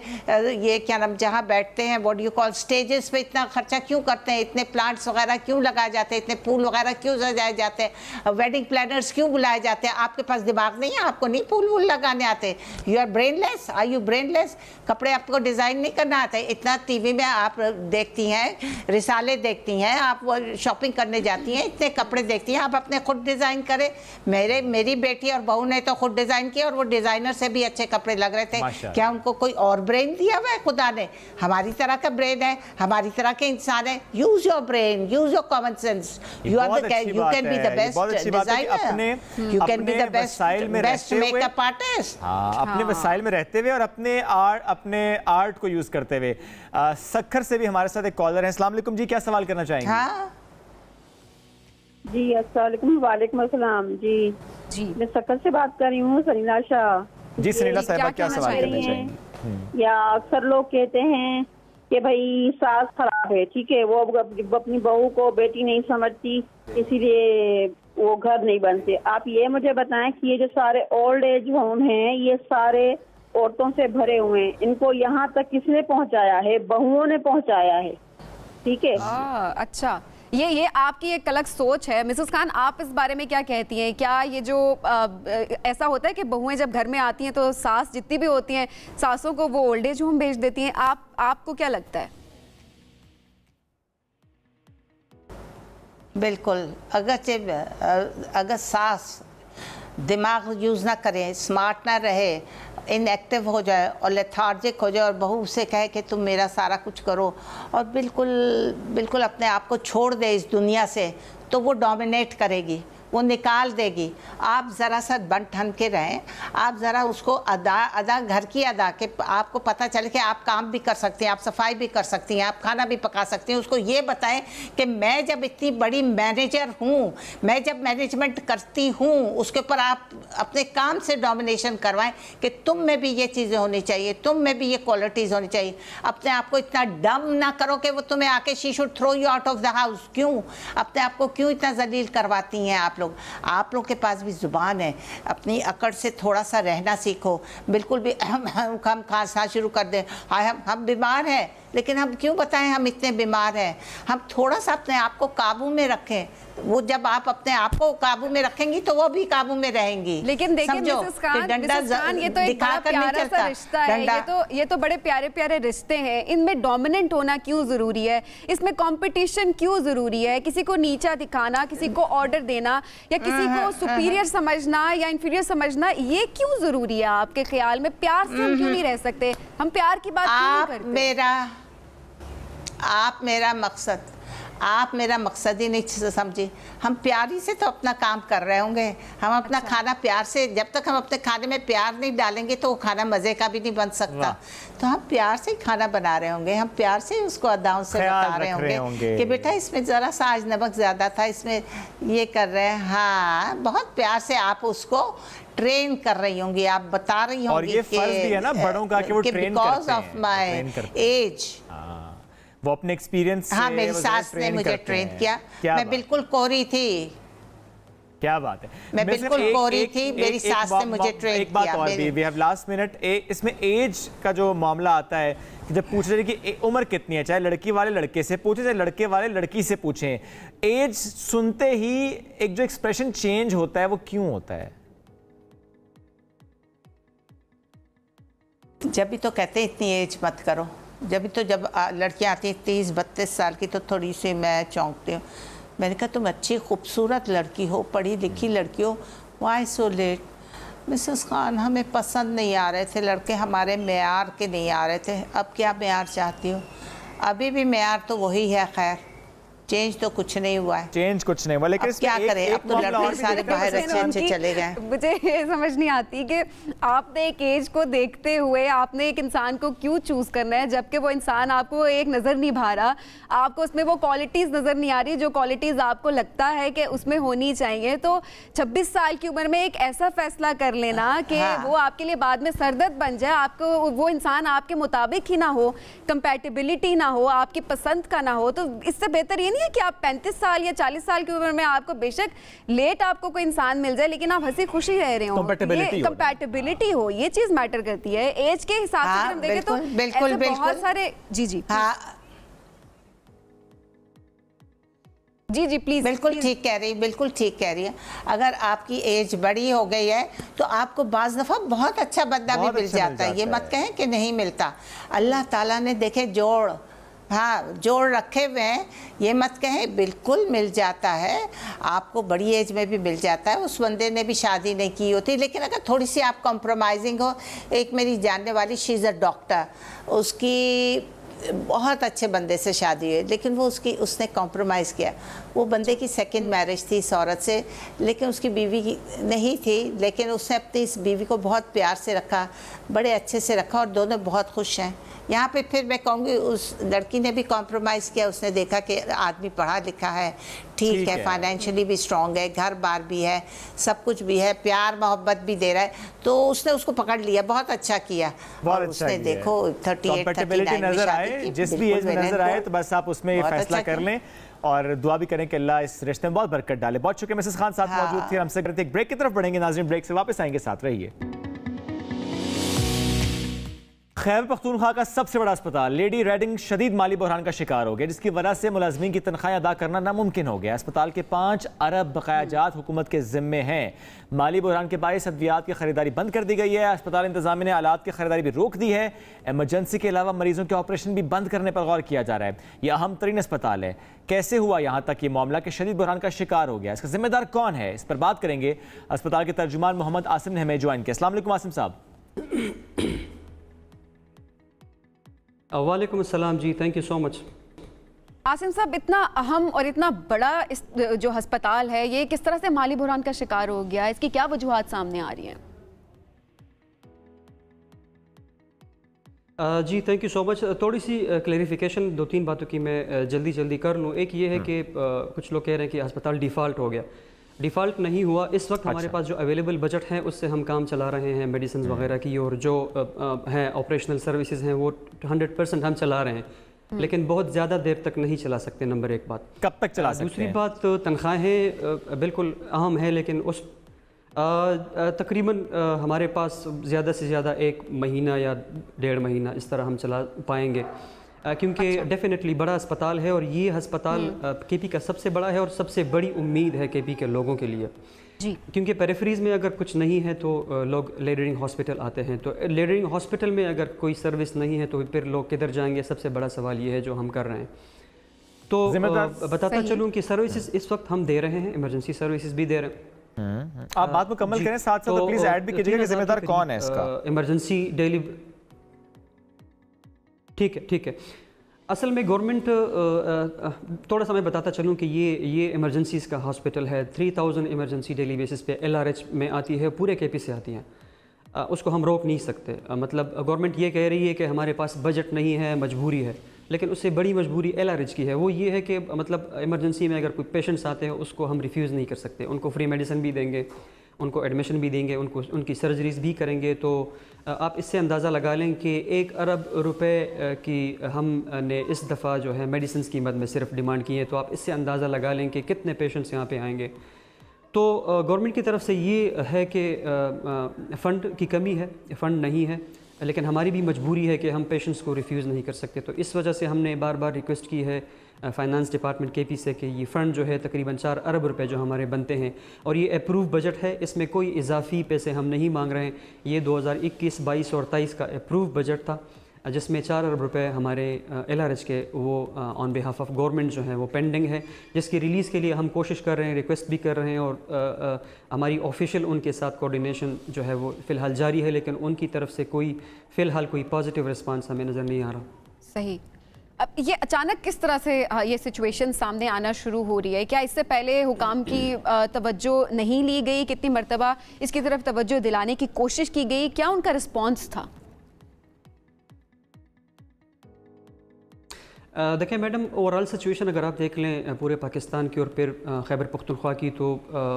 Speaker 6: ये क्या नाम, जहाँ बैठते हैं व्हाट यू कॉल स्टेजेस पे इतना खर्चा क्यों करते हैं? इतने प्लांट्स वगैरह क्यों लगाए जाते हैं? इतने फूल वगैरह क्यों सजाए जाते हैं? वेडिंग प्लानर्स क्यों बुलाए जाते हैं? आपके पास दिमाग नहीं है? आपको नहीं फूल वूल लगाने आते? You are brainless? Are you brainless? कपड़े आपको डिज़ाइन नहीं करना आता है? इतना टीवी में आप देखती हैं, रिसाले देखती हैं, आप वो शॉपिंग करने जाती हैं, इतने कपड़े देखती हैं, आप अपने खुद डिज़ाइन करें। मेरी बेटी और बहू ने तो खुद डिज़ाइन किया और वो डिज़ाइनर से भी अच्छे कपड़े लग रहे थे। क्या उनको कोई और ब्रेन दिया हुआ है खुदा ने? हमारी तरह का ब्रेन है, हमारी तरह के इंसान है। Use your brain, use your common sense. You can be the best designer, you can be the best makeup artist.
Speaker 2: अपने वसाइल में रहते हुए और अपने आर्ट को यूज करते हुए। सक्खर से भी हमारे साथ एक कॉलर है। अस्सलाम वालेकुम जी, क्या सवाल करना चाहेंगे?
Speaker 11: हाँ जी, अस्सलाम वालेकुम। वालेकुम अस्सलाम जी। मैं सक्खर से बात कर रही हूँ, सनीला शाह।
Speaker 2: जी सनीला साहिबा, क्या सवाल करना चाहेंगे?
Speaker 11: या अक्सर लोग कहते हैं कि भाई सास खराब है, ठीक है, वो अपनी बहू को बेटी नहीं समझती, इसीलिए वो घर नहीं बनते। आप ये मुझे बताएं कि ये जो सारे ओल्ड एज होम हैं, ये सारे औरतों से भरे हुए हैं, इनको यहाँ तक किसने पहुँचाया है? बहुओं ने पहुँचाया है, ठीक है।
Speaker 1: अच्छा, ये आपकी एक अलग सोच है। मिसेस खान, आप इस बारे में क्या कहती हैं? क्या ये जो ऐसा होता है कि बहुएं जब घर में आती हैं तो सास जितनी भी होती हैं, सासों को वो ओल्ड एज होम भेज देती हैं? आपको क्या लगता है?
Speaker 6: बिल्कुल, अगर सास दिमाग यूज़ ना करे, स्मार्ट ना रहे, इनएक्टिव हो जाए और लेथार्जिक हो जाए और बहू से कहे कि तुम मेरा सारा कुछ करो और बिल्कुल अपने आप को छोड़ दे इस दुनिया से, तो वो डोमिनेट करेगी, वो निकाल देगी। आप ज़रा सा बन ठन के रहें, आप ज़रा उसको अदा घर की अदा के आपको पता चले कि आप काम भी कर सकती हैं, आप सफाई भी कर सकती हैं, आप खाना भी पका सकती हैं। उसको ये बताएं कि मैं जब इतनी बड़ी मैनेजर हूँ, मैं जब मैनेजमेंट करती हूँ, उसके ऊपर आप अपने काम से डोमिनेशन करवाएं कि तुम में भी ये चीज़ें होनी चाहिए, तुम में भी ये क्वालिटीज़ होनी चाहिए। अपने आप को इतना डम ना करो कि वो तुम्हें आके she should throw you out of the house. क्यों अपने आप को क्यों इतना जलील करवाती हैं आप लोग के पास भी जुबान है, अपनी अकड़ से थोड़ा सा रहना सीखो। बिल्कुल भी हम खांसना शुरू कर दें, हम बीमार हैं, लेकिन हम क्यों बताएं हम इतने बीमार हैं? हम थोड़ा सा अपने आप को काबू में रखें। वो जब आप अपने आप को काबू में रखेंगी तो वो भी काबू में रहेंगी।
Speaker 1: लेकिन देखिए मिसेस खान, ये तो एक बड़ा प्यारा सा रिश्ता है, ये तो बड़े प्यारे प्यारे रिश्ते हैं। इनमें डोमिनेंट होना क्यों जरूरी है? इसमें कंपटीशन क्यों जरूरी है? किसी को नीचा दिखाना, किसी को ऑर्डर देना या किसी को सुपीरियर समझना या इंफीरियर समझना, ये क्यों जरूरी है आपके ख्याल में? प्यार से हम क्यों नहीं रह सकते? हम प्यार की बात क्यों नहीं करते?
Speaker 6: आप मेरा मकसद ही नहीं समझे। हम प्यार ही से तो अपना काम कर रहे होंगे। हम अपना खाना प्यार से, जब तक हम अपने खाने में प्यार नहीं डालेंगे तो वो खाना मज़े का भी नहीं बन सकता। तो हम प्यार से खाना बना रहे होंगे, हम प्यार से उसको अदाओं से बता रहे होंगे कि बेटा इसमें ज़रा सा आज नमक ज़्यादा था, इसमें ये कर रहे हैं। हाँ, बहुत प्यार से आप उसको ट्रेन कर रही होंगी, आप बता रही होंगी।
Speaker 2: और ये फर्ज भी है ना बड़ों का कि वो ट्रेन करते हैं।
Speaker 6: बिकॉज ऑफ माय एज,
Speaker 2: वो अपने एक्सपीरियंस से,
Speaker 6: हाँ, मेरी सास ने मुझे ट्रेन किया। मैं बिल्कुल कोरी थी।
Speaker 2: क्या बात है,
Speaker 6: मैं बिल्कुल कोरी थी, मेरी सास ने मुझे ट्रेन किया।
Speaker 2: एक बात और भी, वी हैव लास्ट मिनट। इसमें एज का जो मामला आता है कि जब पूछ रहे कि उम्र कितनी है, चाहे लड़की वाले लड़के से पूछे, चाहे लड़के वाले लड़की से पूछें, एज सुनते ही एक जो एक्सप्रेशन चेंज होता है वो क्यों होता है?
Speaker 6: जब भी तो कहते हैं इतनी एज मत करो, जब लड़कियां आती हैं 30-32 साल की तो थोड़ी सी मैं चौंकती हूँ। मैंने कहा तुम अच्छी खूबसूरत लड़की हो, पढ़ी लिखी लड़की हो, why so let? Mrs Khan, हमें पसंद नहीं आ रहे थे लड़के, हमारे मेयार के नहीं आ रहे थे। अब क्या मेयार चाहती हो? अभी भी मेयार तो वही है। खैर, चेंज तो कुछ नहीं हुआ है,
Speaker 2: चेंज कुछ नहीं हुआ, लेकिन
Speaker 6: क्या करें, अब तो लड़के सारे बाहर अच्छे चले गए।
Speaker 1: मुझे ये समझ नहीं आती कि आपने एक एज को देखते हुए आपने एक इंसान को क्यों चूज करना है, जबकि वो इंसान आपको एक नजर नहीं भा रहा, आपको उसमें वो क्वालिटीज नजर नहीं आ रही जो क्वालिटीज आपको लगता है कि उसमें होनी चाहिए। तो 26 साल की उम्र में एक ऐसा फैसला कर लेना कि वो आपके लिए बाद में सरदर्द बन जाए, आपको वो इंसान आपके मुताबिक ही ना हो, कंपैटिबिलिटी ना हो, आपकी पसंद का ना हो, तो इससे बेहतर ये नहीं है कि आप 35 साल या 40 साल की उम्र में आपको बेशक लेट आपको कोई इंसान मिल जाए लेकिन आप हंसी खुशी रह रहे हो, कंपैटिबिलिटी हो, ये चीज मैटर करती है। एज के हिसाब से हम देखें तो
Speaker 6: बिल्कुल
Speaker 1: बहुत सारे जी जी प्लीज,
Speaker 6: बिल्कुल ठीक कह रही, बिल्कुल ठीक कह रही है। अगर आपकी एज बड़ी हो गई है तो आपको बाज़ दफ़ा बहुत अच्छा बंदा भी मिल जाता है, ये मत कहें कि नहीं मिलता। अल्लाह ताला ने देखे जोड़ रखे हुए हैं, ये मत कहें, बिल्कुल मिल जाता है आपको, बड़ी एज में भी मिल जाता है। उस बंदे ने भी शादी नहीं की होती, लेकिन अगर थोड़ी सी आप कॉम्प्रोमाइजिंग हो। एक मेरी जानने वाली शी इज़ अ डॉक्टर, उसकी बहुत अच्छे बंदे से शादी हुई, लेकिन वो उसने कॉम्प्रोमाइज़ किया। वो बंदे की सेकंड मैरिज थी इस औरत से, लेकिन उसकी बीवी नहीं थी, लेकिन उसने अपनी इस बीवी को बहुत प्यार से रखा, बड़े अच्छे से रखा, और दोनों बहुत खुश हैं। यहाँ पे फिर मैं कहूँगी उस लड़की ने भी कॉम्प्रोमाइज़ किया, उसने देखा कि आदमी पढ़ा लिखा है, ठीक है, फाइनेंशियली भी स्ट्रॉन्ग है, घर बार भी है, सब कुछ भी है, प्यार मोहब्बत भी दे रहा है, तो उसने उसको पकड़ लिया, बहुत अच्छा किया। और उसने देखो 38-39 में शादी की,
Speaker 2: जिस भी एज में नजर आए तो बस आप उसमें ये फैसला कर लें और दुआ भी करें कि अल्लाह इस रिश्ते में बहुत बरकत डाले। बहुत शुक्रिया मिसेस खान साथ मौजूद थी, हमसे करते एक ब्रेक की तरफ बढ़ेंगे नाज़रीन, ब्रेक से वापस आएंगे, साथ रहिए। खैबर पख्तूनख्वा का सबसे बड़ा अस्पताल लेडी रेडिंग शदीद माली बहरान का शिकार हो गया, जिसकी वजह से मुलाजमीन की तनख्वाहें अदा करना नामुमकिन हो गया। अस्पताल के 5 अरब बकायाजात हुकूमत के जिम्मे हैं। माली बहरान के बायस अद्वियात की खरीदारी बंद कर दी गई है। अस्पताल इंतजामिया ने आलात की खरीदारी भी रोक दी है। एमरजेंसी के अलावा मरीजों के ऑपरेशन भी बंद करने पर गौर किया जा रहा है। यह अहम तरीन अस्पताल है। कैसे हुआ यहाँ तक ये मामला कि शदीद बहरान का शिकार हो गया, इसका जिम्मेदार कौन है, इस पर बात करेंगे। अस्पताल के तर्जुमान मोहम्मद आसिम ने हमें ज्वाइन किया। अस्सलाम वालेकुम आसिम साहब।
Speaker 12: वालेकुम अस्सलाम जी, thank you so much.
Speaker 1: Asim Sahab, इतना अहम और इतना बड़ा इस जो अस्पताल है, ये किस तरह से माली बुहरान का शिकार हो गया, इसकी क्या वजूहात सामने आ रही हैं?
Speaker 12: जी थैंक यू सो मच। थोड़ी सी क्लैरिफिकेशन 2-3 बातों की मैं जल्दी कर लूँ। एक ये है कि कुछ लोग कह रहे हैं कि अस्पताल डिफ़ॉल्ट हो गया। डिफ़ॉल्ट नहीं हुआ। इस वक्त हमारे पास जो अवेलेबल बजट है उससे हम काम चला रहे हैं, मेडिसिन वगैरह की, और जो हैं ऑपरेशनल सर्विसेज हैं वो 100% हम चला रहे हैं, लेकिन बहुत ज़्यादा देर तक नहीं चला सकते। नंबर 1 बात।
Speaker 2: कब तक चला सकते हैं?
Speaker 12: दूसरी बात, तनख्वाहें बिल्कुल अहम है, लेकिन उस तकरीबन हमारे पास ज़्यादा से ज़्यादा 1 महीना या 1.5 महीना इस तरह हम चला पाएंगे, क्योंकि डेफिनेटली बड़ा अस्पताल है और ये अस्पताल केपी का सबसे बड़ा है और सबसे बड़ी उम्मीद है केपी के लोगों के लिए जी। क्योंकि पेरिफेरीज में अगर कुछ नहीं है तो लोग लेडरिंग हॉस्पिटल आते हैं, तो लेडरिंग हॉस्पिटल में अगर कोई सर्विस नहीं है तो फिर लोग किधर जाएंगे। सबसे बड़ा सवाल ये है जो हम कर रहे हैं। तो बताता चलूँ कि सर्विसेज इस वक्त हम दे रहे हैं, इमरजेंसी सर्विसेज भी दे रहे हैं।
Speaker 2: आप बात मुकम्मल करें, साथ साथ प्लीज ऐड भी कीजिएगा कि जिम्मेदार कौन है इसका।
Speaker 12: इमरजेंसी डेली, ठीक है। असल में गवर्नमेंट, थोड़ा सा मैं बताता चलूँ कि ये इमरजेंसीज़ का हॉस्पिटल है। 3000 इमरजेंसी डेली बेसिस पे LRH में आती है, पूरे केपी से आती हैं। उसको हम रोक नहीं सकते। मतलब गवर्नमेंट ये कह रही है कि हमारे पास बजट नहीं है, मजबूरी है, लेकिन उससे बड़ी मजबूरी LRH की है। वो ये है कि मतलब इमरजेंसी में अगर कोई पेशेंट्स आते हैं उसको हम रिफ्यूज़ नहीं कर सकते। उनको फ्री मेडिसिन भी देंगे, उनको एडमिशन भी देंगे, उनकी सर्जरीज भी करेंगे। तो आप इससे अंदाज़ा लगा लें कि 1 अरब रुपए की हमने इस दफ़ा जो है मेडिसिन की मद में सिर्फ डिमांड की है। तो आप इससे अंदाज़ा लगा लें कि कितने पेशेंट्स यहाँ पे आएंगे। तो गवर्नमेंट की तरफ से ये है कि फ़ंड की कमी है, फ़ंड नहीं है, लेकिन हमारी भी मजबूरी है कि हम पेशेंट्स को रिफ्यूज़ नहीं कर सकते। तो इस वजह से हमने बार बार रिक्वेस्ट की है फाइनेंस डिपार्टमेंट केपी से कि ये फ़ंड जो है तकरीबन 4 अरब रुपए जो हमारे बनते हैं, और ये अप्रूव बजट है, इसमें कोई इजाफी पैसे हम नहीं मांग रहे हैं। ये 2021, 22 और 23 का अप्रूव बजट था, जिसमें 4 अरब रुपए हमारे LRH के वो ऑन बिहाफ ऑफ गवर्नमेंट जो है वो पेंडिंग है, जिसकी रिलीज़ के लिए हम कोशिश कर रहे हैं, रिक्वेस्ट भी कर रहे हैं, और हमारी ऑफिशियल उनके साथ कोऑर्डिनेशन जो है वो फ़िलहाल जारी है, लेकिन उनकी तरफ से फ़िलहाल कोई पॉजिटिव रिस्पांस हमें नज़र नहीं आ रहा।
Speaker 1: सही। अब ये अचानक किस तरह से ये सिचुएशन सामने आना शुरू हो रही है? क्या इससे पहले हुकाम की तवज्जो नहीं ली गई? कितनी मर्तबा इसकी तरफ तवज्जो दिलाने की कोशिश की गई? क्या उनका रिस्पॉन्स था?
Speaker 12: देखिए मैडम, ओवरऑल सिचुएशन अगर आप देख लें पूरे पाकिस्तान की और फिर खैबर पख्तूनख्वा की, तो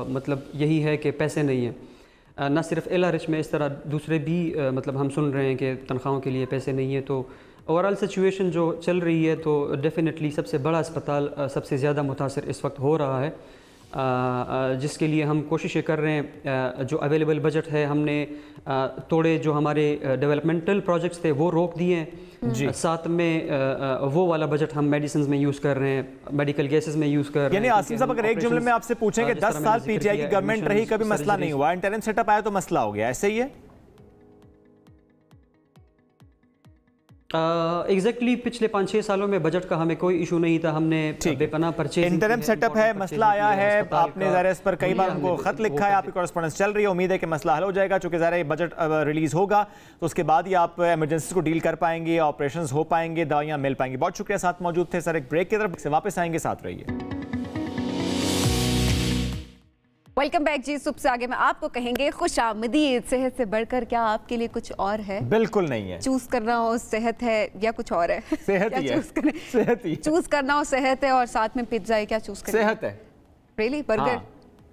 Speaker 12: मतलब यही है कि पैसे नहीं हैं। ना सिर्फ LRH में, इस तरह दूसरे भी मतलब हम सुन रहे हैं कि तनख्वाहों के लिए पैसे नहीं है। तो ओवरऑल सिचुएशन जो चल रही है, तो डेफिनेटली सबसे बड़ा अस्पताल सबसे ज़्यादा मुतासर इस वक्त हो रहा है, जिसके लिए हम कोशिशें कर रहे हैं। जो अवेलेबल बजट है, हमने थोड़े जो हमारे डेवलपमेंटल प्रोजेक्ट्स थे वो रोक दिए हैं। साथ में वो वाला बजट हम मेडिसिन में यूज़ कर रहे हैं, मेडिकल गैसेस में यूज़ कर रहे हैं।
Speaker 2: यानी आसिम साहब, अगर एक जुमले में आपसे पूछें कि 10 साल PTI की गवर्नमेंट रही, कभी मसला नहीं हुआ, इंटरिम सेटअप आया तो मसला हो गया, ऐसे ही है?
Speaker 12: एग्जैक्टली पिछले 5-6 सालों में बजट का हमें कोई इशू नहीं था। हमने बेपनाह परचेज,
Speaker 2: इंटरिम सेटअप है, मसला आया है, आपने ज़ाहिर इस पर कई बार उनको खत लिखा है, आपकी कॉरेस्पॉन्डेंस चल रही है, उम्मीद है कि मसला हल हो जाएगा। चूंकि ज़ाहिर बजट रिलीज होगा तो उसके बाद ही आप इमरजेंसी को डील कर पाएंगे, ऑपरेशंस हो पाएंगे, दवाइयाँ मिल पाएंगी। बहुत शुक्रिया, साथ मौजूद थे सर। एक ब्रेक की तरफ से वापस आएंगे, साथ रहिए।
Speaker 1: वेलकम बैक जी। सुबह से आगे में आपको कहेंगे खुशामदीद। सेहत से बढ़कर क्या आपके लिए कुछ और है? बिल्कुल नहीं है। चूज करना हो सेहत है या कुछ और है? सेहत ही है। सेहत ही। चूज करना हो सेहत है और साथ में पिज्जा है, क्या चूज करें? सेहत है। रियली? बर्गर?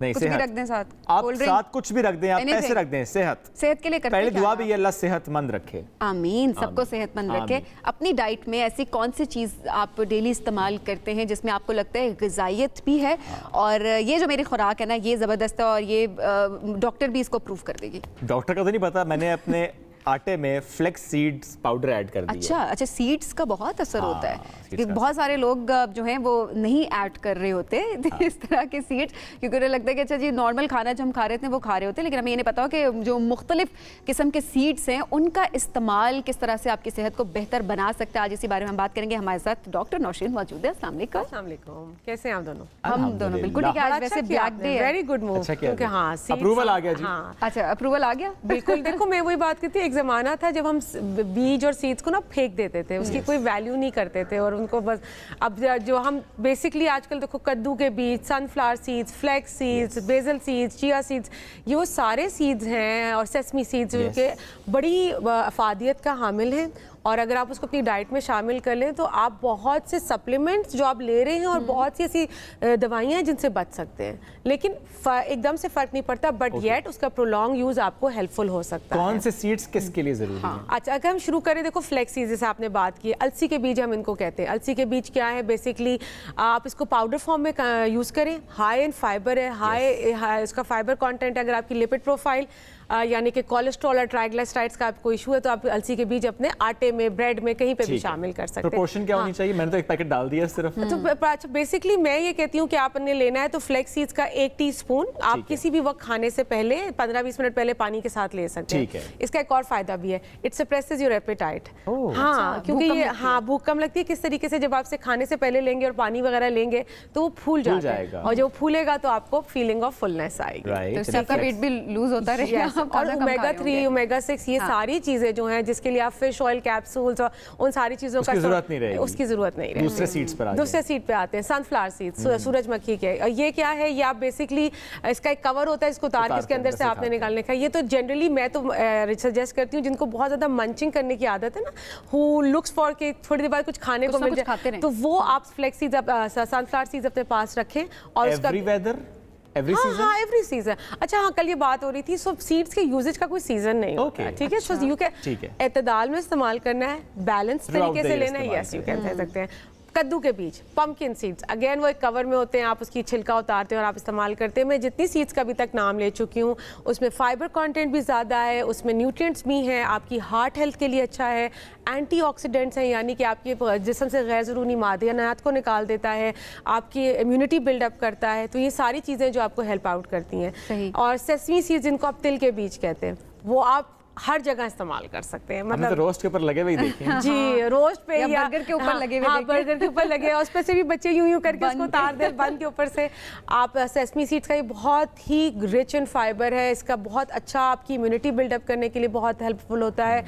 Speaker 1: नहीं, कुछ भी रख दें साथ,
Speaker 2: आप साथ कुछ भी रख दें, आप पैसे रख दें, सेहत
Speaker 1: के लिए करते
Speaker 2: पहले दुआ भी है, अल्लाह सेहतमंद रखे।
Speaker 1: आमीन, सबको सेहतमंद रखे। अपनी डाइट में ऐसी कौन सी चीज़ आप डेली इस्तेमाल करते हैं जिसमें आपको लगता है ग़िज़ाइयत भी है और ये जो मेरी खुराक है ना ये ज़बरदस्त है और ये डॉक्टर भी इसको अप्रूव कर देगी?
Speaker 2: डॉक्टर का तो नहीं पता, मैंने अपने आटे में फ्लेक्स सीड्स पाउडर ऐड कर दिया।
Speaker 1: अच्छा, सीड्स का बहुत असर होता है क्योंकि बहुत सारे लोग जो हैं वो नहीं ऐड कर रहे होते इस तरह के सीड्स, क्योंकि उन्हें लगता है कि अच्छा जी नॉर्मल खाना जो हम खा रहे थे वो खा रहे होते हैं, लेकिन हमें ये नहीं पता हो कि जो मुख्तलिफ किस्म के सीड्स हैं उनका इस्तेमाल किस तरह से आपकी सेहत को बेहतर बना सकता है। आज इसी बारे में हम बात करेंगे। हमारे साथ डॉक्टर नौशीन मौजूद है। अस्सलाम वालेकुम।
Speaker 13: कैसे हैं आप दोनों?
Speaker 1: हम दोनों बिल्कुल ठीक है। आज वैसे ब्लैक डे है।
Speaker 13: वेरी गुड मूव, क्योंकि हाँ
Speaker 2: अप्रूवल आ गया जी।
Speaker 1: अच्छा, अप्रूवल आ गया।
Speaker 13: बिल्कुल। देखो, मैं वही बात करती हूँ, एक जमाना था जब हम बीज और सीड्स को ना फेंक देते थे, उसकी कोई वैल्यू नहीं करते थे और उनको बस, अब जो हम बेसिकली आजकल देखो कद्दू के बीज, sunflower seeds, flax seeds, basil seeds, chia seeds, ये वो सारे सीड्स हैं और सेसमी सीड्स जो कि बड़ी अफादियत का हामिल हैं और अगर आप उसको अपनी डाइट में शामिल कर लें तो आप बहुत से सप्लीमेंट्स जो आप ले रहे हैं और बहुत सी ऐसी दवाइयाँ हैं जिनसे बच सकते हैं, लेकिन एकदम से फ़र्क नहीं पड़ता, बट येट उसका प्रोलॉन्ग यूज़ आपको हेल्पफुल हो सकता है।
Speaker 2: कौन से सीड्स किसके लिए ज़रूरी हैं?
Speaker 13: अच्छा, अगर हम शुरू करें, देखो फ्लैक्स सीड्स जैसे आपने बात की, अलसी के बीज हम इनको कहते हैं। अलसी के बीज क्या है? बेसिकली आप इसको पाउडर फॉर्म में यूज़ करें, हाई इन फाइबर है, हाई इसका फाइबर कॉन्टेंट। अगर आपकी लिपिड प्रोफाइल यानी कि कोलेस्ट्रॉल और ट्राइग्लिसराइड्स का आपको इशू है तो आप अलसी के बीज अपने आटे में, ब्रेड में, कहीं पे भी शामिल कर सकते हैं।
Speaker 2: प्रोपोर्शन क्या होनी चाहिए? मैंने तो एक पैकेट डाल दिया सिर्फ।
Speaker 13: तो बेसिकली मैं ये कहती हूँ कि आपने लेना है तो फ्लैक्स सीड्स का 1 टीस्पून आप किसी भी वक्त खाने से पहले 15-20 मिनट पहले पानी के साथ ले सकते हैं। इसका एक और फायदा भी है, इट सप्रेसेस योर एपेटाइट। हाँ, क्योंकि ये भूख कम लगती है। किस तरीके से? जब आपसे खाने से पहले लेंगे और पानी वगैरह लेंगे तो वो फूल जाएगा और जब फूलेगा तो आपको फीलिंग ऑफ फुलनेस आएगी,
Speaker 1: तो आपका वेट भी लूज होता रहेगा।
Speaker 13: और ओमेगा 3, ओमेगा 6, ये सारी चीजें जो हैं जिसके लिए आप फिश ऑयल कैप्सूल्स और उन सारी चीजों का
Speaker 2: जरूरत नहीं रहेगी,
Speaker 13: उसकी जरूरत नहीं रहेगी।
Speaker 2: दूसरे सीड्स
Speaker 13: पे आते हैं सनफ्लावर सीड्स, सूरजमुखी के। ये क्या है? ये आप बेसिकली इसका एक कवर होता है, इसको उतार के इसके अंदर से आपने निकालने का। ये तो जनरली मैं तो सजेस्ट करती हूँ जिनको बहुत ज्यादा मंचिंग करने की आदत है ना, हु लुक्स फॉर के थोड़ी देर बाद कुछ खाने को मिल जाए, तो वो आप फ्लैक्स सीड्स, सनफ्लावर सीड्स अपने पास रखें और उसका
Speaker 2: एवरी
Speaker 13: सीजन। अच्छा हाँ, कल ये बात हो रही थी, सो सीड्स के यूजेज का कोई सीजन नहीं होता है, ठीक है? सो यू कैन एतदाल में इस्तेमाल करना है, बैलेंस तरीके से लेना है। यस, यू कैन कह सकते हैं। कद्दू के बीज, पंपकिन सीड्स, अगेन वो एक कवर में होते हैं, आप उसकी छिलका उतारते हैं और आप इस्तेमाल करते हैं। मैं जितनी सीड्स का अभी तक नाम ले चुकी हूँ उसमें फाइबर कंटेंट भी ज़्यादा है, उसमें न्यूट्रिएंट्स भी हैं, आपकी हार्ट हेल्थ के लिए अच्छा है, एंटीऑक्सीडेंट्स हैं यानी कि आपके जिस्म से गैर ज़रूरी मादनियात को निकाल देता है, आपकी इम्यूनिटी बिल्डअप करता है, तो ये सारी चीज़ें जो आपको हेल्प आउट करती हैं। और सेसमी सीड्स जिनको आप तिल के बीज कहते हैं, वो आप हर जगह इस्तेमाल कर सकते हैं।
Speaker 2: मतलब तो रोस्ट के ऊपर लगे हुए देखे हैं।
Speaker 13: जी, रोस्ट पे
Speaker 1: या बर्गर के ऊपर लगे हुए।
Speaker 13: हाँ, बर्गर के ऊपर लगे और उसपे से भी बच्चे यूं करके उसको उतार दे बन के ऊपर से। आप सेसमी सीड्स का ये बहुत ही रिच इन फाइबर है, इसका बहुत अच्छा आपकी इम्यूनिटी बिल्डअप करने के लिए बहुत हेल्पफुल होता है।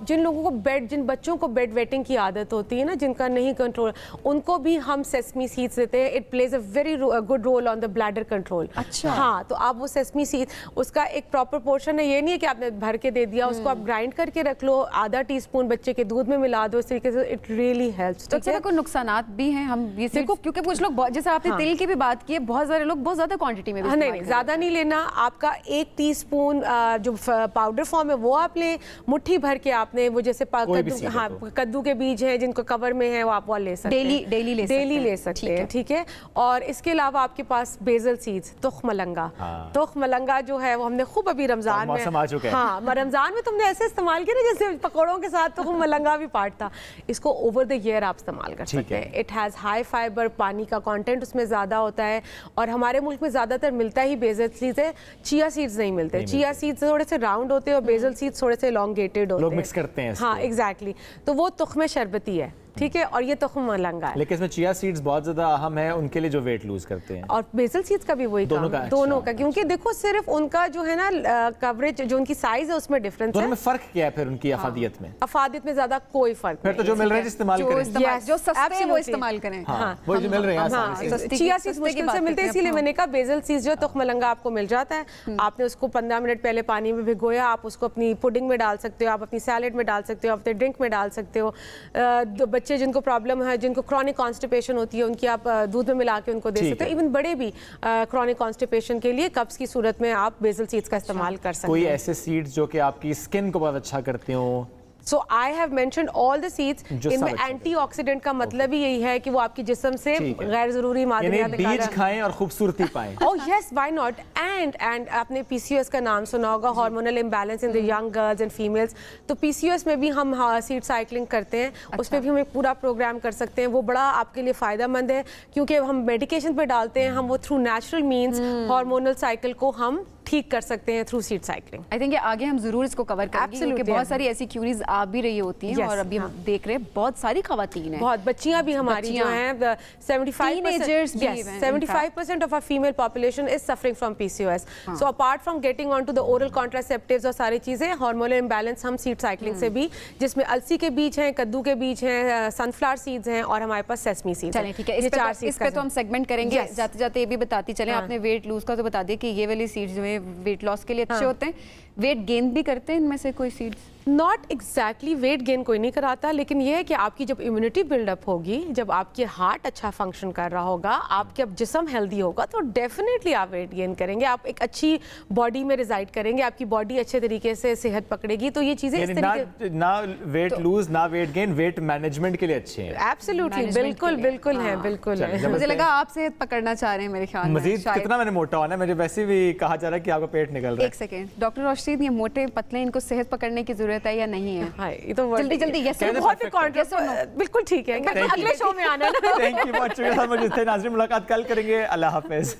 Speaker 13: जिन लोगों को जिन बच्चों को बेड वेटिंग की आदत होती है ना, जिनका नहीं कंट्रोल, उनको भी हम सेसमी सीड्स देते हैं। It plays a very good roll on the bladder control.
Speaker 1: अच्छा।
Speaker 13: हाँ, तो आप वो सेसमी सीड, उसका एक प्रॉपर पोर्शन है, ये नहीं है कि आपने भर के दे दिया, उसको आप ग्राइंड करके रख लो, आधा टीस्पून बच्चे के दूध में मिला दो, इस तरीके से इट रियली हेल्प्स।
Speaker 1: तो अच्छा, कोई नुकसानात भी हैं हम ये देखो, क्योंकि कुछ लोग, जैसे आपने तिल की भी बात की है, बहुत सारे लोग बहुत ज्यादा क्वांटिटी में भी
Speaker 13: नहीं, ज्यादा नहीं लेना। आपका 1 टीस्पून जो पाउडर फॉर्म है वो आप ले, मुट्ठी भर के आपने वो जैसे कद्दू के बीज हैं जिनको कवर में है वो आप वो ले सकते हैं, डेली ले सकते हैं, ठीक है। और इसके अलावा आपके पास बेसल सीड्स, तुख मलंगा। तुख मलंगा जो है वो हमने खूब अभी रमजान में, हाँ, रमजान में तुमने ऐसे इस्तेमाल किया ना जैसे पकौड़ों के साथ तुख मलंगा भी पार्ट था। इसको ओवर द ईयर आप इस्तेमाल कर सकते हैं। इट हैज़ हाई फाइबर, पानी का कंटेंट उसमें ज़्यादा होता है और हमारे मुल्क में ज़्यादातर मिलता ही बेसल सीड्स है, चिया सीड्स नहीं मिलते। चिया सीड्स थोड़े से राउंड होते हैं और बेसल सीड्स थोड़े से elongated होते हैं।
Speaker 2: लोग मिक्स करते हैं।
Speaker 13: हाँ, एग्जैक्टली। तो वो तुख्मे शरबती है, ठीक है, और ये तुख्म मलंगा है।
Speaker 2: लेकिन इसमें चिया सीड्स बहुत ज्यादा अहम है उनके लिए जो वेट लूज करते हैं, और
Speaker 13: बेसल सीड्स का भी वही दोनों का, क्योंकि देखो सिर्फ उनका जो है ना कवरेज, जो उनकी साइज है उसमें डिफरेंस है।
Speaker 2: दोनों में फर्क क्या है फिर उनकी अफादियत में?
Speaker 13: अफादियत में ज्यादा कोई फर्क
Speaker 2: फिर तो जो मिल रहा है इस्तेमाल करें,
Speaker 1: जो सस्ते हैं वो इस्तेमाल करें।
Speaker 2: हाँ, वो जो मिल रहे हैं
Speaker 13: चिया सीड्स मुश्किल से मिलते हैं, इसीलिए मैंने कहा बेसल सीड्स जो तुख्म मलंगा आपको मिल जाता है। आपने उसको 15 मिनट पहले पानी में भिगोया, आप उसको अपनी पुडिंग में डाल सकते हो, आप अपनी सैलेड में डाल सकते हो, अपने ड्रिंक में डाल सकते हो। बच्चे जिनको प्रॉब्लम है, जिनको क्रॉनिक कॉन्स्टिपेशन होती है, उनकी आप दूध में मिला के उनको दे सकते हो। इवन बड़े भी क्रॉनिक कॉन्स्टिपेशन के लिए कब्ज की सूरत में आप बेसल सीड्स का इस्तेमाल कर सकते हैं।
Speaker 2: कोई ऐसे सीड्स जो कि आपकी स्किन को बहुत अच्छा करते हो?
Speaker 13: So I have mentioned all the seeds. इनमें एंटीऑक्सीडेंट का मतलब ही यही है कि वो आपके जिस्म से गैर जरूरी मादनियात
Speaker 2: बीज खाएं और खूबसूरती पाएं।
Speaker 13: Oh yes, why not? And आपने PCOS का नाम सुना होगा, hormonal imbalance in the young girls and females. तो PCOS में भी हम सीड साइक्लिंग करते हैं। उसमें भी हम एक पूरा प्रोग्राम कर सकते हैं। वो बड़ा आपके लिए फ़ायदेमंद है क्योंकि हम मेडिकेशन पे डालते हैं, हम वो through natural means hormonal cycle को हम ठीक कर सकते हैं through seed cycling.
Speaker 1: I think आगे हम जरूर इसको कवर करेंगे क्योंकि बहुत सारी ऐसी क्यूरीज आ भी रही होती हैं और अभी हम देख रहे हैं बहुत सारी खवातीन हैं,
Speaker 13: बहुत बच्चियां भी हमारी जो हैं 75% of our female population is suffering from PCOS। So apart from getting on to the oral contraceptives और सारी चीजें, हार्मोनल इम्बैलेंस हम सीड साइक्लिंग से भी, जिसमें अलसी के बीज हैं, कद्दू के बीज हैं, सनफ्लावर सीड्स हैं और हमारे पास सेसमी सीड्स हैं।
Speaker 1: ठीक है, इस पे तो हम सेगमेंट करेंगे। जाते जाते ये भी बताती चलें, आपने वेट लूज का तो बता दिया कि ये वाली सीड्स जो है वेट लॉस के लिए अच्छे होते हैं, वेट गेन भी करते हैं इनमें से कोई seeds?
Speaker 13: Not exactly weight gain कोई नहीं कराता, लेकिन यह है कि आपकी जब इम्यूनिटी बिल्डअप होगी, जब आपके हार्ट अच्छा फंक्शन कर रहा होगा, आपके अब जिस्म हेल्दी होगा, तो डेफिनेटली आप वेट गेन करेंगे, आप एक अच्छी बॉडी में रिजाइड करेंगे, आपकी बॉडी अच्छे तरीके से सेहत पकड़ेगी। तो ये चीजें इस तरीके
Speaker 2: ना वेट लूज ना वेट गेन, वेट मैनेजमेंट के लिए अच्छे हैं।
Speaker 13: एब्सोल्युटली, बिल्कुल बिल्कुल है, बिल्कुल है।
Speaker 1: मुझे लगा आप सेहत पकड़ना चाह रहे हैं मेरे ख्याल में।
Speaker 2: मजीद कितना मैंने मोटा होना है, मुझे वैसे भी कहा जा रहा है कि आपका पेट निकल रहा है।
Speaker 1: एक सेकंड डॉक्टर रोशनी, ये मोटे पतले इनको सेहत पकड़ने की जरूरत है या नहीं है?
Speaker 13: हाँ, ये तो
Speaker 1: जल्दी
Speaker 13: यस, बहुत बिल्कुल ठीक है, अगले शो में आना।
Speaker 2: थैंक यू, बहुत शुक्रिया। नाज़रीन, मुलाकात कल करेंगे। अल्लाह हाफिज।